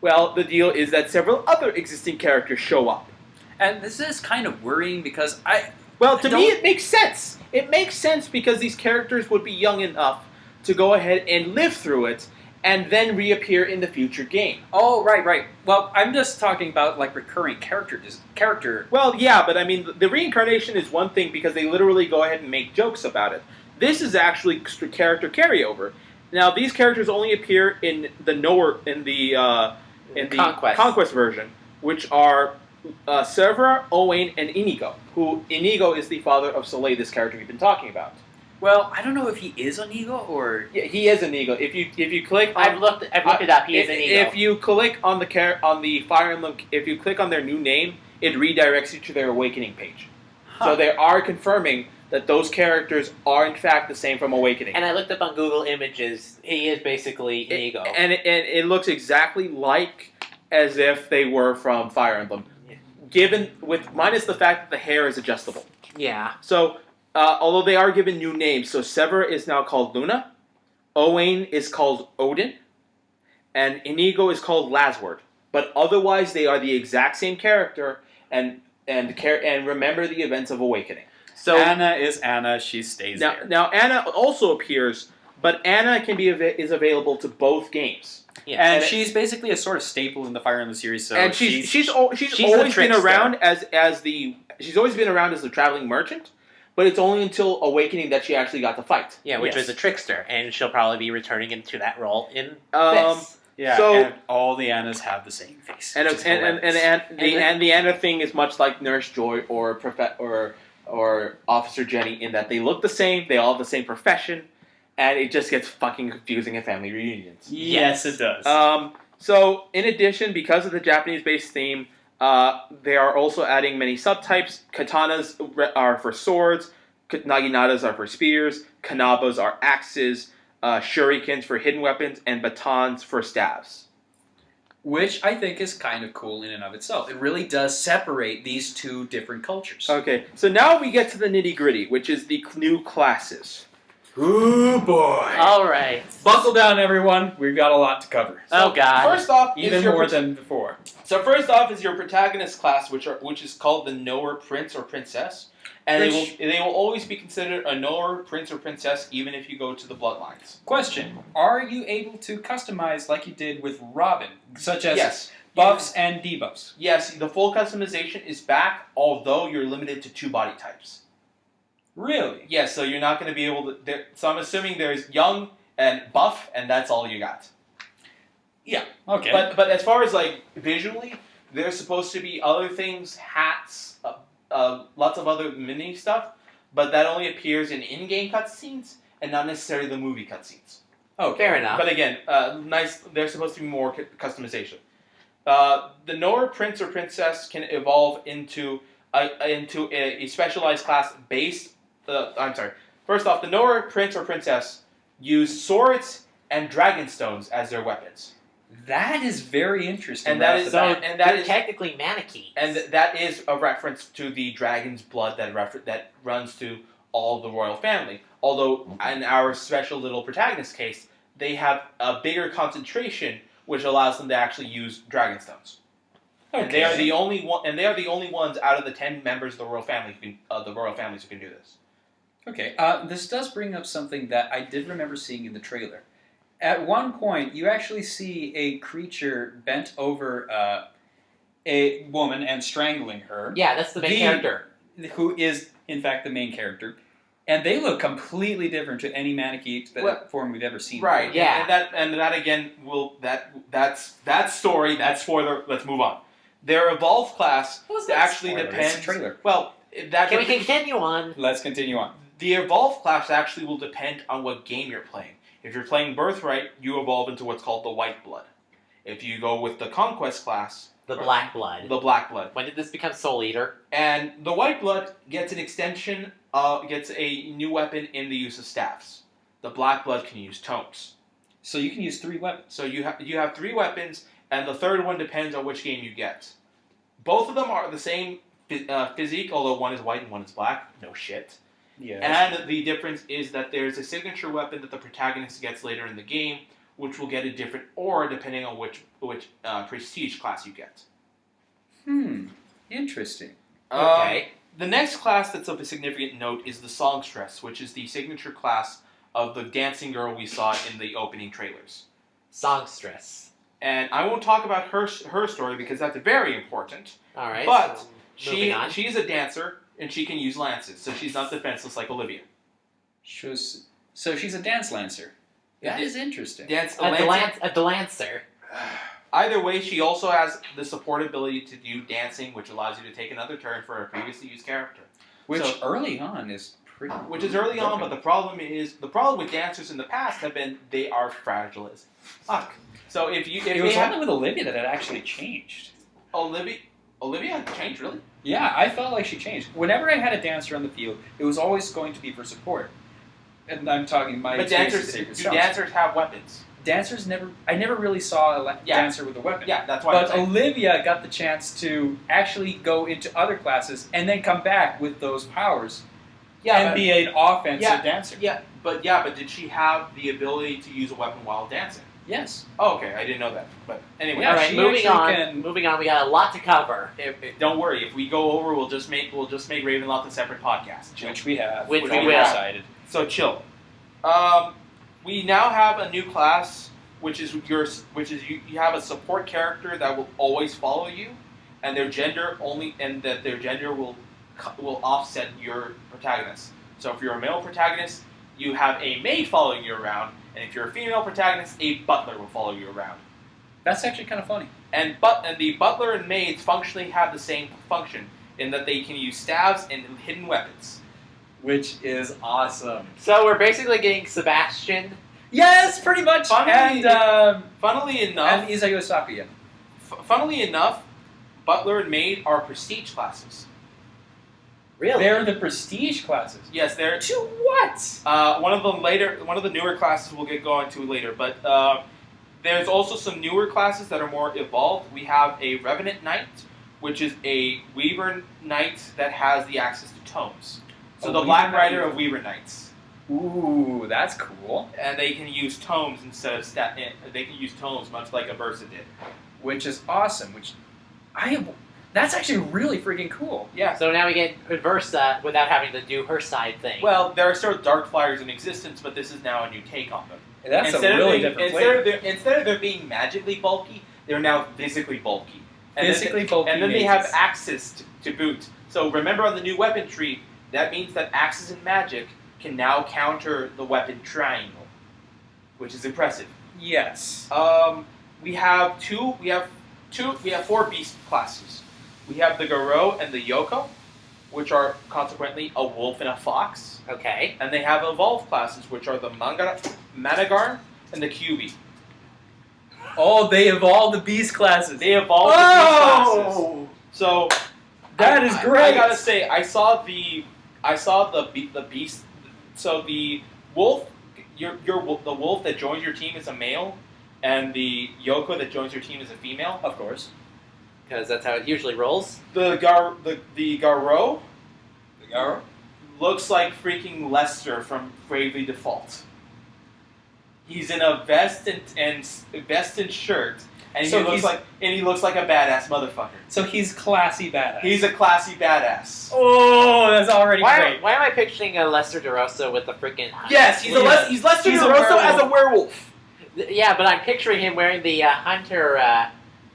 Well, the deal is that several other existing characters show up. And this is kind of worrying because To me, it makes sense. It makes sense because these characters would be young enough to go ahead and live through it, and then reappear in the future game. Oh, right. Well, I'm just talking about like recurring character. Well, yeah, but I mean, the reincarnation is one thing because they literally go ahead and make jokes about it. This is actually character carryover. Now, these characters only appear in the Conquest version, which are Zer0, Owain, and Inigo. Inigo is the father of Soleil, this character we've been talking about. Well, I don't know if he is Inigo or... Yeah, he is Inigo. If you click, I've looked it up. He is an ego. If you click on the Fire Emblem, if you click on their new name, it redirects you to their Awakening page. Huh. So they are confirming that those characters are in fact the same from Awakening. And I looked up on Google Images. He is basically an ego. And it looks exactly as if they were from Fire Emblem, minus the fact that the hair is adjustable. Yeah. So. Although they are given new names, so Zer0 is now called Luna, Owain is called Odin, and Inigo is called Lasward. But otherwise, they are the exact same character, and remember the events of Awakening. So Anna is Anna. She stays there. Now Anna also appears, but Anna is available to both games. Yeah. And she's basically a sort of staple in the Fire Emblem series. So and she's always been around she's always been around as the traveling merchant. But it's only until Awakening that she actually got to fight. Yeah, which was a trickster, and she'll probably be returning into that role in Um, this. Yeah, So- and all the Annas have the same face. And which is the hilarious. Anna thing is much like Nurse Joy or Officer Jenny in that they look the same, they all have the same profession, and it just gets fucking confusing at family reunions. Yes, it does. So in addition, because of the Japanese-based theme, they are also adding many subtypes. Katanas are for swords, naginatas are for spears, kanabas are axes, shurikens for hidden weapons, and batons for staves. Which I think is kind of cool in and of itself. It really does separate these two different cultures. Okay, so now we get to the nitty-gritty, which is the new classes. Ooh boy! All right. Buckle down, everyone. We've got a lot to cover. Oh, God. First off, Even more than before. So first off is your protagonist class, which is called the knower prince or princess, and they will always be considered a knower prince or princess, even if you go to the bloodlines. Question: are you able to customize like you did with Robin, such as Yes. buffs and debuffs? Yes, the full customization is back, although you're limited to 2 body types. Really? Yes, so you're not going to be able to. So I'm assuming there's young and buff, and that's all you got. Okay. But as far as like visually, there's supposed to be other things, hats, lots of other mini stuff, but that only appears in-game cutscenes and not necessarily the movie cutscenes. Oh, fair enough. But again, nice. There's supposed to be more customization. The Nora prince or princess can evolve into a specialized class based. I'm sorry. First off, the Nora prince or princess use swords and dragon stones as their weapons. That is very interesting. And that is technically Manichees. And that is a reference to the dragon's blood that runs to all the royal family. Although in our special little protagonist case, they have a bigger concentration, which allows them to actually use dragon stones. Okay. And they are the only ones out of the 10 members of the royal family families who can do this. Okay, this does bring up something that I did remember seeing in the trailer. At one point, you actually see a creature bent over a woman and strangling her. Yeah, that's the main character. Who is, in fact, the main character. And they look completely different to any Manakee form we've ever seen. Right, before. yeah. And that again, that's story, that's spoiler, let's move on. Their evolved class actually depends... It's a trailer. Well, Can we continue on? Let's continue on. The evolved class actually will depend on what game you're playing. If you're playing Birthright, you evolve into what's called the White Blood. If you go with the Conquest class... The Black Blood. The Black Blood. When did this become Soul Eater? And the White Blood gets an extension, gets a new weapon in the use of staffs. The Black Blood can use tomes. So you can use 3 weapons. So you have 3 weapons, and the third one depends on which game you get. Both of them are the same physique, although one is white and one is black. No shit. Yes. And the difference is that there's a signature weapon that the protagonist gets later in the game, which will get a different aura depending on which prestige class you get. Interesting. Okay. The next class that's of a significant note is the Songstress, which is the signature class of the dancing girl we saw in the opening trailers. Songstress. And I won't talk about her story because that's very important. All right. But so she's a dancer and she can use lances, so she's not defenseless like Olivia. So she's a dance lancer. That is interesting. A Lancer. Either way, she also has the support ability to do dancing, which allows you to take another turn for a previously used character. Which early on is pretty. Which is early on, but the problem with dancers in the past have been they are fragile as fuck. So it was only with Olivia that it actually changed. Olivia changed, really? Yeah, I felt like she changed. Whenever I had a dancer on the field, it was always going to be for support. And I'm talking my But dancers have weapons. Dancers I never really saw a dancer with a weapon. Yeah, that's why. But Olivia got the chance to actually go into other classes and then come back with those powers and be an offensive dancer. But did she have the ability to use a weapon while dancing? Yes. Oh, okay, I didn't know that. But anyway, all right. Moving on. We got a lot to cover. Don't worry. If we go over, we'll just make Ravenloft a separate podcast, which we have. Which we will. Decided. So chill. We now have a new class, which is you have a support character that will always follow you, and their gender will offset your protagonist. So if you're a male protagonist, you have a maid following you around, and if you're a female protagonist, a butler will follow you around. That's actually kind of funny. And the butler and maids functionally have the same function in that they can use staves and hidden weapons. Which is awesome. So we're basically getting Sebastian. Yes, pretty much. Funnily enough, and Izayo Sakuya. Funnily enough, butler and maid are prestige classes. Really? They're the prestige classes. Yes, they're. To what? One of them later. One of the newer classes we'll get going to later. But there's also some newer classes that are more evolved. We have a Revenant Knight, which is a Weaver Knight that has the access to tomes. So the Black Rider of Weaver Knights. Ooh, that's cool. And they can use tomes instead of they can use tomes much like Aversa did. Which is awesome. That's actually really freaking cool. Yeah. So now we get Aversa without having to do her side thing. Well, there are still Dark Flyers in existence, but this is now a new take on them. That's instead a really different flavor. Instead of them being magically bulky, they're now physically bulky. And then they have axes to boot. So remember on the new weapon tree, that means that axes and magic can now counter the weapon triangle, which is impressive. Yes. We have four beast classes. We have the Garou and the Yoko, which are consequently a wolf and a fox. Okay. And they have evolved classes, which are the Managar and the Kyubi. Oh, they evolved the beast classes. They evolved the beast classes. So that is great. I gotta say, I saw the beast. So the wolf, the wolf that joins your team is a male, and the Yoko that joins your team is a female. Of course. Because that's how it usually rolls. The Garou looks like freaking Lester from Bravely Default. He's in a vest and shirt, and So he looks like a badass motherfucker. So he's classy badass. He's a classy badass. Oh, that's already Why great. am I picturing a Lester DeRosa with a freaking... Yes, he's Lester He's a DeRosa as a werewolf. Yeah, but I'm picturing him wearing the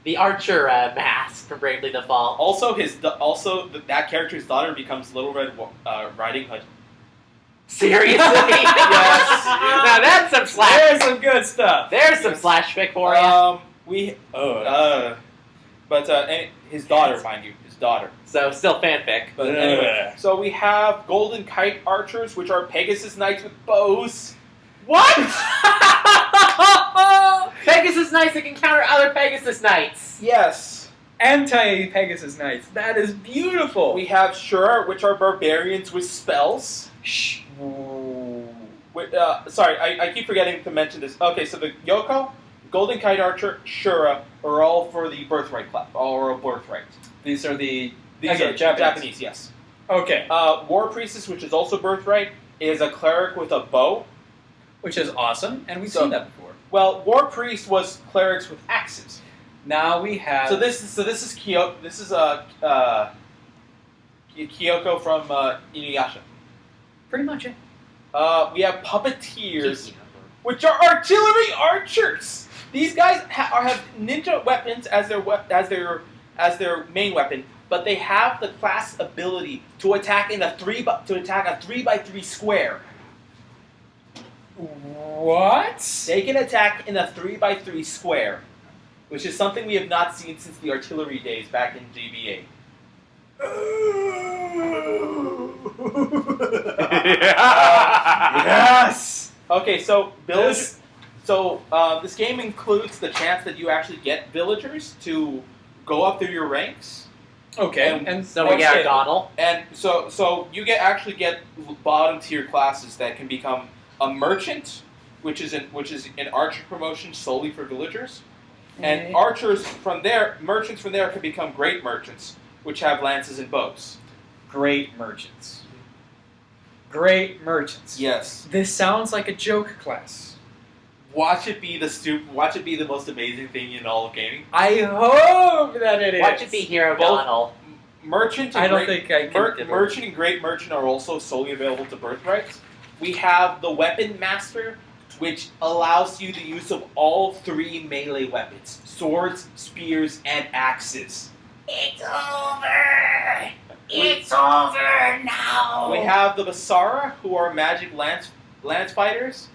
the archer mask from Bravely Default. Also, that character's daughter becomes Little Red Riding Hood. Seriously? Yes. Now that's some slash. There's some good stuff. There's some slash fic for you. His daughter, mind you, his daughter. So still fanfic. But anyway, so we have Golden Kite Archers, which are Pegasus Knights with bows. What? Pegasus Knights that can counter other Pegasus Knights. Yes. Anti-Pegasus Knights. That is beautiful. We have Shura, which are barbarians with spells. Shh. Sorry, I keep forgetting to mention this. Okay, so the Yoko, Golden Kite Archer, Shura are all for the birthright club. All are birthright. These are These are Japanese, yes. Okay. War Priestess, which is also birthright, is a cleric with a bow. Which is awesome, and we've So- seen that before. Well, War Priest was clerics with axes. Now we have... So this is Kyoko. This is Kyoko from Inuyasha. Pretty much it. We have puppeteers, which are artillery archers. These guys have ninja weapons as their main weapon, but they have the class ability to attack a 3x3 square. What? They can attack in a 3x3 square, which is something we have not seen since the artillery days back in GBA. Yes! Okay, so this game includes the chance that you actually get villagers to go up through your ranks. Okay, And So we got Donald. And so you actually get bottom tier classes that can become a merchant, which is an archer promotion solely for villagers, and merchants from there can become great merchants, which have lances and bows. Great merchants. Great merchants. Yes. This sounds like a joke class. Watch it be the most amazing thing in all of gaming. I hope that it is. Watch it be Hero Both- Donald. Merchant and I don't great, think I can. merchant and great merchant are also solely available to birthrights. We have the Weapon Master, which allows you the use of all three melee weapons: swords, spears, and axes. It's over! It's over now! We have the Basara, who are magic lance fighters,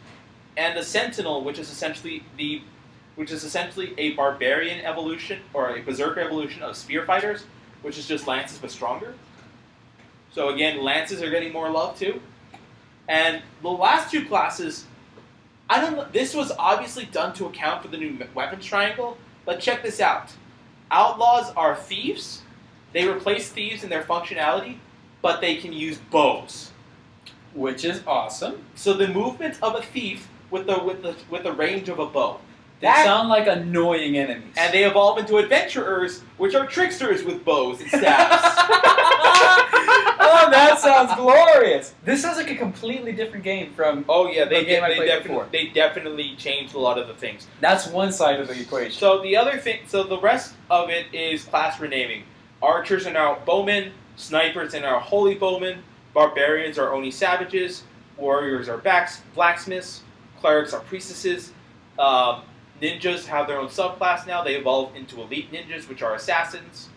and the Sentinel, which is essentially a barbarian evolution or a berserker evolution of spear fighters, which is just lances but stronger. So again, lances are getting more love too. And the last two classes, I don't know. This was obviously done to account for the new weapons triangle, but check this out. Outlaws are thieves. They replace thieves in their functionality, but they can use bows. Which is awesome. So the movement of a thief with the range of a bow. They sound like annoying enemies. And they evolve into adventurers, which are tricksters with bows and staves. Oh, that sounds glorious. This sounds like a completely different game from Oh yeah, the game I played before. they definitely changed a lot of the things. That's one side of the equation. So the rest of it is class renaming. Archers are now bowmen, snipers are now holy bowmen, barbarians are oni savages, warriors are blacksmiths, clerics are priestesses, ninjas have their own subclass now. They evolve into elite ninjas, which are assassins.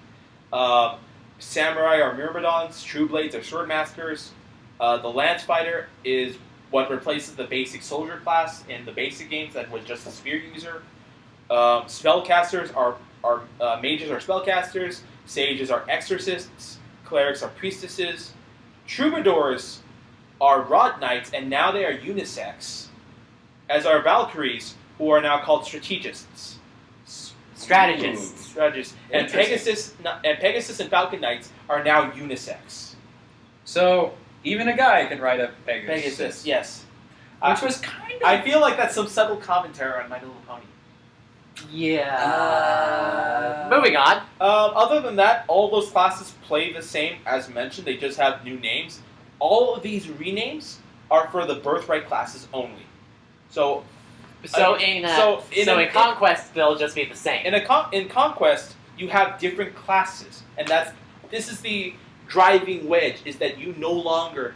Samurai are myrmidons, true blades are swordmasters. The lance fighter is what replaces the basic soldier class in the basic games that was just a spear user. Spellcasters are mages are spellcasters. Sages are exorcists. Clerics are priestesses. Troubadours are rod knights, and now they are unisex. As are Valkyries, who are now called strategists. Strategists. And Pegasus and Falcon Knights are now unisex. So even a guy can ride a Pegasus. Yes. Which was kind of... I feel like that's some subtle commentary on My Little Pony. Yeah. Moving on. Other than that, all those classes play the same as mentioned. They just have new names. All of these renames are for the birthright classes only. So In Conquest, they'll just be the same. in Conquest, you have different classes, and this is the driving wedge: is that you no longer,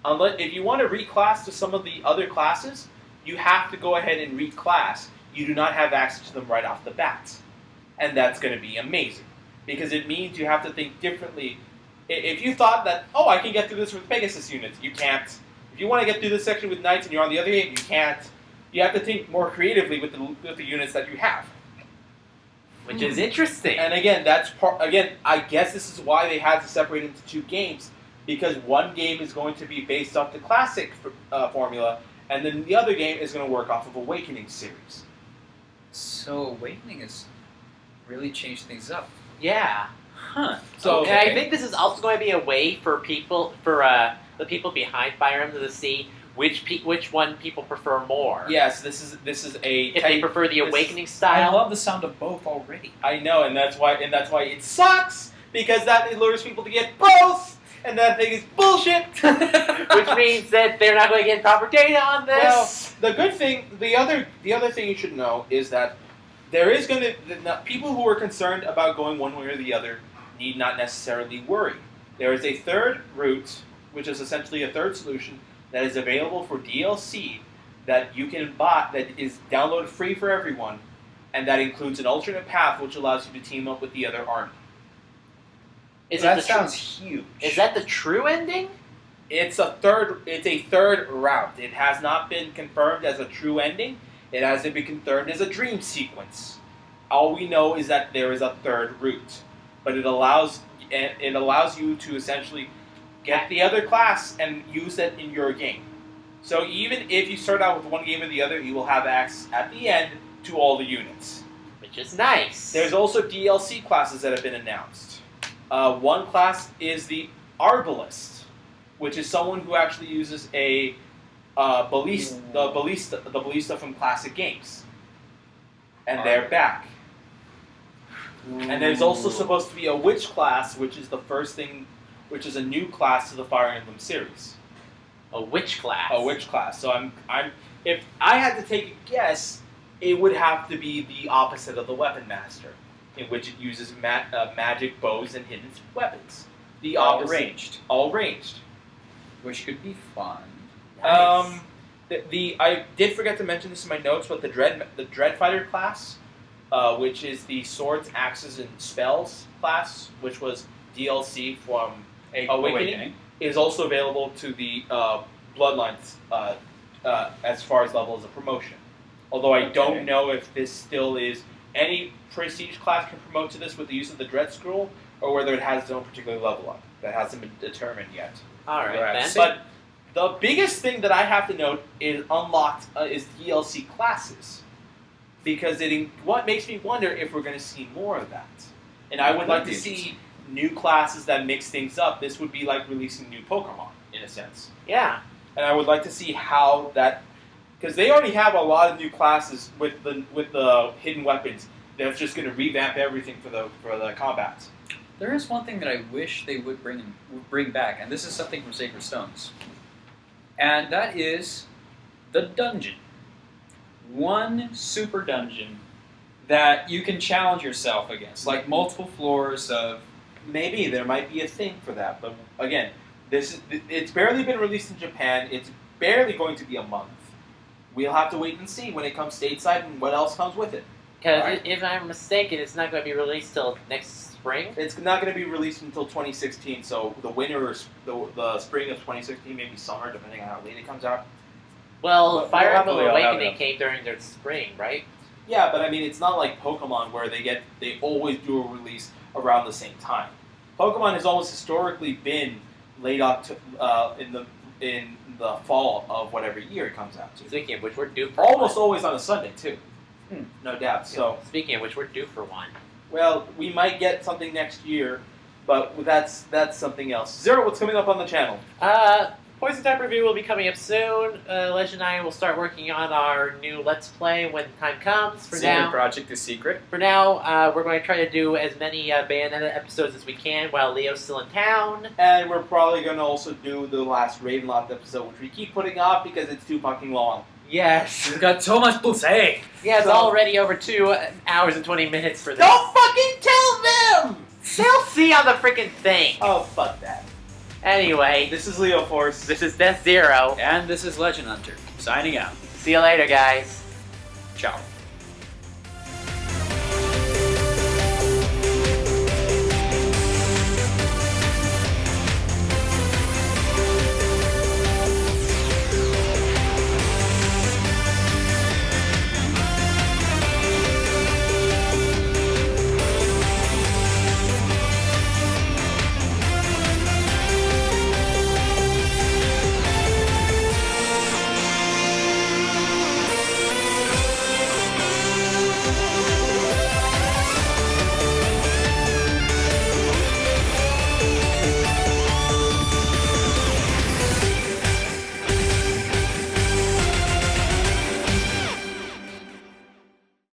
if you want to reclass to some of the other classes, you have to go ahead and reclass. You do not have access to them right off the bat, and that's going to be amazing because it means you have to think differently. If you thought that, I can get through this with Pegasus units, you can't. If you want to get through this section with Knights and you're on the other game, you can't. You have to think more creatively with the units that you have, which is interesting. And again, I guess this is why they had to separate into two games, because one game is going to be based off the classic formula, and then the other game is going to work off of Awakening series. So Awakening has really changed things up. Yeah. Huh. So And I think this is also going to be a way for the people behind Fire Emblem to see which one people prefer more. Yes, this is a. If they prefer the Awakening I style. love the sound of both already. I know, and that's why it sucks because that lures people to get both, and that thing is bullshit. Which means that they're not going to get proper data on this. Well, the other thing you should know is that there is going to people who are concerned about going one way or the other need not necessarily worry. There is a third route, which is essentially a third solution that is available for DLC that you can buy, that is downloaded free for everyone, and that includes an alternate path which allows you to team up with the other army. That sounds huge. Is that the true ending? It's a third route. It has not been confirmed as a true ending. It hasn't been confirmed as a dream sequence. All we know is that there is a third route, but it allows you to essentially get the other class and use that in your game. So even if you start out with one game or the other, you will have access at the end to all the units. Which is nice. There's also DLC classes that have been announced. One class is the Arbalist, which is someone who actually uses a ballista from classic games. And they're back. And there's also supposed to be a Witch class, which is the first thing, which is a new class to the Fire Emblem series. A Witch class. A Witch class. So if I had to take a guess, it would have to be the opposite of the Weapon Master, in which it uses magic bows and hidden weapons. The opposite. All ranged. Which could be fun. Nice. I did forget to mention this in my notes, but the Dread Fighter class, which is the swords, axes, and spells class, which was DLC from Awakening, is also available to the Bloodlines as far as level as a promotion. Although I don't know if this still is any prestige class can promote to this with the use of the Dread Scroll, or whether it has its own particular level up. That hasn't been determined yet. All right, then. But the biggest thing that I have to note is unlocked is DLC classes, because what makes me wonder if we're going to see more of that. And I would like to see new classes that mix things up. This would be like releasing new Pokemon in a sense. Yeah. And I would like to see how that, because they already have a lot of new classes with the hidden weapons. They're just going to revamp everything for the combat. There is one thing that I wish they would bring back, and this is something from Sacred Stones. And that is the dungeon. One super dungeon that you can challenge yourself against, like multiple floors of... Maybe there might be a thing for that, but again, it's barely been released in Japan. It's barely going to be a month. We'll have to wait and see when it comes stateside and what else comes with it. Because if I'm mistaken, it's not going to be released till next spring. It's not going to be released until 2016, so the winter or the spring of 2016, maybe summer, depending on how late it comes out. Well, Fire Emblem hopefully I'll have Awakening it. came during the spring, right? Yeah, but I mean, it's not like Pokemon where they always do a release around the same time. Pokemon has almost historically been late in the fall of whatever year it comes out to. Speaking of which, we're due for Almost one. always on a Sunday too. No doubt. So, Speaking of which, we're due for one. well, we might get something next year, but that's something else. Zer0, what's coming up on the channel? Poison Type review will be coming up soon. Legend and I will start working on our new Let's Play when the time comes. For Secret now, project is secret. we're going to try to do as many Bayonetta episodes as we can while Leo's still in town. And we're probably going to also do the last Ravenloft episode, which we keep putting off because it's too fucking long. Yes. We've got so much to say. Yeah, it's So- already over 2 hours and 20 minutes for this. Don't fucking tell them! They'll see on the freaking thing. Oh, fuck that. Anyway, This is LeoForce. this is Death Zero. And this is Legend Hunter, signing out. See you later, guys. Ciao.